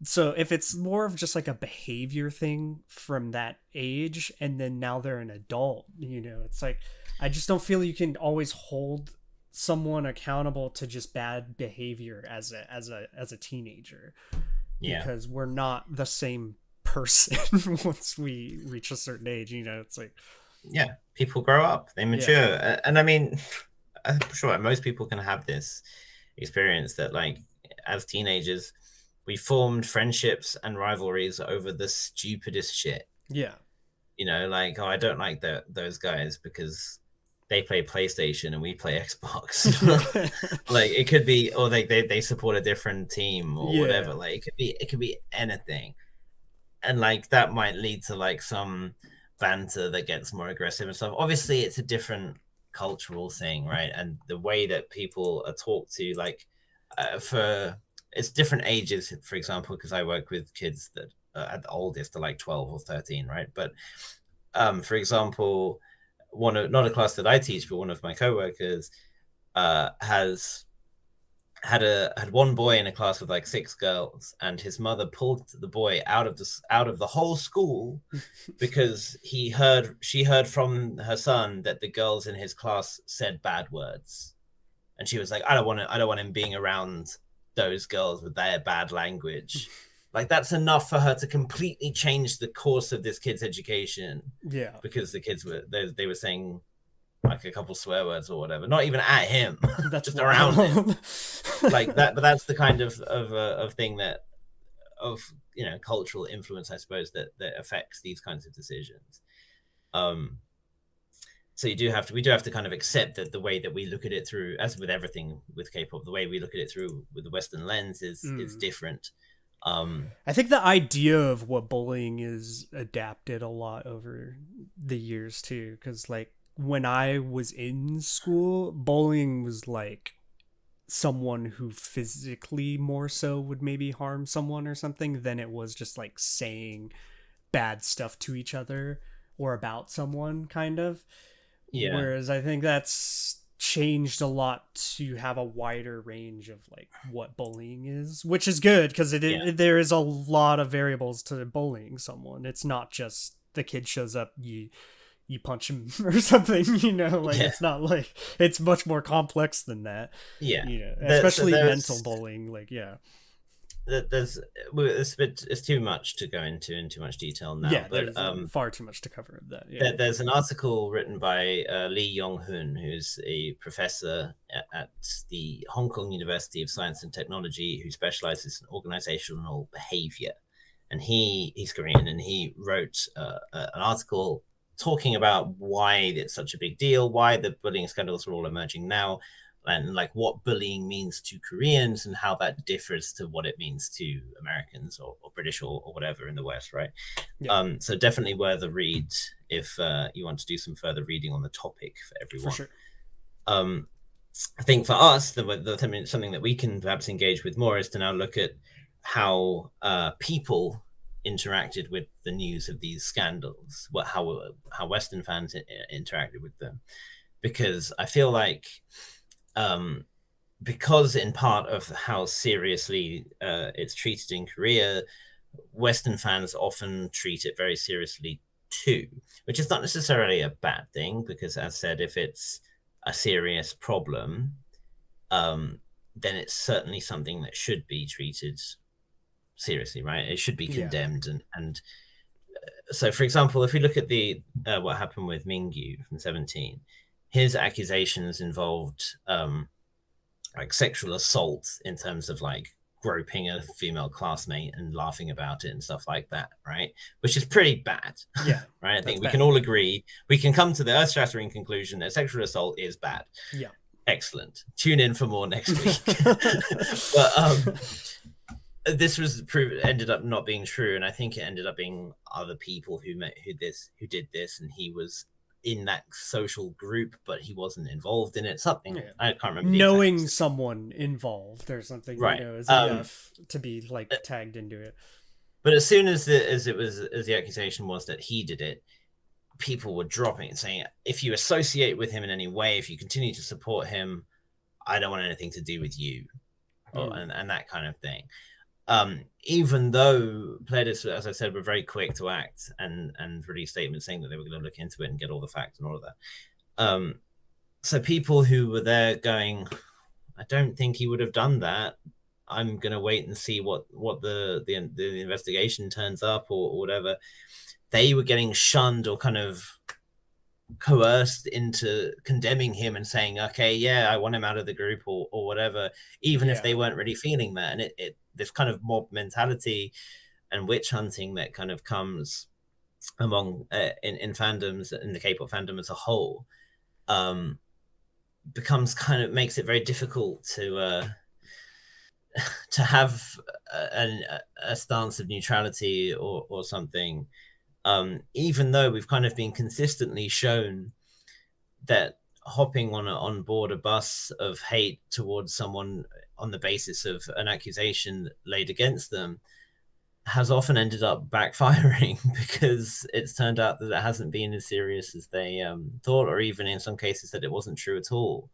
So if it's more of just like a behavior thing from that age, and then now they're an adult, you know, it's like, I just don't feel you can always hold someone accountable to just bad behavior as a teenager. Yeah. Because we're not the same person once we reach a certain age, you know. It's like, yeah, people grow up, they mature. Yeah. And I mean, I'm sure most people can have this experience that, like, as teenagers, we formed friendships and rivalries over the stupidest shit. Yeah. You know, like, oh, I don't like those guys because they play PlayStation and we play Xbox. Like, it could be, or they support a different team or whatever. Like, it could be anything. And, like, that might lead to, like, some banter that gets more aggressive and stuff. Obviously, it's a different cultural thing, right? And the way that people are talked to, like, it's different ages, for example, because I work with kids that at the oldest are like 12 or 13, right? But for example, not a class that I teach, but one of my coworkers had one boy in a class with like 6 girls, and his mother pulled the boy out of the whole school because she heard from her son that the girls in his class said bad words, and she was like, I don't want him being around those girls with their bad language. Like, that's enough for her to completely change the course of this kid's education. Yeah, because the kids they were saying like a couple swear words or whatever, not even at him, that's just around him, like that. But that's the kind of thing that, of, you know, cultural influence, I suppose, that affects these kinds of decisions. So we do have to kind of accept that the way that we look at it through, as with everything with K-pop, the way we look at it through with the Western lens is different. I think the idea of what bullying is adapted a lot over the years too, because, like, when I was in school, bullying was like someone who physically more so would maybe harm someone or something than it was just like saying bad stuff to each other or about someone, kind of. Yeah. Whereas I think that's changed a lot to have a wider range of like what bullying is, which is good because there is a lot of variables to bullying someone. It's not just the kid shows up, you punch him or something, like it's not like, it's much more complex than that. Yeah. Especially mental bullying, like it's too much to go into in too much detail now. Yeah, but there's far too much to cover of that. Yeah. There's an article written by Lee Yong-hun, who's a professor at the Hong Kong University of Science and Technology, who specializes in organizational behavior. And he's Korean, and he wrote an article talking about why it's such a big deal, why the bullying scandals are all emerging now, and like what bullying means to Koreans and how that differs to what it means to Americans or British or whatever in the West, right? Yeah. So definitely worth a read if you want to do some further reading on the topic for everyone. For sure. I think for us, something that we can perhaps engage with more is to now look at how people interacted with the news of these scandals, how Western fans interacted with them, because I feel like because in part of how seriously it's treated in Korea, Western fans often treat it very seriously too, which is not necessarily a bad thing, because as said, if it's a serious problem, then it's certainly something that should be treated seriously, right? It should be condemned. And so, for example, if we look at the what happened with Mingyu from 17, his accusations involved like sexual assault in terms of like groping a female classmate and laughing about it and stuff like that, right? Which is pretty bad. Yeah. Right. I think we can all agree. We can come to the earth-shattering conclusion that sexual assault is bad. Yeah. Excellent. Tune in for more next week. But this ended up not being true, and I think it ended up being other people who did this, and he was in that social group, but he wasn't involved in it. Something I can't remember. Knowing someone involved or something, right, is enough to be like tagged into it. But as soon as the accusation was that he did it, people were dropping it, saying, if you associate with him in any way, if you continue to support him, I don't want anything to do with you, and that kind of thing. Even though players, as I said, were very quick to act and release statements saying that they were going to look into it and get all the facts and all of that. So people who were there going, I don't think he would have done that. I'm going to wait and see what the investigation turns up or whatever. They were getting shunned or kind of coerced into condemning him and saying, okay, yeah, I want him out of the group or whatever, even if they weren't really feeling that. And it this kind of mob mentality and witch hunting that kind of comes among in fandoms, in the K-pop fandom as a whole, makes it very difficult to have a stance of neutrality or something, even though we've kind of been consistently shown that hopping on board a bus of hate towards someone on the basis of an accusation laid against them has often ended up backfiring, because it's turned out that it hasn't been as serious as they thought, or even in some cases that it wasn't true at all,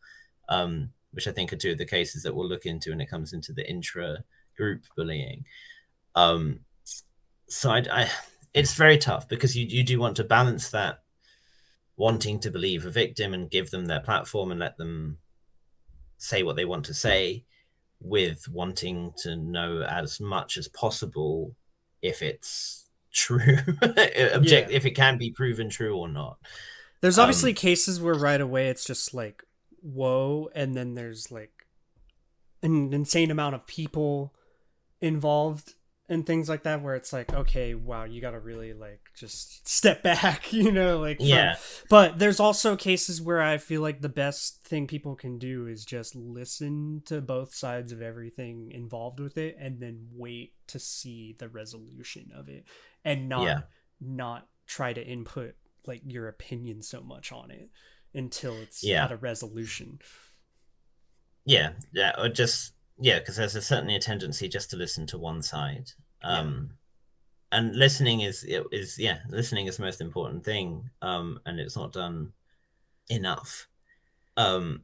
which I think are two of the cases that we'll look into when it comes into the intra-group bullying. So it's very tough, because you do want to balance that wanting to believe a victim and give them their platform and let them say what they want to say, with wanting to know as much as possible if it's true, if it can be proven true or not. There's obviously cases where right away it's just like, whoa, and then there's like an insane amount of people involved and things like that, where it's like, okay, wow, you gotta really like just step back, but there's also cases where I feel like the best thing people can do is just listen to both sides of everything involved with it, and then wait to see the resolution of it, and not try to input like your opinion so much on it until it's Yeah. at a resolution. Yeah, or just because there's certainly a tendency just to listen to one side. And listening is listening is the most important thing, and it's not done enough. And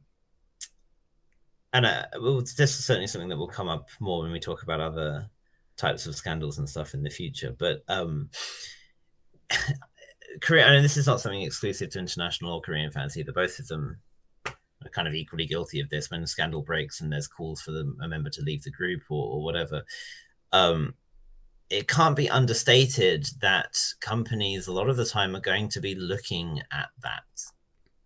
this is certainly something that will come up more when we talk about other types of scandals and stuff in the future. But Korea, and this is not something exclusive to international or Korean fans either. Both of them are kind of equally guilty of this. When a scandal breaks and there's calls for a member to leave the group or whatever, it can't be understated that companies a lot of the time are going to be looking at that.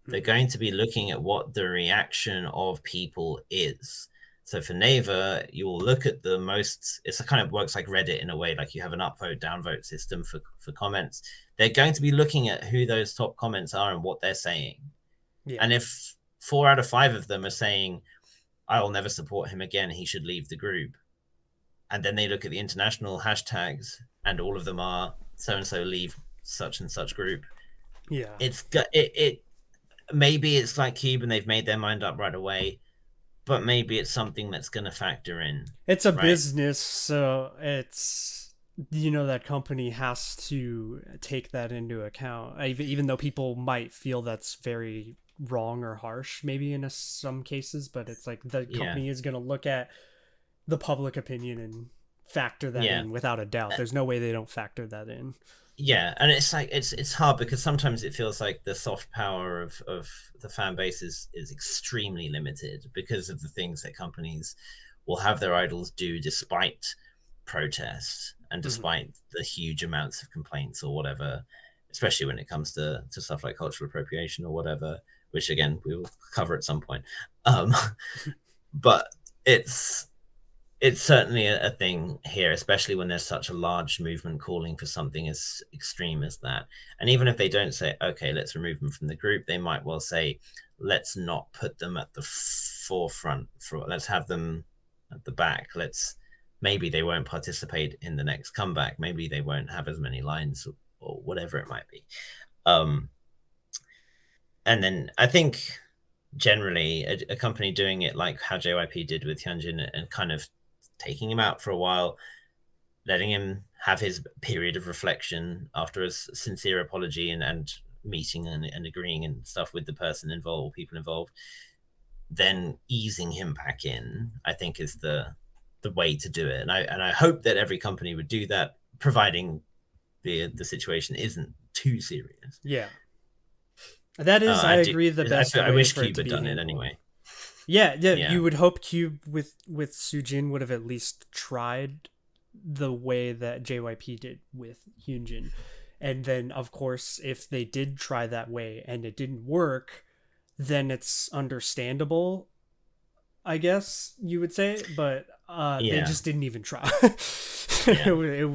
They're going to be looking at what the reaction of people is. So for Naver, you will look at the most, it's a kind of works like Reddit in a way, like you have an upvote, downvote system for comments. They're going to be looking at who those top comments are and what they're saying. Yeah. And if 4 out of 5 of them are saying, I will never support him again, he should leave the group. And then they look at the international hashtags and all of them are so-and-so leave such and such group. Yeah. It maybe it's like Cube and they've made their mind up right away, but maybe it's something that's going to factor in. It's a business, so it's, that company has to take that into account, even though people might feel that's very wrong or harsh maybe in some cases, but it's like the company is going to look at the public opinion and factor that in without a doubt. There's no way they don't factor that in. Yeah, and it's like it's hard because sometimes it feels like the soft power of the fan base is extremely limited because of the things that companies will have their idols do despite protests and despite the huge amounts of complaints or whatever, especially when it comes to stuff like cultural appropriation or whatever, which again we will cover at some point. But it's certainly a thing here, especially when there's such a large movement calling for something as extreme as that. And even if they don't say, okay, let's remove them from the group, they might well say, let's not put them at the forefront. Let's have them at the back. Maybe they won't participate in the next comeback. Maybe they won't have as many lines or whatever it might be. And then I think generally a company doing it like how JYP did with Hyunjin and kind of taking him out for a while, letting him have his period of reflection after a sincere apology and meeting and agreeing and stuff with the person involved, people involved, then easing him back in, I think is the way to do it. And I hope that every company would do that, providing the situation isn't too serious. Yeah. That is, I agree, the best way. I wish for Cube had done it anyway. Yeah, you would hope Cube with Soojin would have at least tried the way that JYP did with Hyunjin. And then, of course, if they did try that way and it didn't work, then it's understandable, I guess you would say. But they just didn't even try. It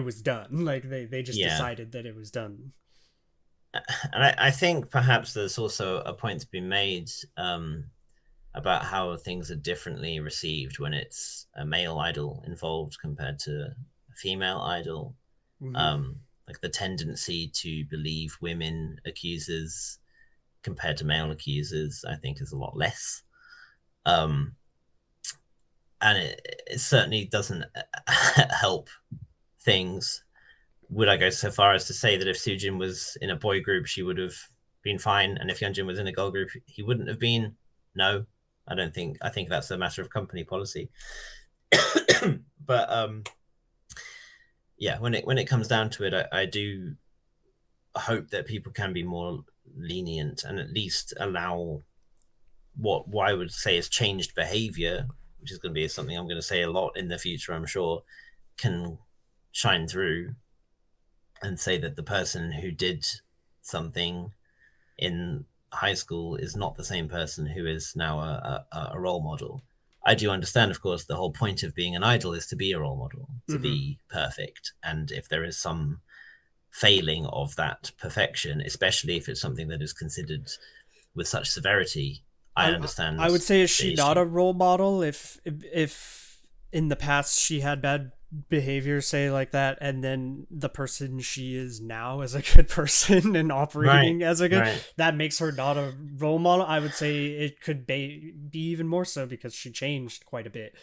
was done. Like they just decided that it was done. And I think perhaps there's also a point to be made about how things are differently received when it's a male idol involved compared to a female idol. Like the tendency to believe women accusers compared to male accusers, I think, is a lot less. And it certainly doesn't help things. Would I go so far as to say that if Soojin was in a boy group, she would have been fine, and if Hyunjin was in a girl group, he wouldn't have been? No, I don't think. I think that's a matter of company policy. But when it comes down to it, I do hope that people can be more lenient and at least allow what I would say is changed behavior, which is going to be something I'm going to say a lot in the future, I'm sure, can shine through and say that the person who did something in high school is not the same person who is now a role model. I do understand, of course, the whole point of being an idol is to be a role model, to be perfect. And if there is some failing of that perfection, especially if it's something that is considered with such severity, I understand. I would say, is she not a role model if in the past she had bad behavior, say, like that, and then the person she is now is a good person and operating as a good, that makes her not a role model. I would say it could be even more so because she changed quite a bit.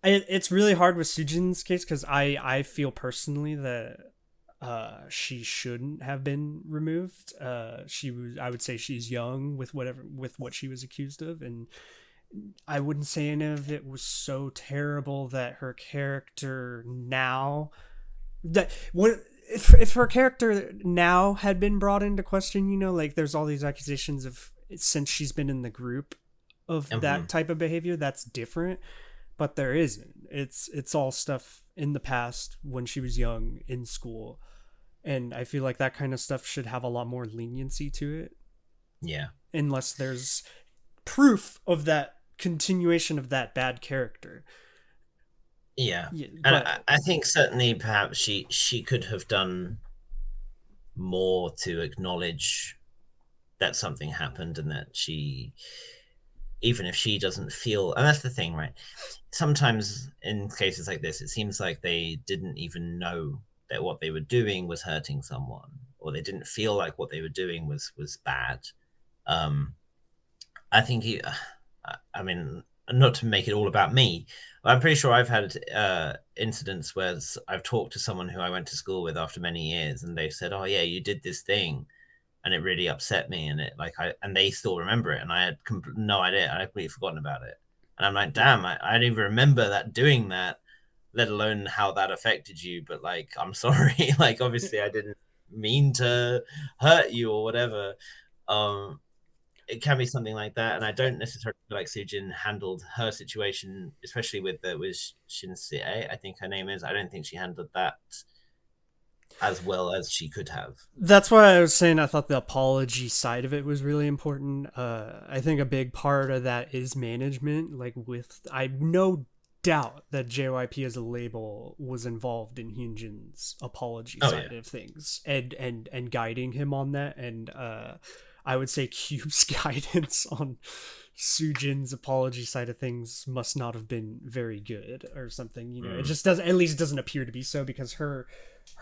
It's really hard with Sujin's case because I feel personally that she shouldn't have been removed. I would say she's young with what she was accused of, and I wouldn't say any of it was so terrible that her character now, that what if her character now had been brought into question, you know, like there's all these accusations of, since she's been in the group, of that type of behavior, that's different. But there isn't. It's all stuff in the past when she was young in school, and I feel like that kind of stuff should have a lot more leniency to it. Yeah. Unless there's proof of that continuation of that bad character. Yeah, and I think certainly perhaps she could have done more to acknowledge that something happened, and that she, even if she doesn't feel, and that's the thing, right? Sometimes in cases like this, it seems like they didn't even know that what they were doing was hurting someone, or they didn't feel like what they were doing was bad. I think I mean, not to make it all about me, I'm pretty sure I've had incidents where I've talked to someone who I went to school with after many years, and they've said, "Oh yeah, you did this thing, and it really upset me," and and they still remember it, and I had no idea, I had completely forgotten about it, and I'm like, damn, I didn't even remember doing that, let alone how that affected you. But like, I'm sorry, like obviously I didn't mean to hurt you or whatever. It can be something like that, and I don't necessarily feel like Sujin handled her situation, especially with Shinsie, I think her name is. I don't think she handled that as well as she could have. That's why I was saying I thought the apology side of it was really important. I think a big part of that is management. Like, I no doubt that JYP as a label was involved in Hyunjin's apology side of things, and guiding him on that, and I would say Cube's guidance on Sujin's apology side of things must not have been very good or something. You know, it just doesn't, at least it doesn't appear to be so, because her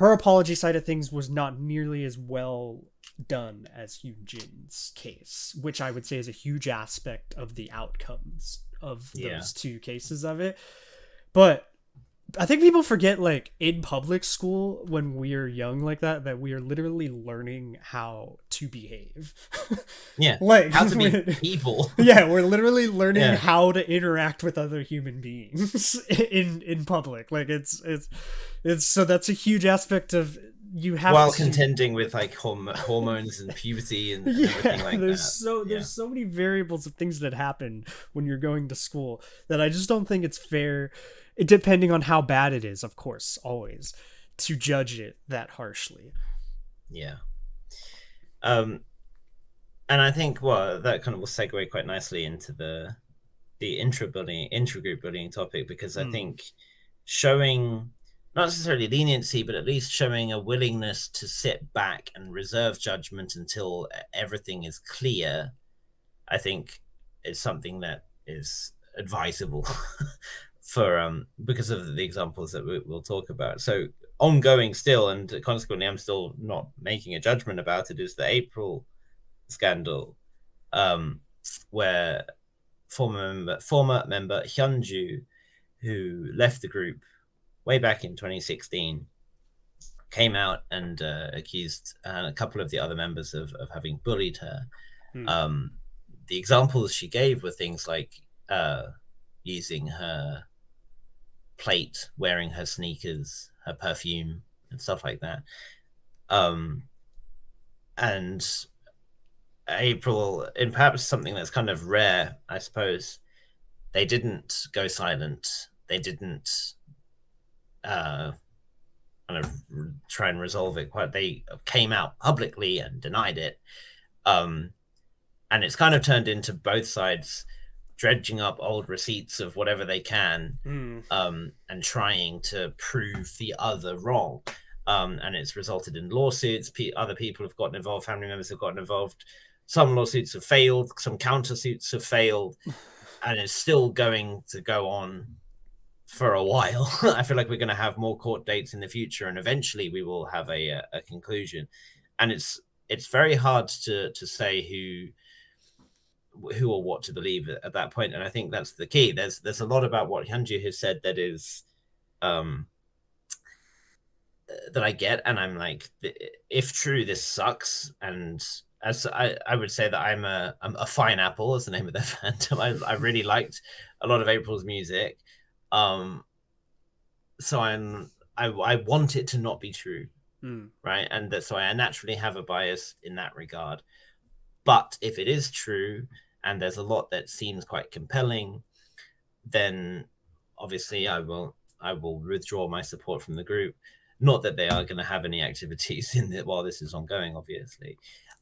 apology side of things was not nearly as well done as Hyunjin's case, which I would say is a huge aspect of the outcomes of those two cases of it. But I think people forget, like, in public school, when we're young like that we are literally learning how to behave. Yeah. Like, how to be people. Yeah, we're literally learning how to interact with other human beings in public. Like, it's so that's a huge aspect of, you have while to, contending with like hormones and puberty and everything like there's that. There's so many variables of things that happen when you're going to school that I just don't think it's fair, depending on how bad it is, of course, always, to judge it that harshly. Yeah. And I think, well, that kind of will segue quite nicely into the intra-group bullying topic, because I think showing not necessarily leniency, but at least showing a willingness to sit back and reserve judgment until everything is clear, I think is something that is advisable for because of the examples that we'll talk about. So ongoing still, and consequently I'm still not making a judgment about it, is the April scandal, where former member Hyunju, who left the group way back in 2016, came out and accused a couple of the other members of having bullied her. The examples she gave were things like using her plate, wearing her sneakers, her perfume, and stuff like that. And April, in perhaps something that's kind of rare, I suppose, they didn't go silent. They didn't kind of try and resolve it quite. They came out publicly and denied it. And it's kind of turned into both sides dredging up old receipts of whatever they can, and trying to prove the other wrong. And it's resulted in lawsuits. Other people have gotten involved. Family members have gotten involved. Some lawsuits have failed. Some countersuits have failed. And it's still going to go on for a while. I feel like we're going to have more court dates in the future, and eventually we will have a conclusion. And it's very hard to say who or what to believe at that point. And I think that's the key. There's a lot about what Hyunju has said that is that I get, and I'm like, if true, this sucks. And as I would say that I'm a fine apple, is the name of their fandom. I really liked a lot of April's music. So I want it to not be true, right? And so I naturally have a bias in that regard. But if it is true, and there's a lot that seems quite compelling, then obviously I will withdraw my support from the group. Not that they are going to have any activities in it while this is ongoing, obviously.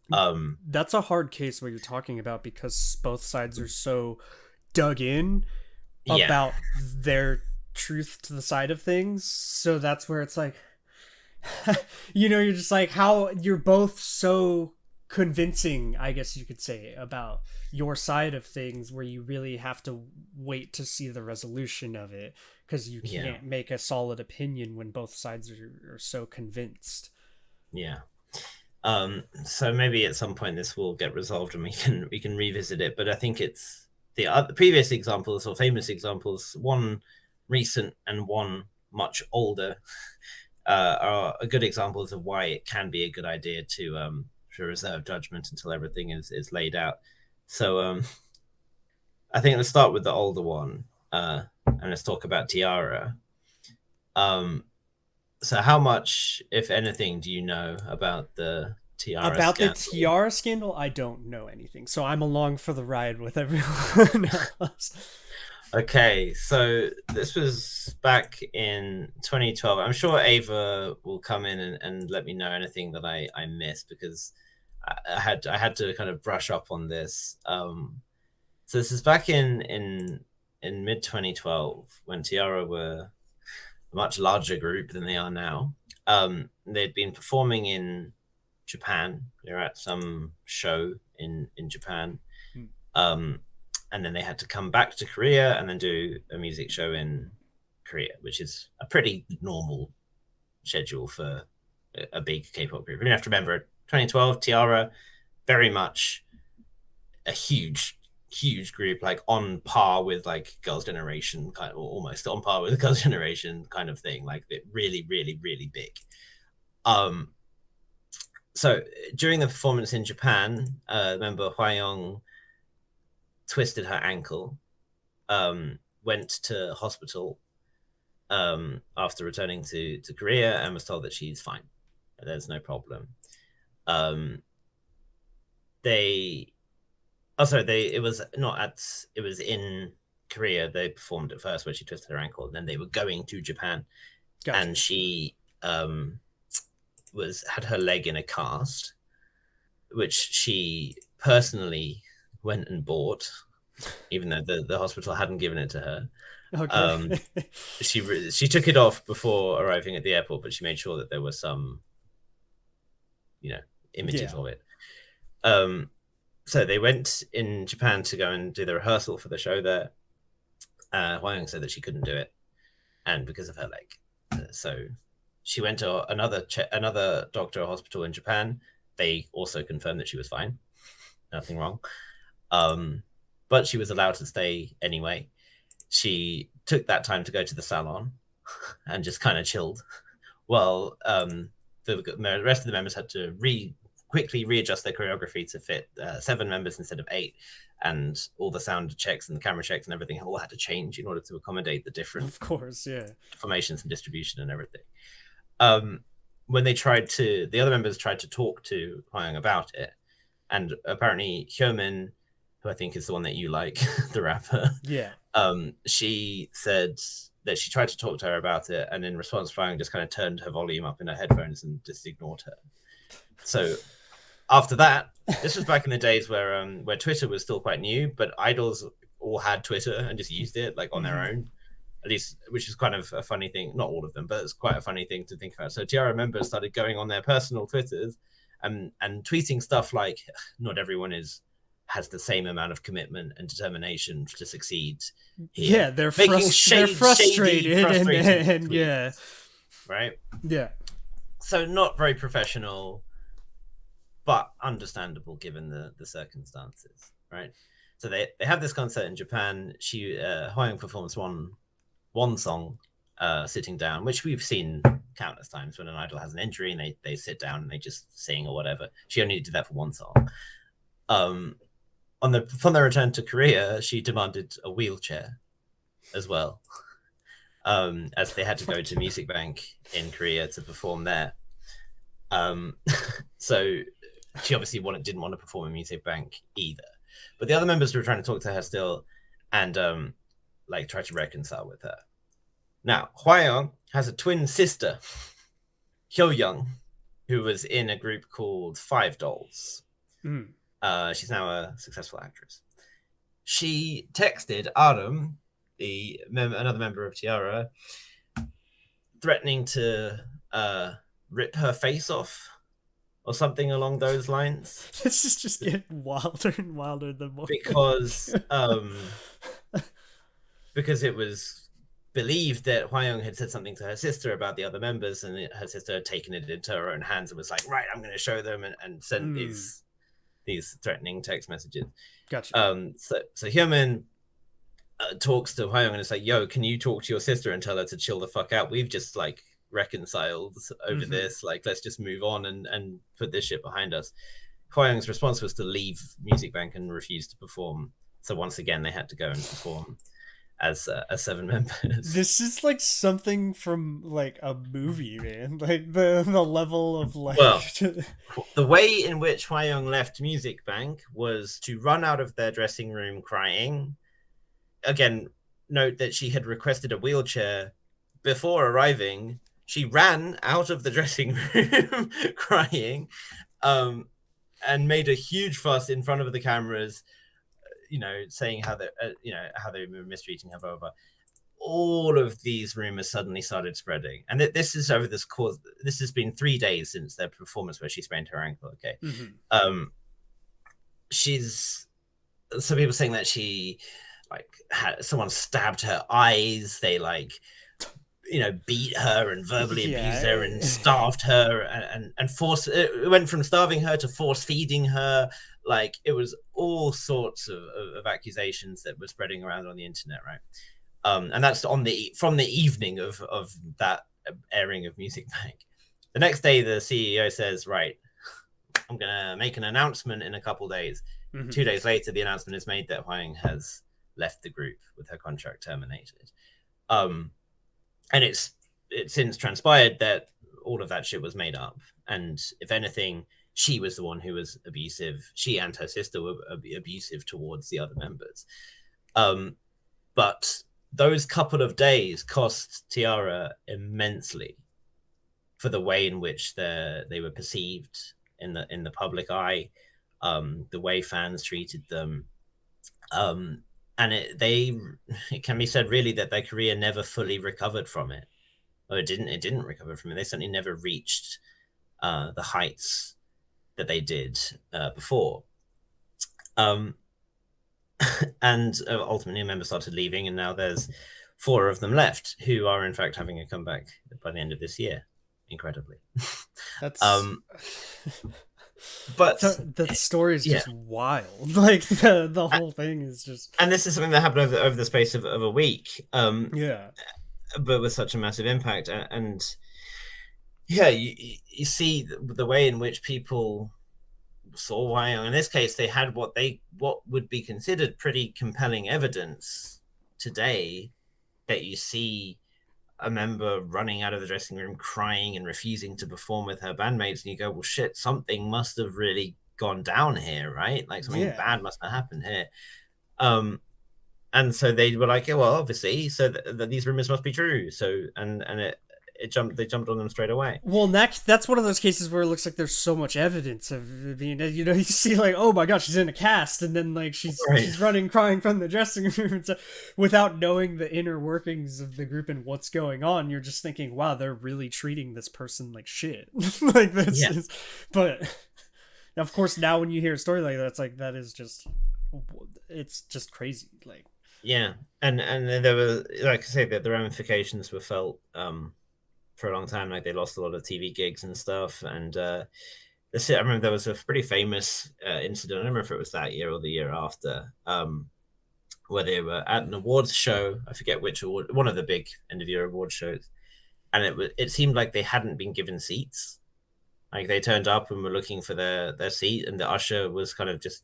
That's a hard case what you're talking about, because both sides are so dug in about their truth to the side of things. So that's where it's like, you're just like, how you're both so convincing, I guess you could say, about your side of things, where you really have to wait to see the resolution of it, because you can't make a solid opinion when both sides are so convinced. So maybe at some point this will get resolved and we can revisit it. But I think it's the other previous examples, or famous examples, one recent and one much older, are good examples of why it can be a good idea to reserve judgment until everything is laid out. So I think let's start with the older one, and let's talk about Tiara. So how much, if anything, do you know about the Tiara scandal? The Tiara scandal? I don't know anything, so I'm along for the ride with everyone else. Okay, so this was back in 2012. I'm sure Ava will come in and let me know anything that I missed, because I had to kind of brush up on this. So this is back in mid 2012, when Tiara were a much larger group than they are now. They'd been performing in Japan. They were at some show in Japan. And then they had to come back to Korea and then do a music show in Korea, which is a pretty normal schedule for a big K-pop group. You have to remember, 2012, Tiara, very much a huge group, like on par with like Girls' Generation, kind of, or almost on par with Girls' Generation kind of thing, like really, really, really big. So during the performance in Japan, member Hwayoung twisted her ankle, went to hospital after returning to Korea, and was told that she's fine. There's no problem. It was in Korea. They performed at first where she twisted her ankle, and then they were going to Japan. Gotcha. And she had her leg in a cast, which she personally went and bought, even though the hospital hadn't given it to her. Okay. She took it off before arriving at the airport, but she made sure that there were some, images of it. So they went in Japan to go and do the rehearsal for the show there. Hwayoung said that she couldn't do it, and because of her leg. So she went to another doctor or hospital in Japan. They also confirmed that she was fine, nothing wrong. But she was allowed to stay anyway. She took that time to go to the salon and just kind of chilled. Well, the rest of the members had to quickly readjust their choreography to fit 7 members instead of 8, and all the sound checks and the camera checks and everything all had to change in order to accommodate the different, of course, formations and distribution and everything. When the other members tried to talk to Hwayoung about it, and apparently Hyomin, who I think is the one that you like, the rapper, she said that she tried to talk to her about it, and in response, Hwayoung just kind of turned her volume up in her headphones and just ignored her. So after that, this was back in the days where Twitter was still quite new, but idols all had Twitter and just used it like on their own, at least, which is kind of a funny thing. Not all of them, but it's quite a funny thing to think about. So Tiara members started going on their personal Twitters and tweeting stuff like, "Not everyone is has the same amount of commitment and determination to succeed here. Yeah, they're Making they're frustrated, and tweets, yeah, right. Yeah. So not very professional, but understandable given the circumstances, right? So they have this concert in Japan. Hwayoung performs one song sitting down, which we've seen countless times when an idol has an injury and they sit down and they just sing or whatever. She only did that for one song. Upon their return to Korea, she demanded a wheelchair as well, as they had to go to Music Bank in Korea to perform there. So she obviously didn't want to perform in Music Bank either. But the other members were trying to talk to her still and try to reconcile with her. Now, Hwayoung has a twin sister, Hyoyoung, who was in a group called Five Dolls. She's now a successful actress. She texted Arum, another member of T-ara, threatening to rip her face off or something along those lines. This is just getting wilder and wilder the more. Because it was believed that Hwayoung had said something to her sister about the other members, and her sister had taken it into her own hands and was like, right, I'm going to show them, and sent these threatening text messages. Gotcha. So Hyunmin talks to Hwayoung and is like, yo, can you talk to your sister and tell her to chill the fuck out? We've just reconciled over this, let's just move on and put this shit behind us. Hwayoung's response was to leave Music Bank and refuse to perform. So once again, they had to go and perform as 7 members. This is something from a movie, man. The level of Well, the way in which Hwayoung left Music Bank was to run out of their dressing room crying. Again, note that she had requested a wheelchair before arriving. She ran out of the dressing room crying, and made a huge fuss in front of the cameras, saying how they were mistreating her, blah, blah, blah. All of these rumors suddenly started spreading. And this is over this course. This has been 3 days since their performance where she sprained her ankle. Okay. Some people saying that she had someone stabbed her eyes. They beat her and verbally abused her and starved her and it went from starving her to force feeding her. It was all sorts of accusations that were spreading around on the internet, right? And that's from the evening of that airing of Music Bank. The next day, the CEO says, right, I'm gonna make an announcement in a couple days. 2 days later, the announcement is made that Hwayoung has left the group with her contract terminated. And it's since transpired that all of that shit was made up. And if anything, she was the one who was abusive. She and her sister were abusive towards the other members. But those couple of days cost T-ara immensely for the way in which they were perceived in the public eye, the way fans treated them. And it can be said really that their career never fully recovered from it. Or it didn't recover from it. They certainly never reached the heights that they did before. And ultimately, members started leaving, and now there's 4 of them left who are in fact having a comeback by the end of this year. Incredibly. That's but that story is just wild. The whole thing is just, and this is something that happened over the space of a week. But with such a massive impact, and you see the way in which people saw Hwayoung. In this case, they had what would be considered pretty compelling evidence today, that you see a member running out of the dressing room crying and refusing to perform with her bandmates, and you go, well, shit, something must have really gone down here, right? Something bad must have happened here. And so they were like, yeah, well, obviously, so that these rumors must be true. So they jumped on them straight away. Well, that's one of those cases where it looks like there's so much evidence of being, you see oh my god, she's in a cast, and then she's running crying from the dressing room, so, without knowing the inner workings of the group and what's going on. You're just thinking, wow, they're really treating this person like shit. But of course, now when you hear a story like that, it's like it's just crazy. Like, yeah, and there were, like I say, that the ramifications were felt for a long time. Like they lost a lot of TV gigs and stuff, and I remember there was a pretty famous incident. I don't remember if it was that year or the year after, where they were at an awards show. I forget which award, one of the big end of year award shows, and it seemed like they hadn't been given seats. Like they turned up and were looking for their seat, and the usher was kind of just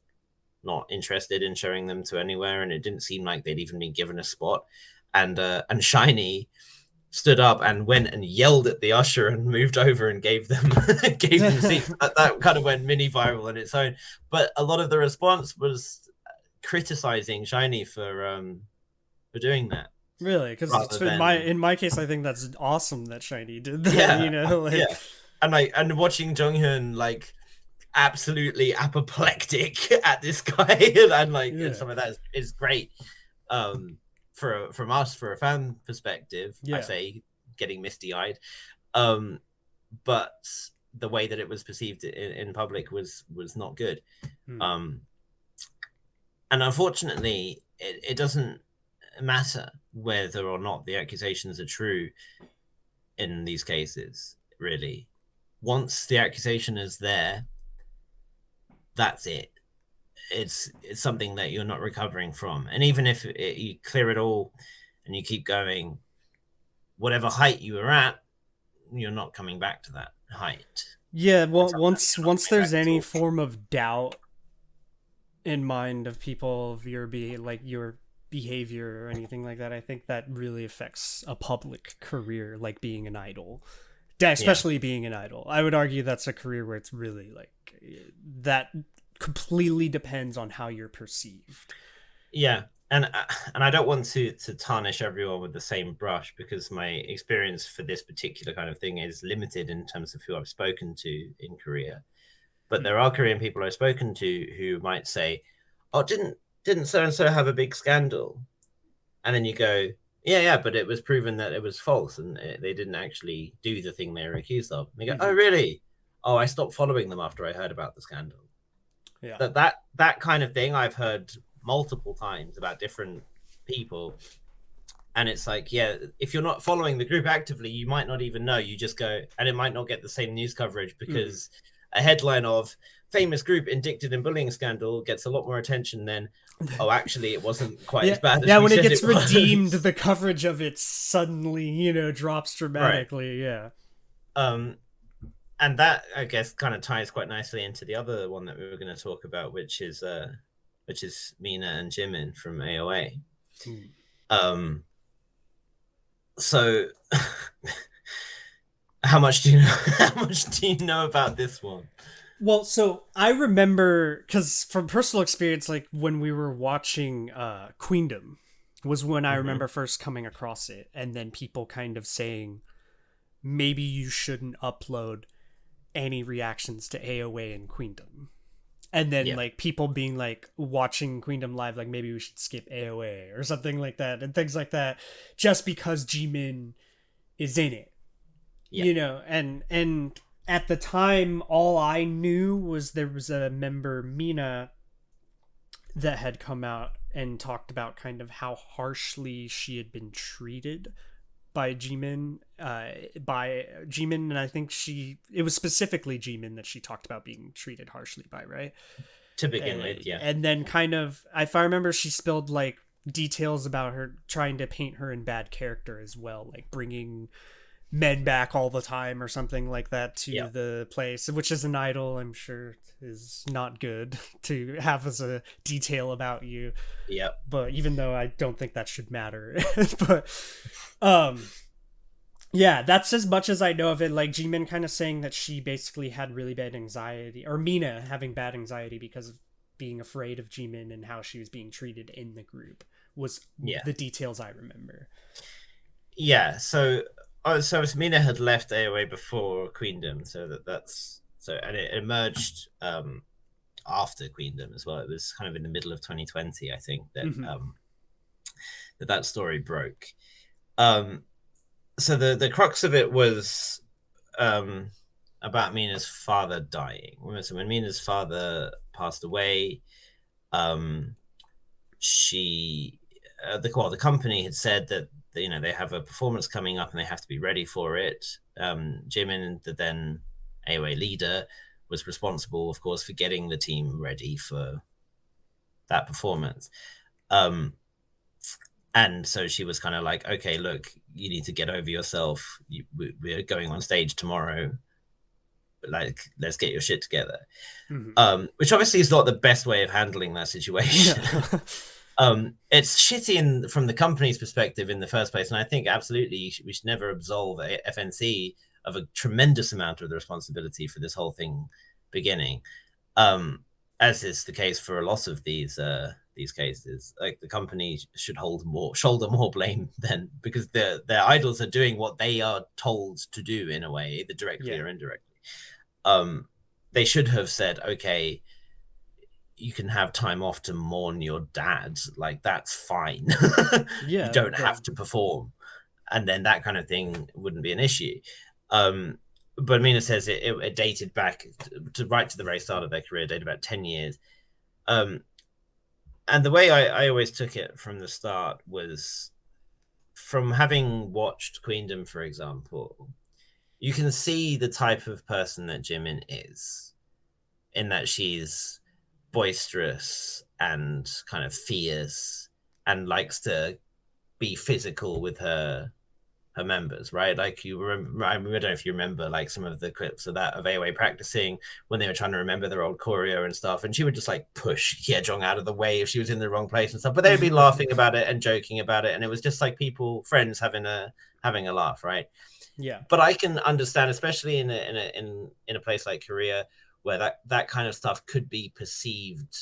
not interested in showing them to anywhere, and it didn't seem like they'd even been given a spot. And SHINee stood up and went and yelled at the usher and moved over and gave them seats. That kind of went mini viral on its own. But a lot of the response was criticizing SHINee for doing that. Really, because in my case, I think that's awesome that SHINee did that. Yeah, you know, like, yeah. And watching Jonghyun like absolutely apoplectic at this guy and like and some of that is great. From us, for a fan perspective, I say getting misty-eyed. But the way that it was perceived in public was not good. And unfortunately, it doesn't matter whether or not the accusations are true in these cases, really. Once the accusation is there, that's it. It's something that you're not recovering from. And even if you clear it all and you keep going, whatever height you were at, you're not coming back to that height. Yeah, well, once there's any form of doubt in mind of people of your behavior or anything like that, I think that really affects a public career, like being an idol. Especially being an idol. I would argue that's a career where it's really like that completely depends on how you're perceived. Yeah, and I don't want to tarnish everyone with the same brush, because my experience for this particular kind of thing is limited in terms of who I've spoken to in Korea. But there are Korean people I've spoken to who might say, "Oh, didn't so and so have a big scandal?" And then you go, yeah, but it was proven that it was false and they didn't actually do the thing they were accused of. And they go, "Oh, really? Oh, I stopped following them after I heard about the scandal." Yeah. That kind of thing I've heard multiple times about different people. And it's like, yeah, if you're not following the group actively, you might not even know. You just go, and it might not get the same news coverage because a headline of famous group indicted in bullying scandal gets a lot more attention than, oh, actually, it wasn't quite as bad as when it gets redeemed, the coverage of it suddenly, drops dramatically. Right. Yeah. And that, I guess, kind of ties quite nicely into the other one that we were going to talk about, which is Mina and Jimin from AOA. So, how much do you know about this one? Well, so I remember, because from personal experience, like when we were watching Queendom was when I remember first coming across it, and then people kind of saying maybe you shouldn't upload any reactions to AOA and Queendom. And then like people being like watching Queendom live, like maybe we should skip AOA or something like that, and things like that, just because Jimin is in it. And at the time, all I knew was there was a member, Mina, that had come out and talked about kind of how harshly she had been treated by Jimin, and I think it was specifically Jimin that she talked about being treated harshly by, right? To begin with, yeah. And then kind of, if I remember, she spilled like details about her trying to paint her in bad character as well, like bringing men back all the time or something like that to the place, which is an idol, I'm sure is not good to have as a detail about you. Yeah. But even though I don't think that should matter, but yeah, that's as much as I know of it. Like Jimin kind of saying that she basically had really bad anxiety, or Mina having bad anxiety because of being afraid of Jimin and how she was being treated in the group was the details I remember. Yeah, so Mina had left AOA before Queendom, and it emerged after Queendom as well. It was kind of in the middle of 2020, I think, that that story broke. So the crux of it was about Mina's father dying. So when Mina's father passed away, she the company had said that they have a performance coming up and they have to be ready for it. Jimin, the then AOA leader, was responsible, of course, for getting the team ready for that performance. And so she was kind of like, okay, look, you need to get over yourself. We're going on stage tomorrow. Like, let's get your shit together. Which obviously is not the best way of handling that situation. It's shitty from the company's perspective in the first place, and I think absolutely we should never absolve FNC of a tremendous amount of the responsibility for this whole thing beginning, as is the case for a lot of these cases. Like, the company should shoulder more blame then, because their idols are doing what they are told to do in a way, either directly or indirectly. They should have said, okay, you can have time off to mourn your dad. Like, that's fine. You don't have to perform. And then that kind of thing wouldn't be an issue. But Mina says it dated back right to the very start of their career, dated about 10 years. And the way I always took it from the start was, from having watched Queendom, for example, you can see the type of person that Jimin is, in that she's boisterous and kind of fierce and likes to be physical with her members, right? Like, you remember, I don't know if you remember, like, some of the clips of AOA practicing when they were trying to remember their old choreo and stuff, and she would just like push Hyejong out of the way if she was in the wrong place and stuff, but they'd be laughing about it and joking about it, and it was just like friends having a laugh, right? Yeah. But I can understand, especially in a place like Korea, where that kind of stuff could be perceived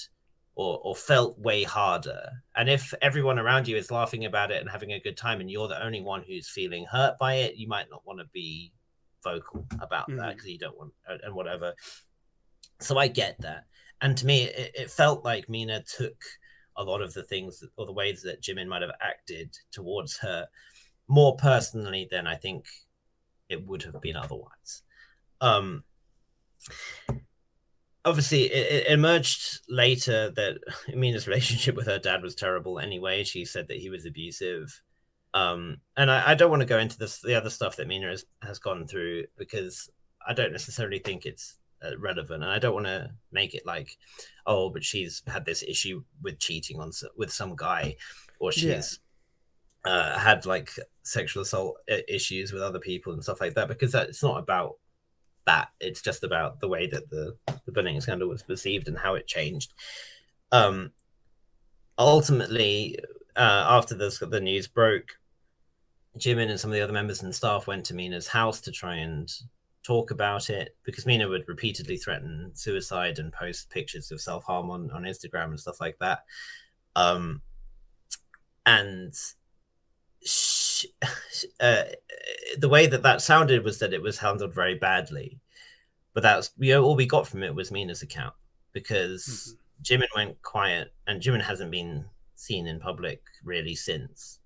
or felt way harder. And if everyone around you is laughing about it and having a good time, and you're the only one who's feeling hurt by it, you might not want to be vocal about that, because you don't want, and whatever. So I get that. And to me, it felt like Mina took a lot of the things, or the ways that Jimin might have acted towards her, more personally than I think it would have been otherwise. Obviously, it emerged later that Mina's relationship with her dad was terrible anyway. She said that he was abusive. And I don't want to go into the other stuff that Mina has gone through, because I don't necessarily think it's relevant. And I don't want to make it like, oh, but she's had this issue with cheating with some guy, or she's had like sexual assault issues with other people and stuff like that, because it's not about that. It's just about the way that the bullying scandal was perceived and how it changed. Ultimately, after the news broke, Jimin and some of the other members and staff went to Mina's house to try and talk about it, because Mina would repeatedly threaten suicide and post pictures of self-harm on Instagram and stuff like that. And the way that sounded was that it was handled very badly, but that's all we got from it was Mina's account, because Jimin went quiet, and Jimin hasn't been seen in public really since.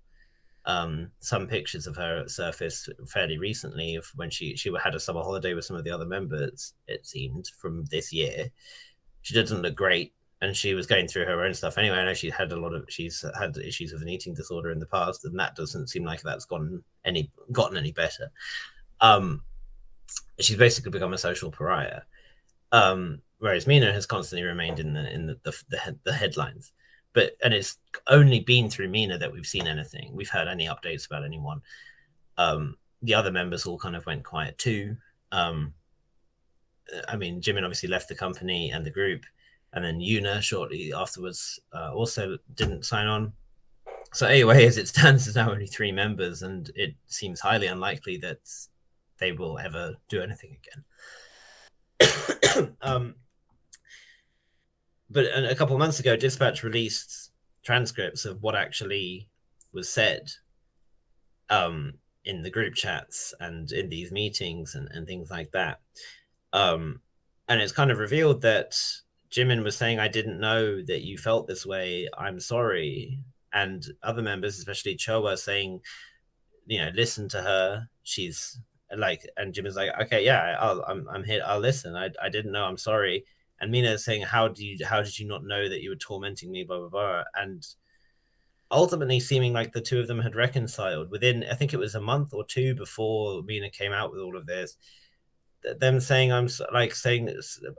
Some pictures of her surfaced fairly recently of when she had a summer holiday with some of the other members, it seemed, from this year. She doesn't look great, and she was going through her own stuff anyway. I know she's had issues with an eating disorder in the past, and that doesn't seem like that's gotten any better. She's basically become a social pariah, whereas Mina has constantly remained in the headlines. And it's only been through Mina that we've seen anything. We've heard any updates about anyone. The other members all kind of went quiet too. I mean, Jimin obviously left the company and the group, and then Yuna shortly afterwards also didn't sign on. So AOA, as it stands, is now only 3 members, and it seems highly unlikely that they will ever do anything again. But a couple of months ago, Dispatch released transcripts of what actually was said in the group chats and in these meetings and things like that. And it's kind of revealed that Jimin was saying, I didn't know that you felt this way. I'm sorry. And other members, especially Choa, saying, listen to her. She's like, and Jim is like, okay, yeah, I'm here, I'll listen. I didn't know, I'm sorry. And Mina is saying, how did you not know that you were tormenting me, blah blah blah. And ultimately seeming like the two of them had reconciled within, I think it was a month or two before Mina came out with all of this, them saying, I'm like, saying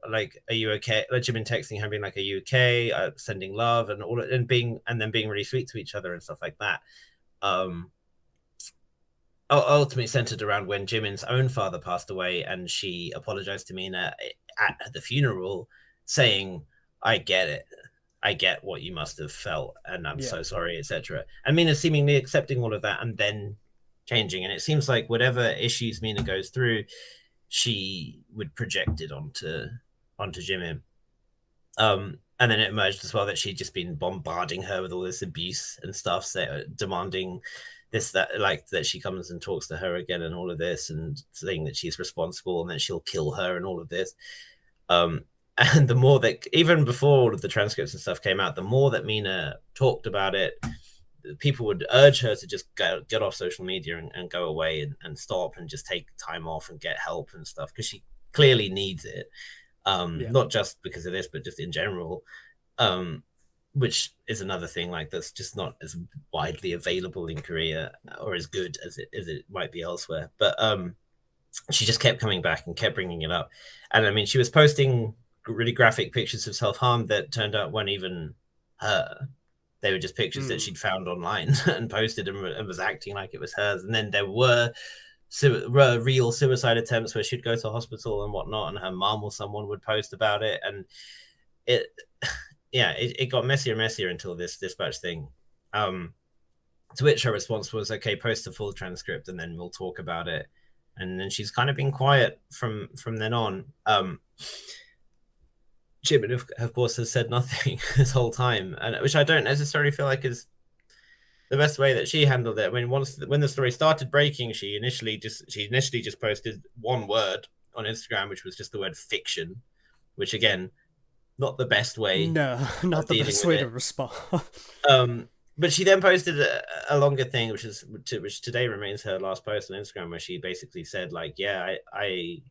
like, are you okay, like Jimin texting her being like, are you okay, sending love and all, and then being really sweet to each other and stuff like that. Ultimately centered around when Jimin's own father passed away, and she apologized to Mina at the funeral, saying, I get it, I get what you must have felt, and I'm so sorry, etc. And Mina seemingly accepting all of that and then changing. And it seems like whatever issues Mina goes through, she would project it onto Jimin. And then it emerged as well that she'd just been bombarding her with all this abuse and stuff, so demanding this, that, like, that she comes and talks to her again and all of this, and saying that she's responsible and that she'll kill her and all of this. And the more that, even before all of the transcripts and stuff came out, the more that Mina talked about it, people would urge her to just get off social media and go away and stop and just take time off and get help and stuff, because she clearly needs it. Not just because of this, but just in general, which is another thing, like, that's just not as widely available in Korea, or as good as it might be elsewhere. But she just kept coming back and kept bringing it up. And I mean, she was posting really graphic pictures of self-harm that turned out weren't even her. They were just pictures that she'd found online and posted, and was acting like it was hers. And then there were real suicide attempts where she'd go to hospital and whatnot, and her mom or someone would post about it. And it got messier and messier until this dispatch thing, to which her response was, okay, post a full transcript and then we'll talk about it. And then she's kind of been quiet from then on. Jimin, of course, has said nothing this whole time, and which I don't necessarily feel like is the best way that she handled it. I mean, when the story started breaking, she initially just posted one word on Instagram, which was just the word fiction, which, again, not the best way. No, not the best way to respond. But she then posted a longer thing, which today remains her last post on Instagram, where she basically said, like, yeah, I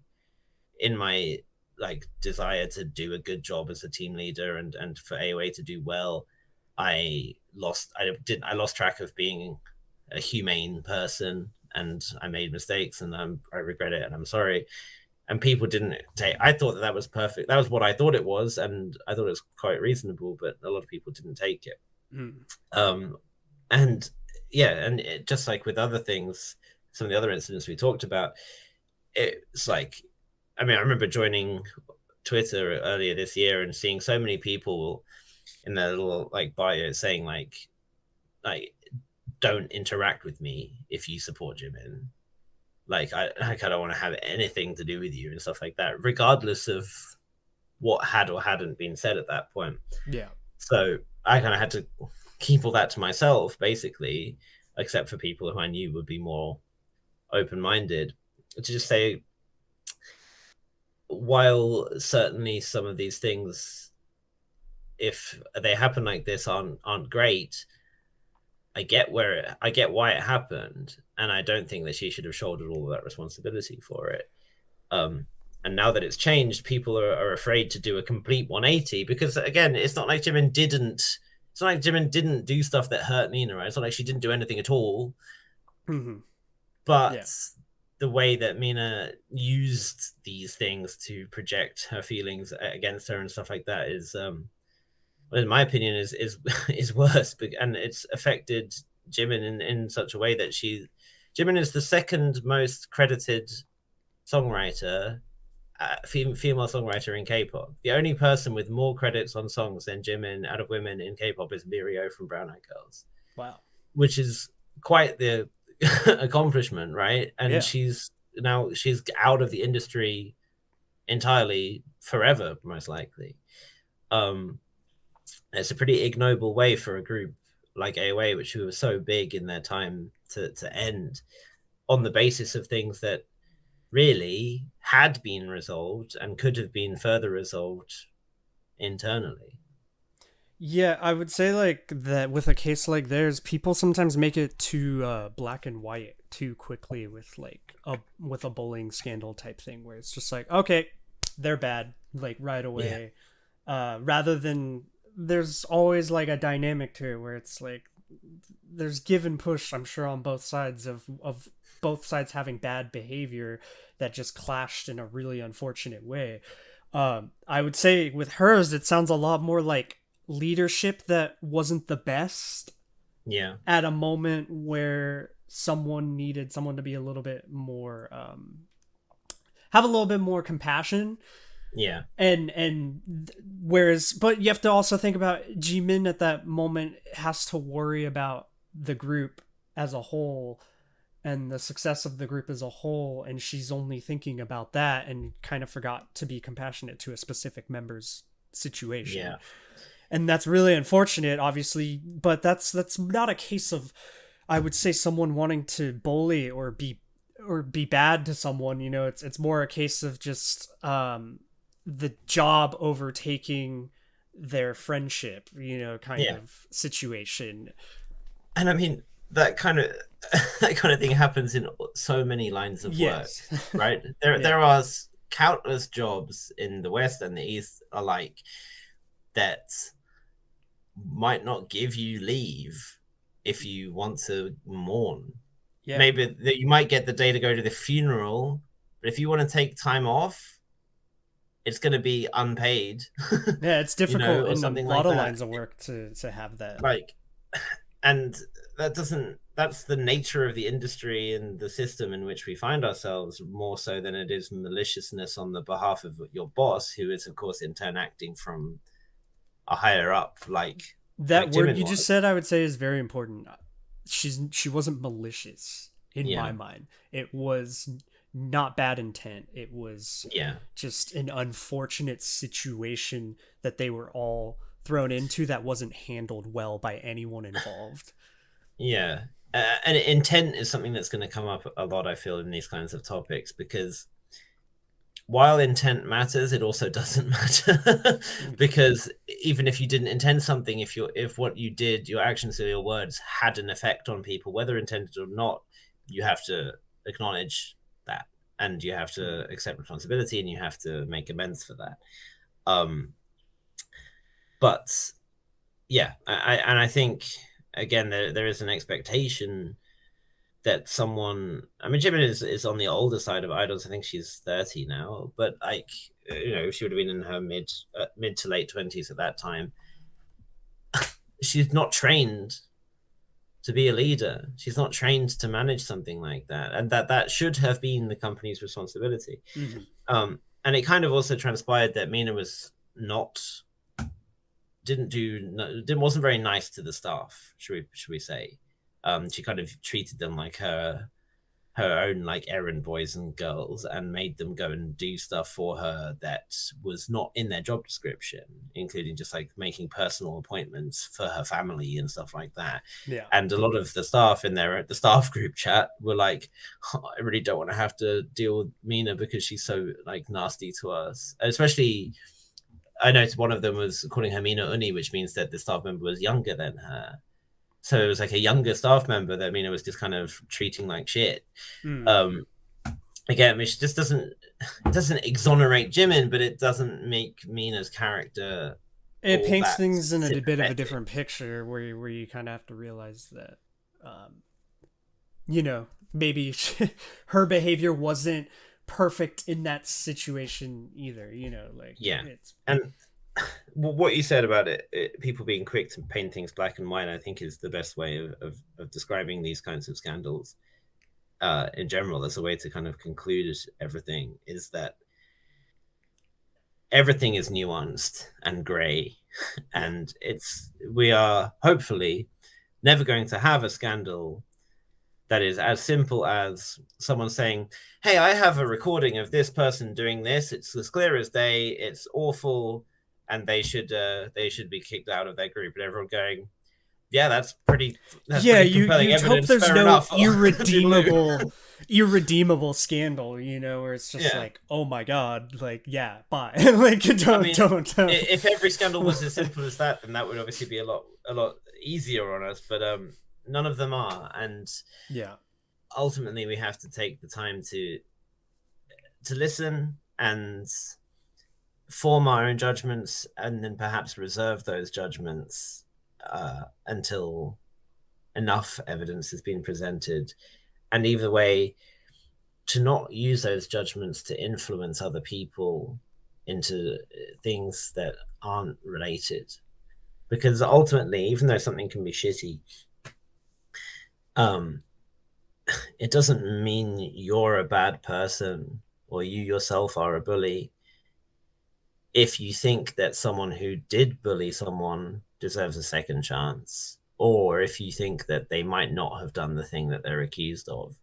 in my, like, desire to do a good job as a team leader and for AOA to do well, I lost track of being a humane person, and I made mistakes, and I regret it, and I'm sorry. And people didn't take. I thought that was perfect. That was what I thought it was, and I thought it was quite reasonable. But a lot of people didn't take it. And just like with other things, some of the other incidents we talked about, it's like, I mean, I remember joining Twitter earlier this year and seeing so many people in their little, like, bio saying like don't interact with me if you support Jimin. Like, I don't want to have anything to do with you and stuff like that, regardless of what had or hadn't been said at that point. Yeah. So I kind of had to keep all that to myself, basically, except for people who I knew would be more open-minded, to just say, while certainly some of these things, if they happen like this, aren't great, I get why it happened, and I don't think that she should have shouldered all of that responsibility for it. And now that it's changed, people are afraid to do a complete 180, because, again, it's not like Jimin didn't do stuff that hurt Mina, right? It's not like she didn't do anything at all. But the way that Mina used these things to project her feelings against her and stuff like that is, in my opinion, is worse, and it's affected Jimin in such a way that Jimin is the second most credited songwriter, female songwriter in K-pop. The only person with more credits on songs than Jimin out of women in K-pop is Mirio from Brown Eyed Girls. Wow, which is quite the accomplishment, right? And she's out of the industry entirely forever, most likely. It's a pretty ignoble way for a group like AOA, which was so big in their time, to end on the basis of things that really had been resolved and could have been further resolved internally. Yeah, I would say like that with a case like theirs, people sometimes make it too black and white too quickly with like a bullying scandal type thing where it's just like, okay, they're bad like right Yeah. away. Rather than there's always like a dynamic to it where it's like there's give and push, I'm sure, on both sides of both sides having bad behavior that just clashed in a really unfortunate way. I would say with hers, it sounds a lot more like leadership that wasn't the best Yeah. at a moment where someone needed someone to be a little bit more, have a little bit more compassion. Yeah. And whereas, but you have to also think about Jimin at that moment has to worry about the group as a whole and the success of the group as a whole, and she's only thinking about that and kind of forgot to be compassionate to a specific member's situation. Yeah. And that's really unfortunate, obviously, but that's not a case of, I would say, someone wanting to bully or be bad to someone. It's more a case of just the job overtaking their friendship, kind Yeah. of situation. And I mean, that kind of that kind of thing happens in so many lines of Yes. work, right? There are countless jobs in the West and the East alike that might not give you leave if you want to mourn. Yeah. Maybe that you might get the day to go to the funeral, but if you want to take time off, it's going to be unpaid. Yeah, it's difficult or in a something lot like of that. lines of work to have that. Like, and that's the nature of the industry and the system in which we find ourselves, more so than it is maliciousness on the behalf of your boss, who is of course in turn acting from a higher up, like That word Jimin you just was. said, I would say, is very important. She wasn't malicious in my Yeah. mind. It was not bad intent. It was Yeah. just an unfortunate situation that they were all thrown into that wasn't handled well by anyone involved. Yeah. And intent is something that's going to come up a lot, I feel, in these kinds of topics, because while intent matters, it also doesn't matter. Because even if you didn't intend something, if what you did, your actions or your words had an effect on people, whether intended or not, you have to acknowledge that, and you have to accept responsibility, and you have to make amends for that. But yeah, I think again there is an expectation that someone, I mean, Jimin is on the older side of idols. I think she's 30 now, but like, she would have been in her mid to late 20s at that time. She's not trained to be a leader. She's not trained to manage something like that, and that should have been the company's responsibility. Mm-hmm. And it kind of also transpired that Mina was wasn't very nice to the staff, should we say. She kind of treated them like her own like errand boys and girls, and made them go and do stuff for her that was not in their job description, including just like making personal appointments for her family and stuff like that. Yeah. And a lot of the staff in there at the staff group chat were like, I really don't want to have to deal with Mina because she's so like nasty to us. Especially, I noticed one of them was calling her Mina Uni, which means that the staff member was younger than her. So it was like a younger staff member that Mina was just kind of treating like shit. Again, which just doesn't exonerate Jimin, but it doesn't make Mina's character. It paints things in a bit of a different picture where you kind of have to realize that, maybe her behavior wasn't perfect in that situation either. Yeah, and what you said about people being quick to paint things black and white, I think is the best way of describing these kinds of scandals in general, as a way to kind of conclude everything, is that everything is nuanced and gray, and we are hopefully never going to have a scandal that is as simple as someone saying, hey, I have a recording of this person doing this, it's as clear as day, it's awful, and they should be kicked out of their group, and everyone going, yeah, that's pretty compelling you'd hope evidence. there's Fair no enough. irredeemable scandal, you know, where it's just Yeah. like, oh my god, like, yeah, bye. Like, don't. If every scandal was as simple as that, then that would obviously be a lot easier on us. But none of them are, and yeah, ultimately we have to take the time to listen and form our own judgments, and then perhaps reserve those judgments until enough evidence has been presented. And either way, to not use those judgments to influence other people into things that aren't related. Because ultimately, even though something can be shitty, it doesn't mean you're a bad person or you yourself are a bully. If you think that someone who did bully someone deserves a second chance, or if you think that they might not have done the thing that they're accused of,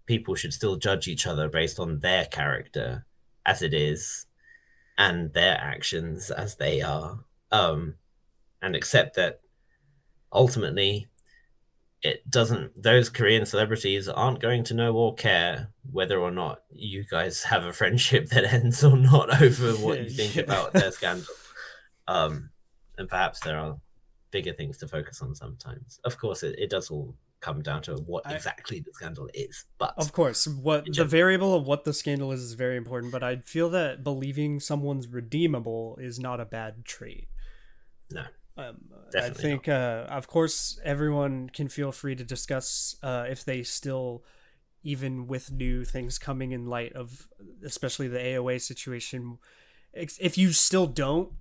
people should still judge each other based on their character as it is and their actions as they are, and accept that ultimately those Korean celebrities aren't going to know or care whether or not you guys have a friendship that ends or not over what you think about their scandal. And perhaps there are bigger things to focus on sometimes. Of course, it does all come down to what exactly the scandal is. But of course, what the variable of what the scandal is very important. But I feel that believing someone's redeemable is not a bad trait. No. I think, of course, everyone can feel free to discuss if they still, even with new things coming in light of, especially the AOA situation, if you still don't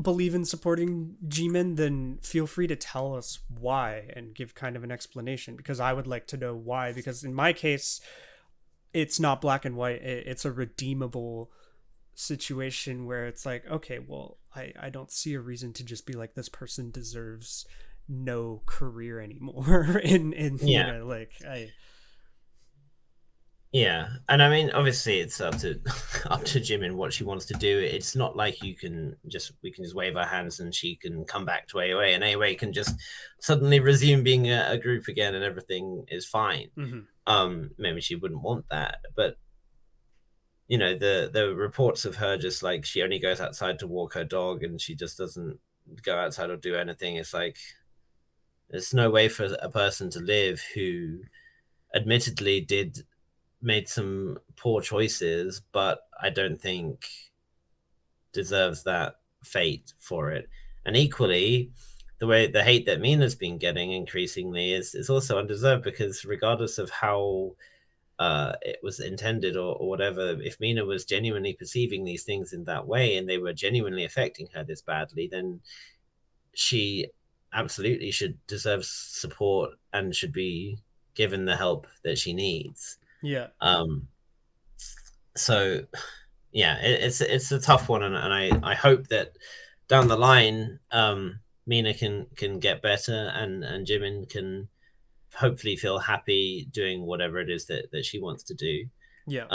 believe in supporting Jimin, then feel free to tell us why and give kind of an explanation, because I would like to know why. Because in my case, it's not black and white. It's a redeemable situation where it's like, okay, well, I don't see a reason to just be like, this person deserves no career anymore. You know, like yeah, and I mean, obviously, it's up to Jimin what she wants to do. It's not like we can just wave our hands and she can come back to AOA, and AOA can just suddenly resume being a group again, and everything is fine. Mm-hmm. Maybe she wouldn't want that, but you know, the reports of her just like she only goes outside to walk her dog, and she just doesn't go outside or do anything. It's like there's no way for a person to live who admittedly made some poor choices, but I don't think deserves that fate for it. And equally, the hate that Mina's been getting increasingly is also undeserved, because regardless of how it was intended or whatever, if Mina was genuinely perceiving these things in that way and they were genuinely affecting her this badly, then she absolutely should deserve support and should be given the help that she needs. Yeah. So yeah, it's a tough one, and I hope that down the line Mina can get better, and Jimin can hopefully feel happy doing whatever it is that she wants to do. Yeah.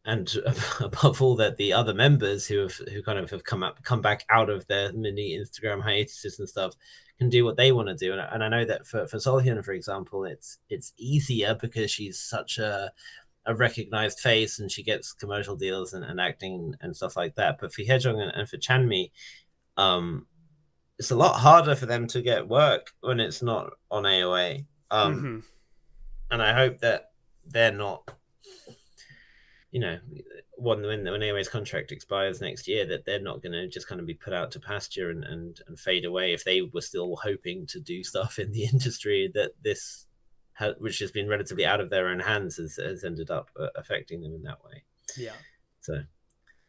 And above all, that the other members who kind of have come back out of their mini Instagram hiatuses and stuff can do what they want to do. And I know that for Solhyun, for example, it's easier because she's such a recognized face and she gets commercial deals and acting and stuff like that. But for Haejong and for Chanmi, it's a lot harder for them to get work when it's not on AOA. Mm-hmm. And I hope that they're not, you know, when AOA's contract expires next year, that they're not going to just kind of be put out to pasture and fade away if they were still hoping to do stuff in the industry, that this, which has been relatively out of their own hands, has ended up affecting them in that way. Yeah. So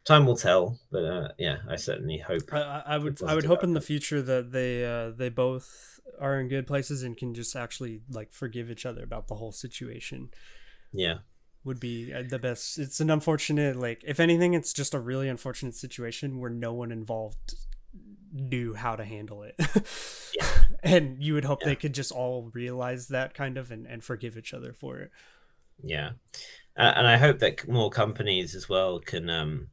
time will tell, but yeah, I certainly hope. I would hope in the future that they both are in good places and can just actually like forgive each other about the whole situation. Yeah, would be the best. It's an unfortunate, like, if anything, it's just a really unfortunate situation where no one involved knew how to handle it. Yeah. And you would hope they could just all realize that kind of and forgive each other for it. Yeah. And I hope that more companies as well can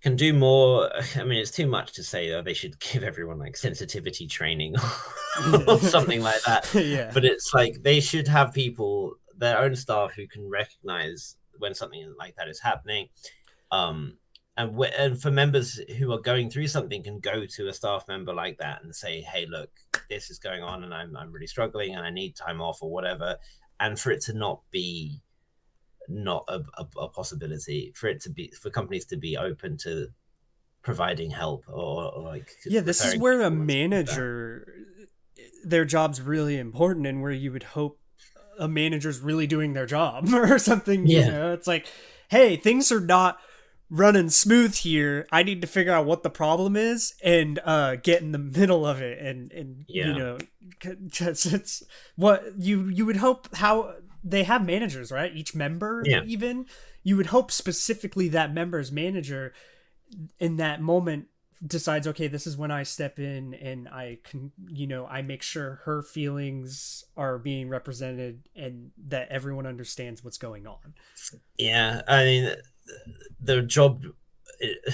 can do more. I mean, it's too much to say that they should give everyone like sensitivity training or something like that. Yeah. But it's like they should have people, their own staff, who can recognize when something like that is happening. And for members who are going through something, can go to a staff member like that and say, hey, look, this is going on and I'm really struggling and I need time off or whatever. And for it to not be a possibility, for it to be, for companies to be open to providing help or like, yeah, this is where a manager, their job's really important, and where you would hope a manager's really doing their job or something. Yeah. You know, it's like, hey, things are not running smooth here. I need to figure out what the problem is and get in the middle of it, and you know, just it's what you would hope. How they have managers, right? Each member, even you would hope specifically that member's manager in that moment decides, okay, this is when I step in and I can, you know, I make sure her feelings are being represented and that everyone understands what's going on. Yeah, I mean, the job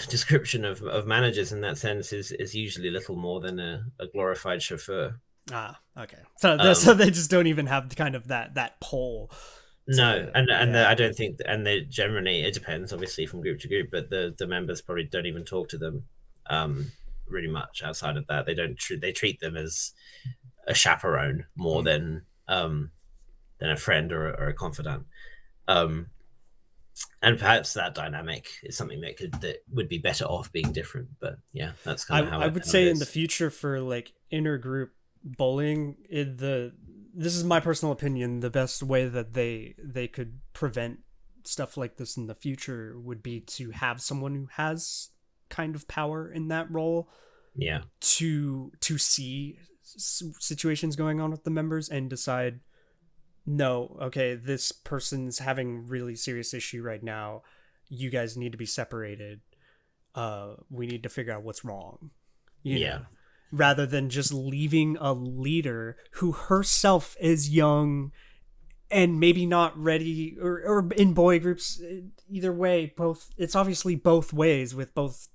description of managers in that sense is usually little more than a glorified chauffeur. Ah, okay. So they just don't even have kind of that pull. No, I don't think, and they generally, it depends obviously from group to group, but the members probably don't even talk to them really much outside of that. They treat them as a chaperone more than a friend or a confidant. And perhaps that dynamic is something that would be better off being different. But yeah, that's kind of how I would say in the future for like intergroup bullying, this is my personal opinion, the best way that they could prevent stuff like this in the future would be to have someone who has kind of power in that role, to see situations going on with the members and decide, no, okay, this person's having really serious issue right now, you guys need to be separated, we need to figure out what's wrong, you know? Rather than just leaving a leader who herself is young and maybe not ready, or in boy groups, either way, both, it's obviously both ways with both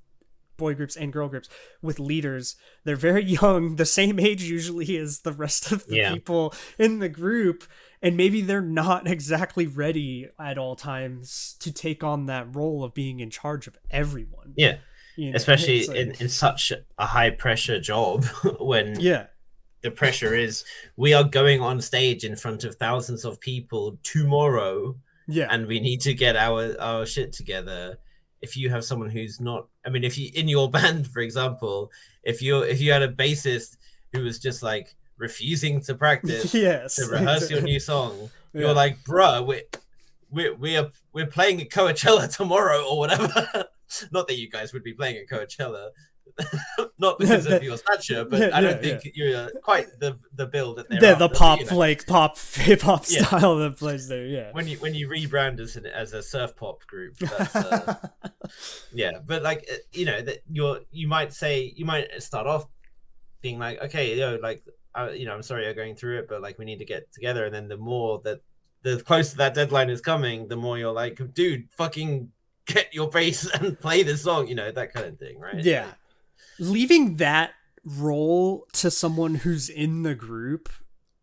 boy groups and girl groups. With leaders, they're very young, the same age usually as the rest of the people in the group, and maybe they're not exactly ready at all times to take on that role of being in charge of everyone. You know, especially in such a high pressure job when the pressure is, we are going on stage in front of thousands of people tomorrow, and we need to get our shit together. If you have someone who's not, I mean, if you, in your band, for example, if you had a bassist who was just like refusing to practice to rehearse your new song, you're like, bruh, we're playing at Coachella tomorrow or whatever. Not that you guys would be playing at Coachella, not because of your stature, but I don't think you're quite the build that they're the pop, you know, like pop hip hop style that plays there. Yeah, when you rebrand as a surf pop group, that's, but like, you know, that you might start off being like, okay, you know, like, you know, I'm sorry you're going through it, but like, we need to get together. And then the more that the closer that deadline is coming, the more you're like, dude, fucking get your bass and play this song, you know, that kind of thing, right? Yeah. Leaving that role to someone who's in the group,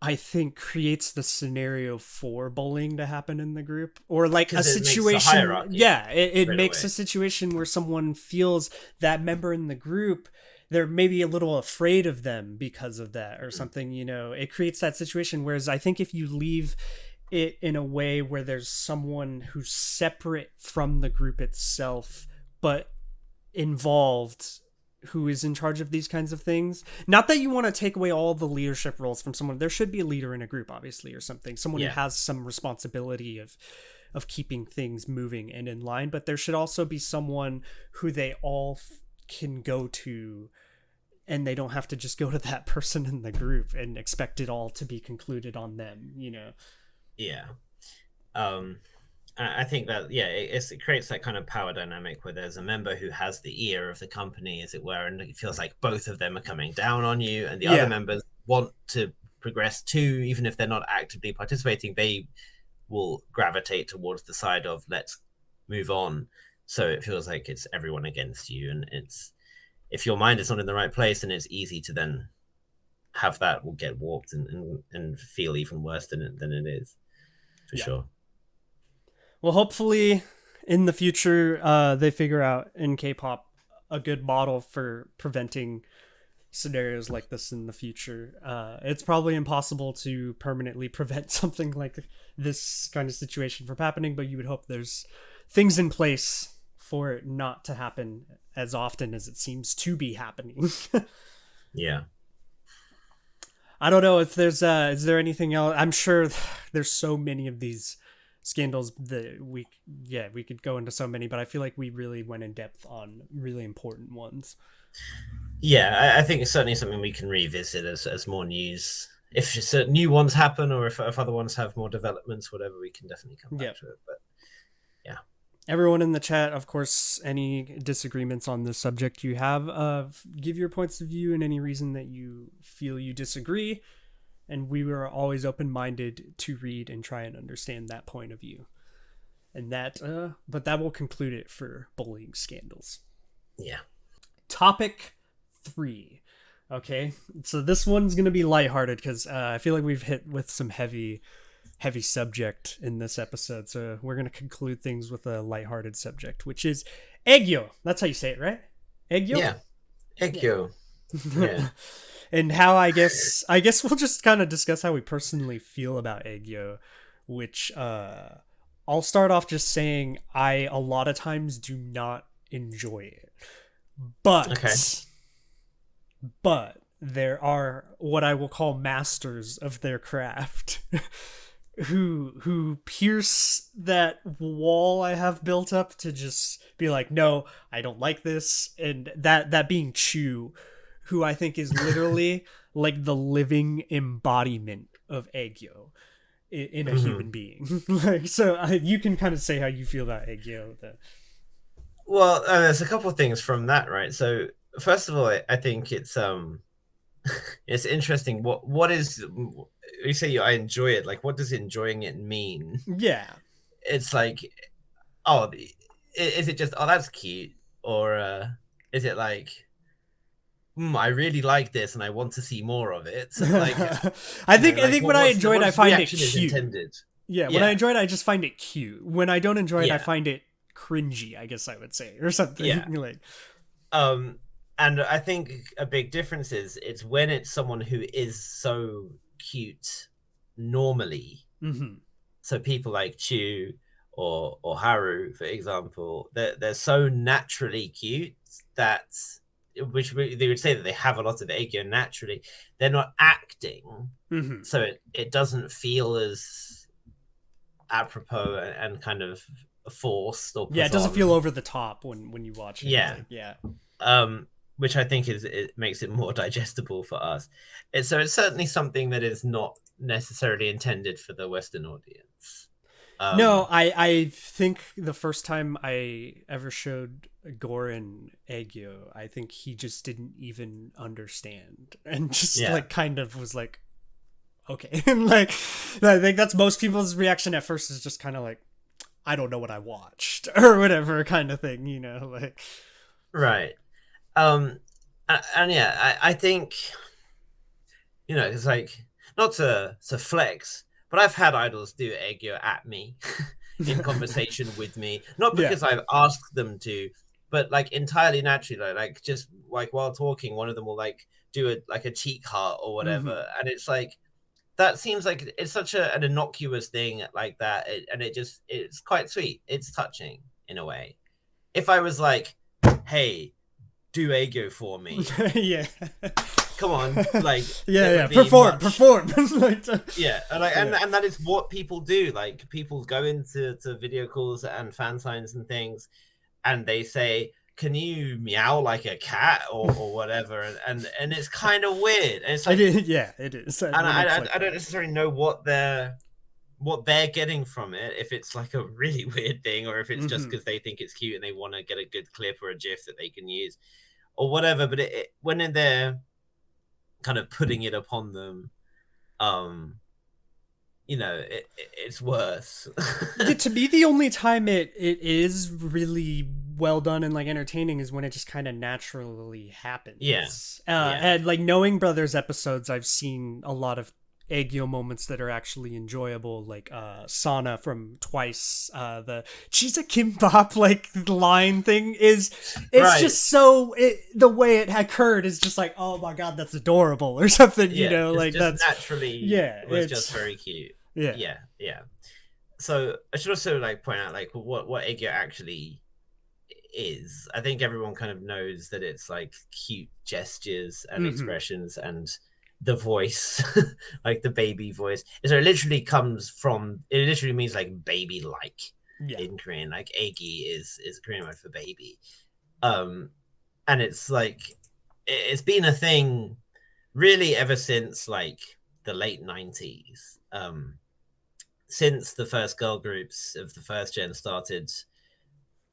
I think, creates the scenario for bullying to happen in the group, or like a situation. It makes a situation where someone feels that member in the group, they're maybe a little afraid of them because of that or something, you know. It creates that situation. Whereas I think if you leave it in a way where there's someone who's separate from the group itself but involved, who is in charge of these kinds of things, not that you want to take away all the leadership roles from someone, there should be a leader in a group obviously, or something, someone who has some responsibility of keeping things moving and in line, but there should also be someone who they all can go to, and they don't have to just go to that person in the group and expect it all to be concluded on them, you know. I think that it creates that kind of power dynamic where there's a member who has the ear of the company, as it were, and it feels like both of them are coming down on you, and the other members want to progress too, even if they're not actively participating. They will gravitate towards the side of let's move on. so it feels like it's everyone against you, and it's if your mind is not in the right place, then it's easy to then have that will get warped and feel even worse than it is, for sure. Well, hopefully in the future they figure out in K-pop a good model for preventing scenarios like this in the future. It's probably impossible to permanently prevent something like this kind of situation from happening, but you would hope there's things in place for it not to happen as often as it seems to be happening. Yeah. I don't know if there's is there anything else? I'm sure there's so many of these scandals that we could go into so many, but I feel like we really went in depth on really important ones. Yeah, I think it's certainly something we can revisit as more news. If certain new ones happen, or if other ones have more developments, whatever, we can definitely come back to it. But yeah, everyone in the chat, of course, any disagreements on this subject you have, give your points of view and any reason that you feel you disagree. And we were always open-minded to read and try and understand that point of view. And but that will conclude it for bullying scandals. Yeah. Topic 3. Okay, so this one's gonna be lighthearted because I feel like we've hit with some heavy subject in this episode. So we're gonna conclude things with a lighthearted subject, which is Aegyo. That's how you say it, right? Aegyo. Yeah. Aegyo. Yeah. And how I guess we'll just kind of discuss how we personally feel about Aegyo, which I'll start off just saying I a lot of times do not enjoy it. But there are what I will call masters of their craft who pierce that wall I have built up to just be like, no, I don't like this. And that being Chu, who I think is literally like the living embodiment of Aegyo in a human being. Like, so you can kind of say how you feel about Aegyo. Well, there's a couple of things from that, right? So first of all, I think it's it's interesting. What is you say I enjoy it? Like, what does enjoying it mean? Yeah, it's like, oh, is it just that's cute, or is it like, I really like this and I want to see more of it? Like, I think when I enjoy it, I find it cute. Yeah, when I enjoy it, I just find it cute. When I don't enjoy it, I find it cringy, I guess I would say, or something. Yeah. Like, and I think a big difference is it's when it's someone who is so cute normally. Mm-hmm. So people like Chu or Haru, for example, they're so naturally cute that, which they would say that they have a lot of Aegyo naturally. They're not acting, so it doesn't feel as apropos and kind of forced or it doesn't feel over the top when you watch it. Yeah. Which I think it makes it more digestible for us. So it's certainly something that is not necessarily intended for the Western audience. No, I think the first time I ever showed Goran Aegyo, I think he just didn't even understand and just like kind of was like, okay. Like, I think that's most people's reaction at first is just kind of like, I don't know what I watched or whatever kind of thing, you know, like. Right. And yeah, I think, you know, it's like, not to flex, but I've had idols do Aegyo at me in conversation with me, not because I've asked them to, but like entirely naturally, like just like while talking, one of them will like do a cheek heart or whatever, and it's like, that seems like it's such an innocuous thing like that, and it's quite sweet. It's touching in a way. If I was like, hey, do Aegyo for me, come on, like, perform. Like, and that is what people do. Like, people go into video calls and fan signs and things, and they say, can you meow like a cat or whatever, and it's kind of weird. And it's like, it is. And I don't necessarily know what they're getting from it, if it's like a really weird thing, or if it's just because they think it's cute and they want to get a good clip or a gif that they can use or whatever. But when they're kind of putting it upon them, it's worse. Yeah, to me, the only time it is really well done and like entertaining is when it just kind of naturally happens. Yeah. And like knowing Brothers episodes, I've seen a lot of Aegyo moments that are actually enjoyable, like Sana from Twice. The she's a kimbap like line thing is it's just so the way it occurred is just like, oh my god, that's adorable or something. Like that's naturally was just very cute. Yeah. So I should also like point out like what Aegyo actually is. I think everyone kind of knows that it's like cute gestures and expressions and the voice, like the baby voice. So it literally means like baby like in Korean. Like Aegi is Korean word for baby. And it's like it's been a thing really ever since like the late 90s. Since the first girl groups of the first gen started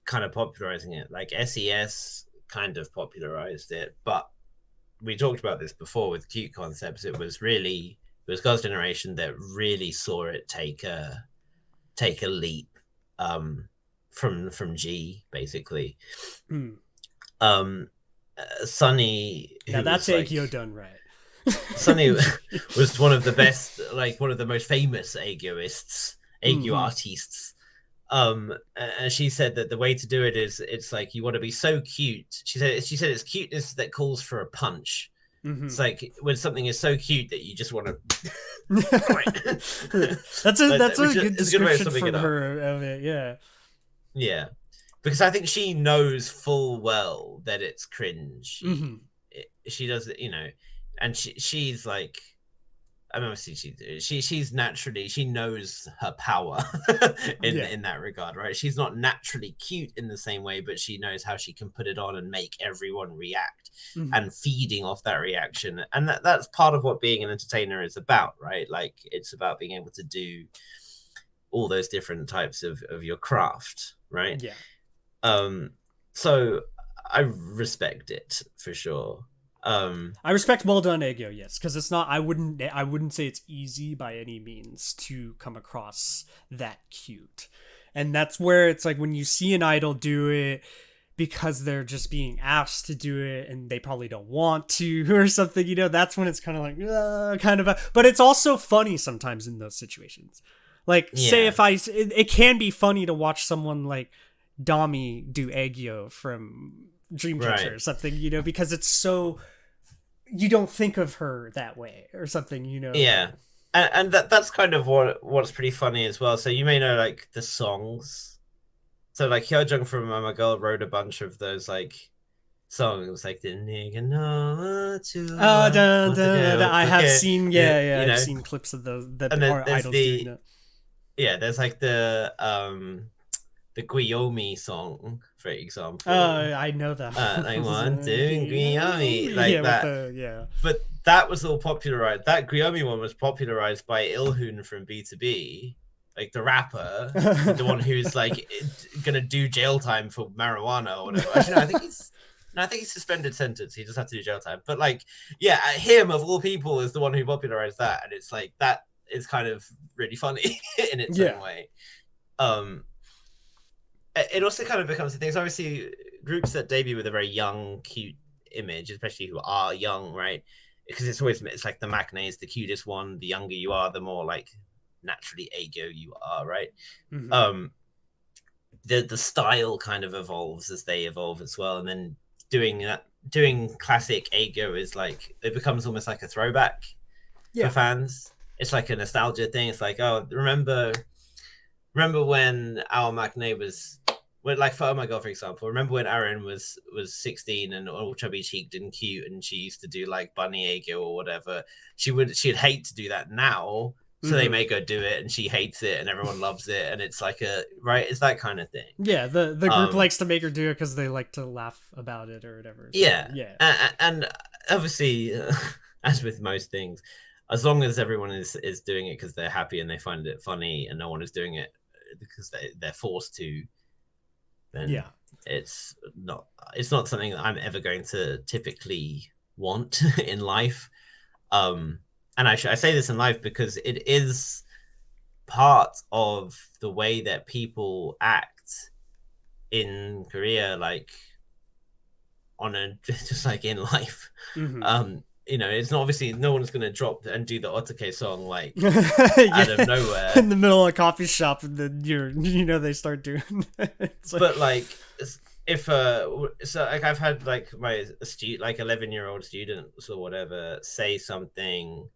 kind of popularizing it, like SES kind of popularized it, but we talked about this before with cute concepts. It was Girls' Generation that really saw it take a leap from G basically. Sunny, now that's Aegyo done right. Sunny was one of the best, like one of the most famous Aegyo artists. And she said that the way to do it is it's like you want to be so cute. She said it's cuteness that calls for a punch. It's like when something is so cute that you just want to. that's a good description from her of it. Yeah, because I think she knows full well that it's cringe. She does it, and she's like, I mean, she's naturally, she knows her power in that regard, right? She's not naturally cute in the same way, but she knows how she can put it on and make everyone react and feeding off that reaction. And that's part of what being an entertainer is about, right? Like it's about being able to do all those different types of your craft, right? So I respect it for sure. I respect well done Aegyo, yes, because it's not. I wouldn't say it's easy by any means to come across that cute, and that's where it's like when you see an idol do it because they're just being asked to do it and they probably don't want to or something. That's when it's kind of like but it's also funny sometimes in those situations. Like say if it can be funny to watch someone like Dami do Aegyo from Dreamcatcher or something, because it's so you don't think of her that way or something, Yeah, and that's kind of what's pretty funny as well. So you may know like the songs. So like Hyojung from I'm a Girl wrote a bunch of those like songs, like the I have seen I've seen clips of those that are idols doing it. Yeah, there's like the Guyomi song, for example. I know that. Like one, two, Guyomi, like that. But that was all popularized. That Guyomi one was popularized by Ilhoon from B2B, like the rapper, the one who's like gonna do jail time for marijuana or whatever. Actually, I think he's suspended sentence. He just had to do jail time. But like, him of all people is the one who popularized that, and it's like that is kind of really funny in its own way. It also kind of becomes the thing. So obviously, groups that debut with a very young, cute image, especially who are young, right? Because it's like the maknae is the cutest one. The younger you are, the more like naturally Aegyo you are, right? The style kind of evolves as they evolve as well, and then doing classic Aegyo is like it becomes almost like a throwback for fans. It's like a nostalgia thing. It's like, oh, remember when our maknae was, like for Oh My God, for example, remember when Aaron was 16 and all chubby cheeked and cute, and she used to do like bunny Aegyo or whatever. She'd hate to do that now, so they make her do it, and she hates it, and everyone loves it, and it's like it's that kind of thing. Yeah, the group likes to make her do it because they like to laugh about it or whatever. So, and obviously, as with most things, as long as everyone is doing it because they're happy and they find it funny, and no one is doing it because they're forced to, then it's not something that I'm ever going to typically want in life. And I say this in life because it is part of the way that people act in Korea, like on a just like in life. You know, it's not obviously no one's gonna drop and do the Otake song like out of nowhere in the middle of a coffee shop, and then they start doing but like if so like I've had like my student, like 11-year-old students or whatever, say something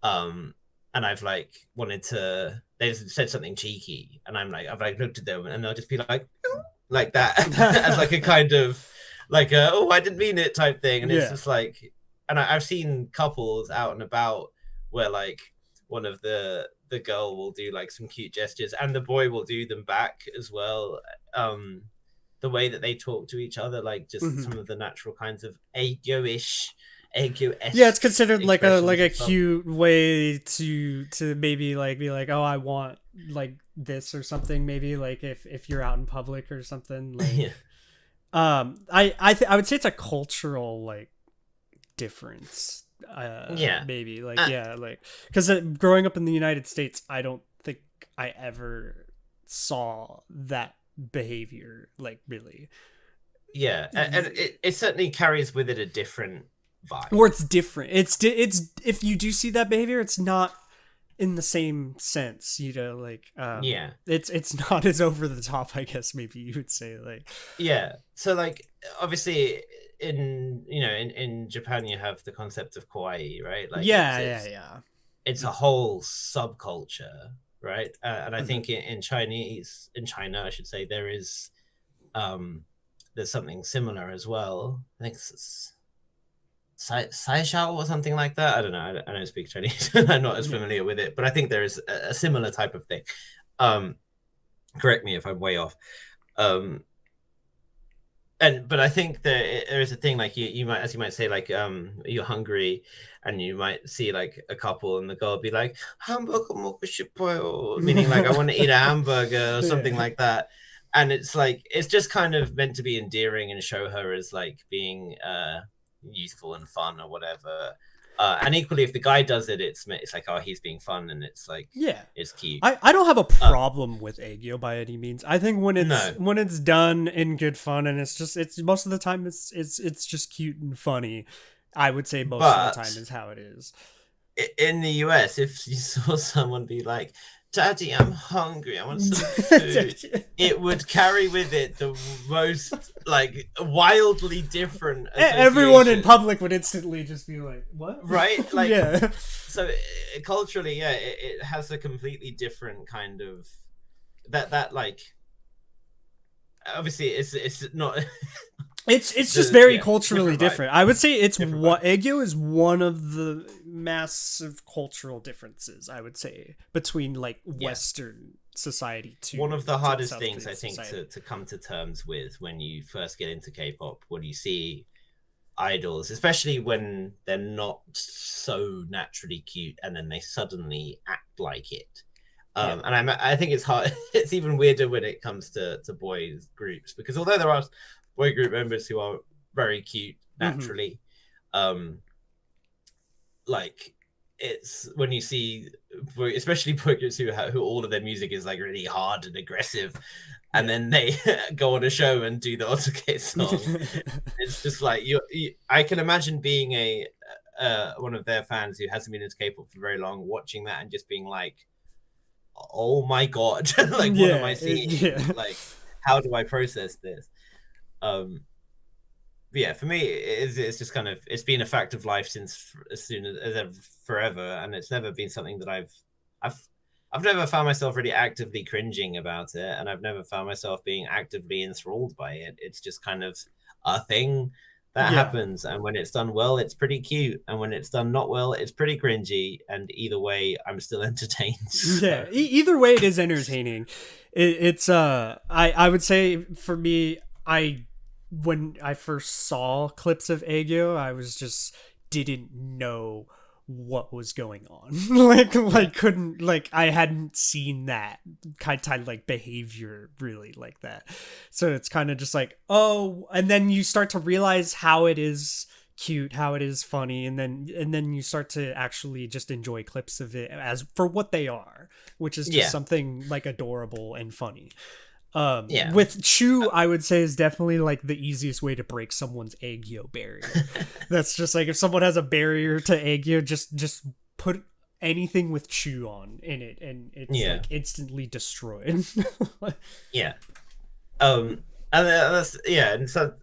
and I've like wanted to, they've said something cheeky and I've like looked at them and they'll just be like that as like a kind of like a, oh, I didn't mean it type thing. And it's just like, and I've seen couples out and about where like one of the girl will do like some cute gestures and the boy will do them back as well. The way that they talk to each other, like just some of the natural kinds of Aegyo-esque. Yeah, it's considered like a cute way to maybe like be like, oh, I want like this or something, maybe like if you're out in public or something. Like, I would say it's a cultural like difference. Maybe like like because growing up in the United States, I don't think I ever saw that behavior like really. Yeah, and it certainly carries with it a different vibe. Or it's different. It's if you do see that behavior, it's not in the same sense, like it's not as over the top, I guess maybe you would say, like. Yeah. So like obviously in Japan you have the concept of kawaii, right? Like it's a whole subculture, right? And I think in China I should say, there is there's something similar as well. I think it's Saishao or something like that. I don't know. I don't speak Chinese. I'm not as familiar with it, but I think there is a similar type of thing. Correct me if I'm way off. But I think there is a thing like you might, as you might say, like you're hungry and you might see like a couple and the girl will be like hamburger moku shippoyo, meaning like I want to eat a hamburger or something like that. And it's like it's just kind of meant to be endearing and show her as like being youthful and fun or whatever. And equally, if the guy does it, it's like, oh, he's being fun, and it's like, it's cute. I don't have a problem with Aegyo by any means. I think when it's done in good fun, and it's most of the time it's just cute and funny. I would say most of the time is how it is. In the US, if you saw someone be like, Daddy, I'm hungry, I want some food, it would carry with it the most like wildly different everyone in public would instantly just be like, what? Right? Like so culturally, it has a completely different kind of that like obviously it's not It's just very culturally different. I would say Aegyo is one of the massive cultural differences, I would say, between like Western society to one of the hardest things I think to come to terms with when you first get into K-pop, when you see idols, especially when they're not so naturally cute and then they suddenly act like it. And I think it's hard. It's even weirder when it comes to boys groups, because although there are boy group members who are very cute naturally, like it's when you see especially boy groups who all of their music is like really hard and aggressive, and then they go on a show and do the Otake song. It's just like I can imagine being a one of their fans who hasn't been into K-pop for very long, watching that and just being like, oh my god, like what am I seeing? Like how do I process this? For me it's just kind of, it's been a fact of life since as soon as forever, and it's never been something that I've never found myself really actively cringing about it, and I've never found myself being actively enthralled by it. It's just kind of a thing that happens, and when it's done well it's pretty cute, and when it's done not well it's pretty cringy, and either way I'm still entertained. Either way it is entertaining. It's I would say for me, when I first saw clips of Aegyo, I was just didn't know what was going on. couldn't, like, I hadn't seen that kind of like behavior really like that. So it's kind of just like, oh, and then you start to realize how it is cute, how it is funny, and then you start to actually just enjoy clips of it as for what they are, which is just something like adorable and funny. With Chew, I would say is definitely like the easiest way to break someone's Aegyo barrier. That's just like if someone has a barrier to Aegyo, just put anything with Chew on in it, and it's like instantly destroyed. And so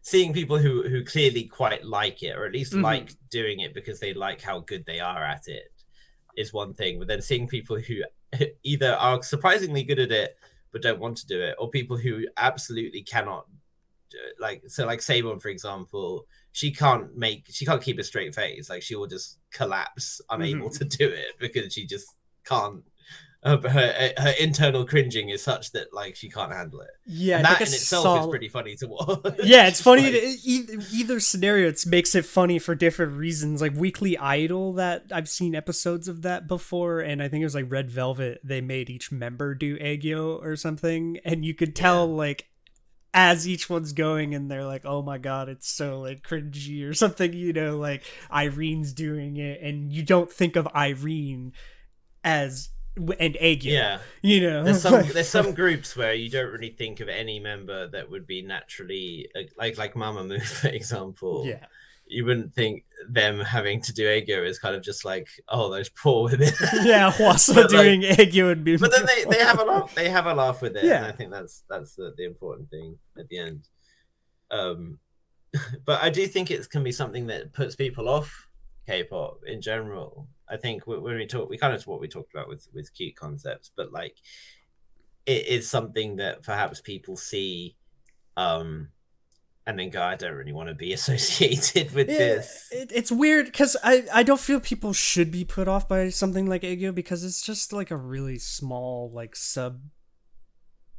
seeing people who clearly quite like it, or at least like doing it because they like how good they are at it, is one thing. But then seeing people who either are surprisingly good at it but don't want to do it, or people who absolutely cannot, like Sabon, for example, she can't keep a straight face. Like she will just collapse, unable to do it because she just can't. Her internal cringing is such that like she can't handle it. Yeah, and that in itself is pretty funny to watch. Yeah, it's funny. Either scenario, it makes it funny for different reasons. Like Weekly Idol, that I've seen episodes of that before, and I think it was like Red Velvet. They made each member do Aegyo or something, and you could tell like as each one's going, and they're like, "Oh my god, it's so like cringy" or something. You know, like Irene's doing it, and you don't think of Irene as and Aegyo, you know. There's some groups where you don't really think of any member that would be naturally like Mamamoo, for example. Yeah, you wouldn't think them having to do Aegyo is kind of just like, oh, those poor women. Yeah, Hwasa doing Aegyo would be. But then they have a laugh. They have a laugh with it, and I think that's the important thing at the end. But I do think it can be something that puts people off K-pop in general. I think when we talk, we kind of what we talked about with cute concepts, but like it is something that perhaps people see and then go, I don't really want to be associated with this. It's weird because I don't feel people should be put off by something like Aegyo because it's just like a really small like sub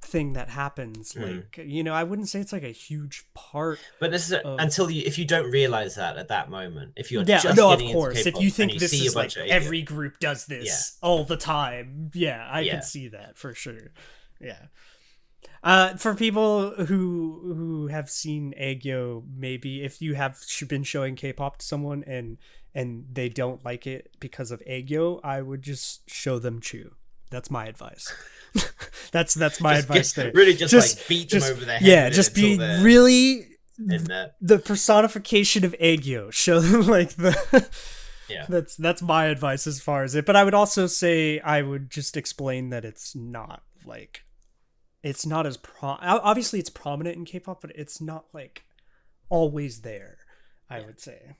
thing that happens. Like, you know, I wouldn't say it's like a huge part, but this is until if you don't realize that at that moment, if you're just of getting course, into K-pop, if you think and this is like every Aegyo. group does this all the time, I can see that for sure. For people who have seen Aegyo, maybe if you have been showing K-pop to someone and they don't like it because of Aegyo, I would just show them Chew. That's my advice. that's my advice there. Really just beat them over their head. Yeah, just be really the personification of Aegyo. Show them like the that's my advice as far as it. But I would also say I would just explain that it's not as obviously it's prominent in K-pop, but it's not like always there. I would say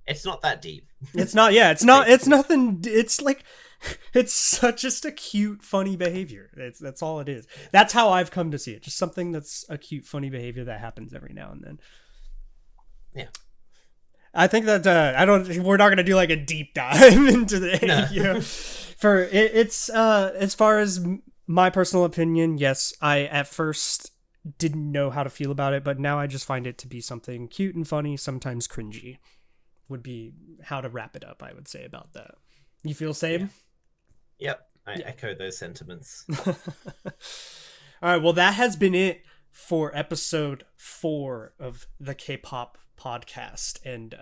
it's not that deep. It's not. Yeah, it's not. It's nothing. It's like it's just a cute, funny behavior. That's all it is. That's how I've come to see it. Just something that's a cute, funny behavior that happens every now and then. Yeah. I think that we're not gonna do like a deep dive into the for it. It's as far as my personal opinion, yes, I at first didn't know how to feel about it, but now I just find it to be something cute and funny, sometimes cringy. Would be how to wrap it up, I would say, about that. You feel same? Yep, I echo those sentiments. All right, well, that has been it for episode 4 of the Kpop Podcast, and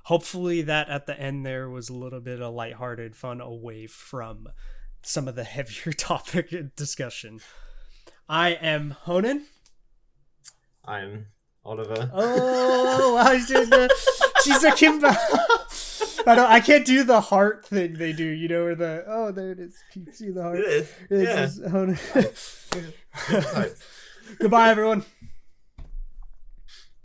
hopefully that at the end there was a little bit of lighthearted fun away from some of the heavier topic discussion. I am Honan. I'm Oliver. Oh, wow, he's doing she's a Kimba. I can't do the heart thing they do, you know, where there it is. You see the heart? It is. Goodbye, everyone.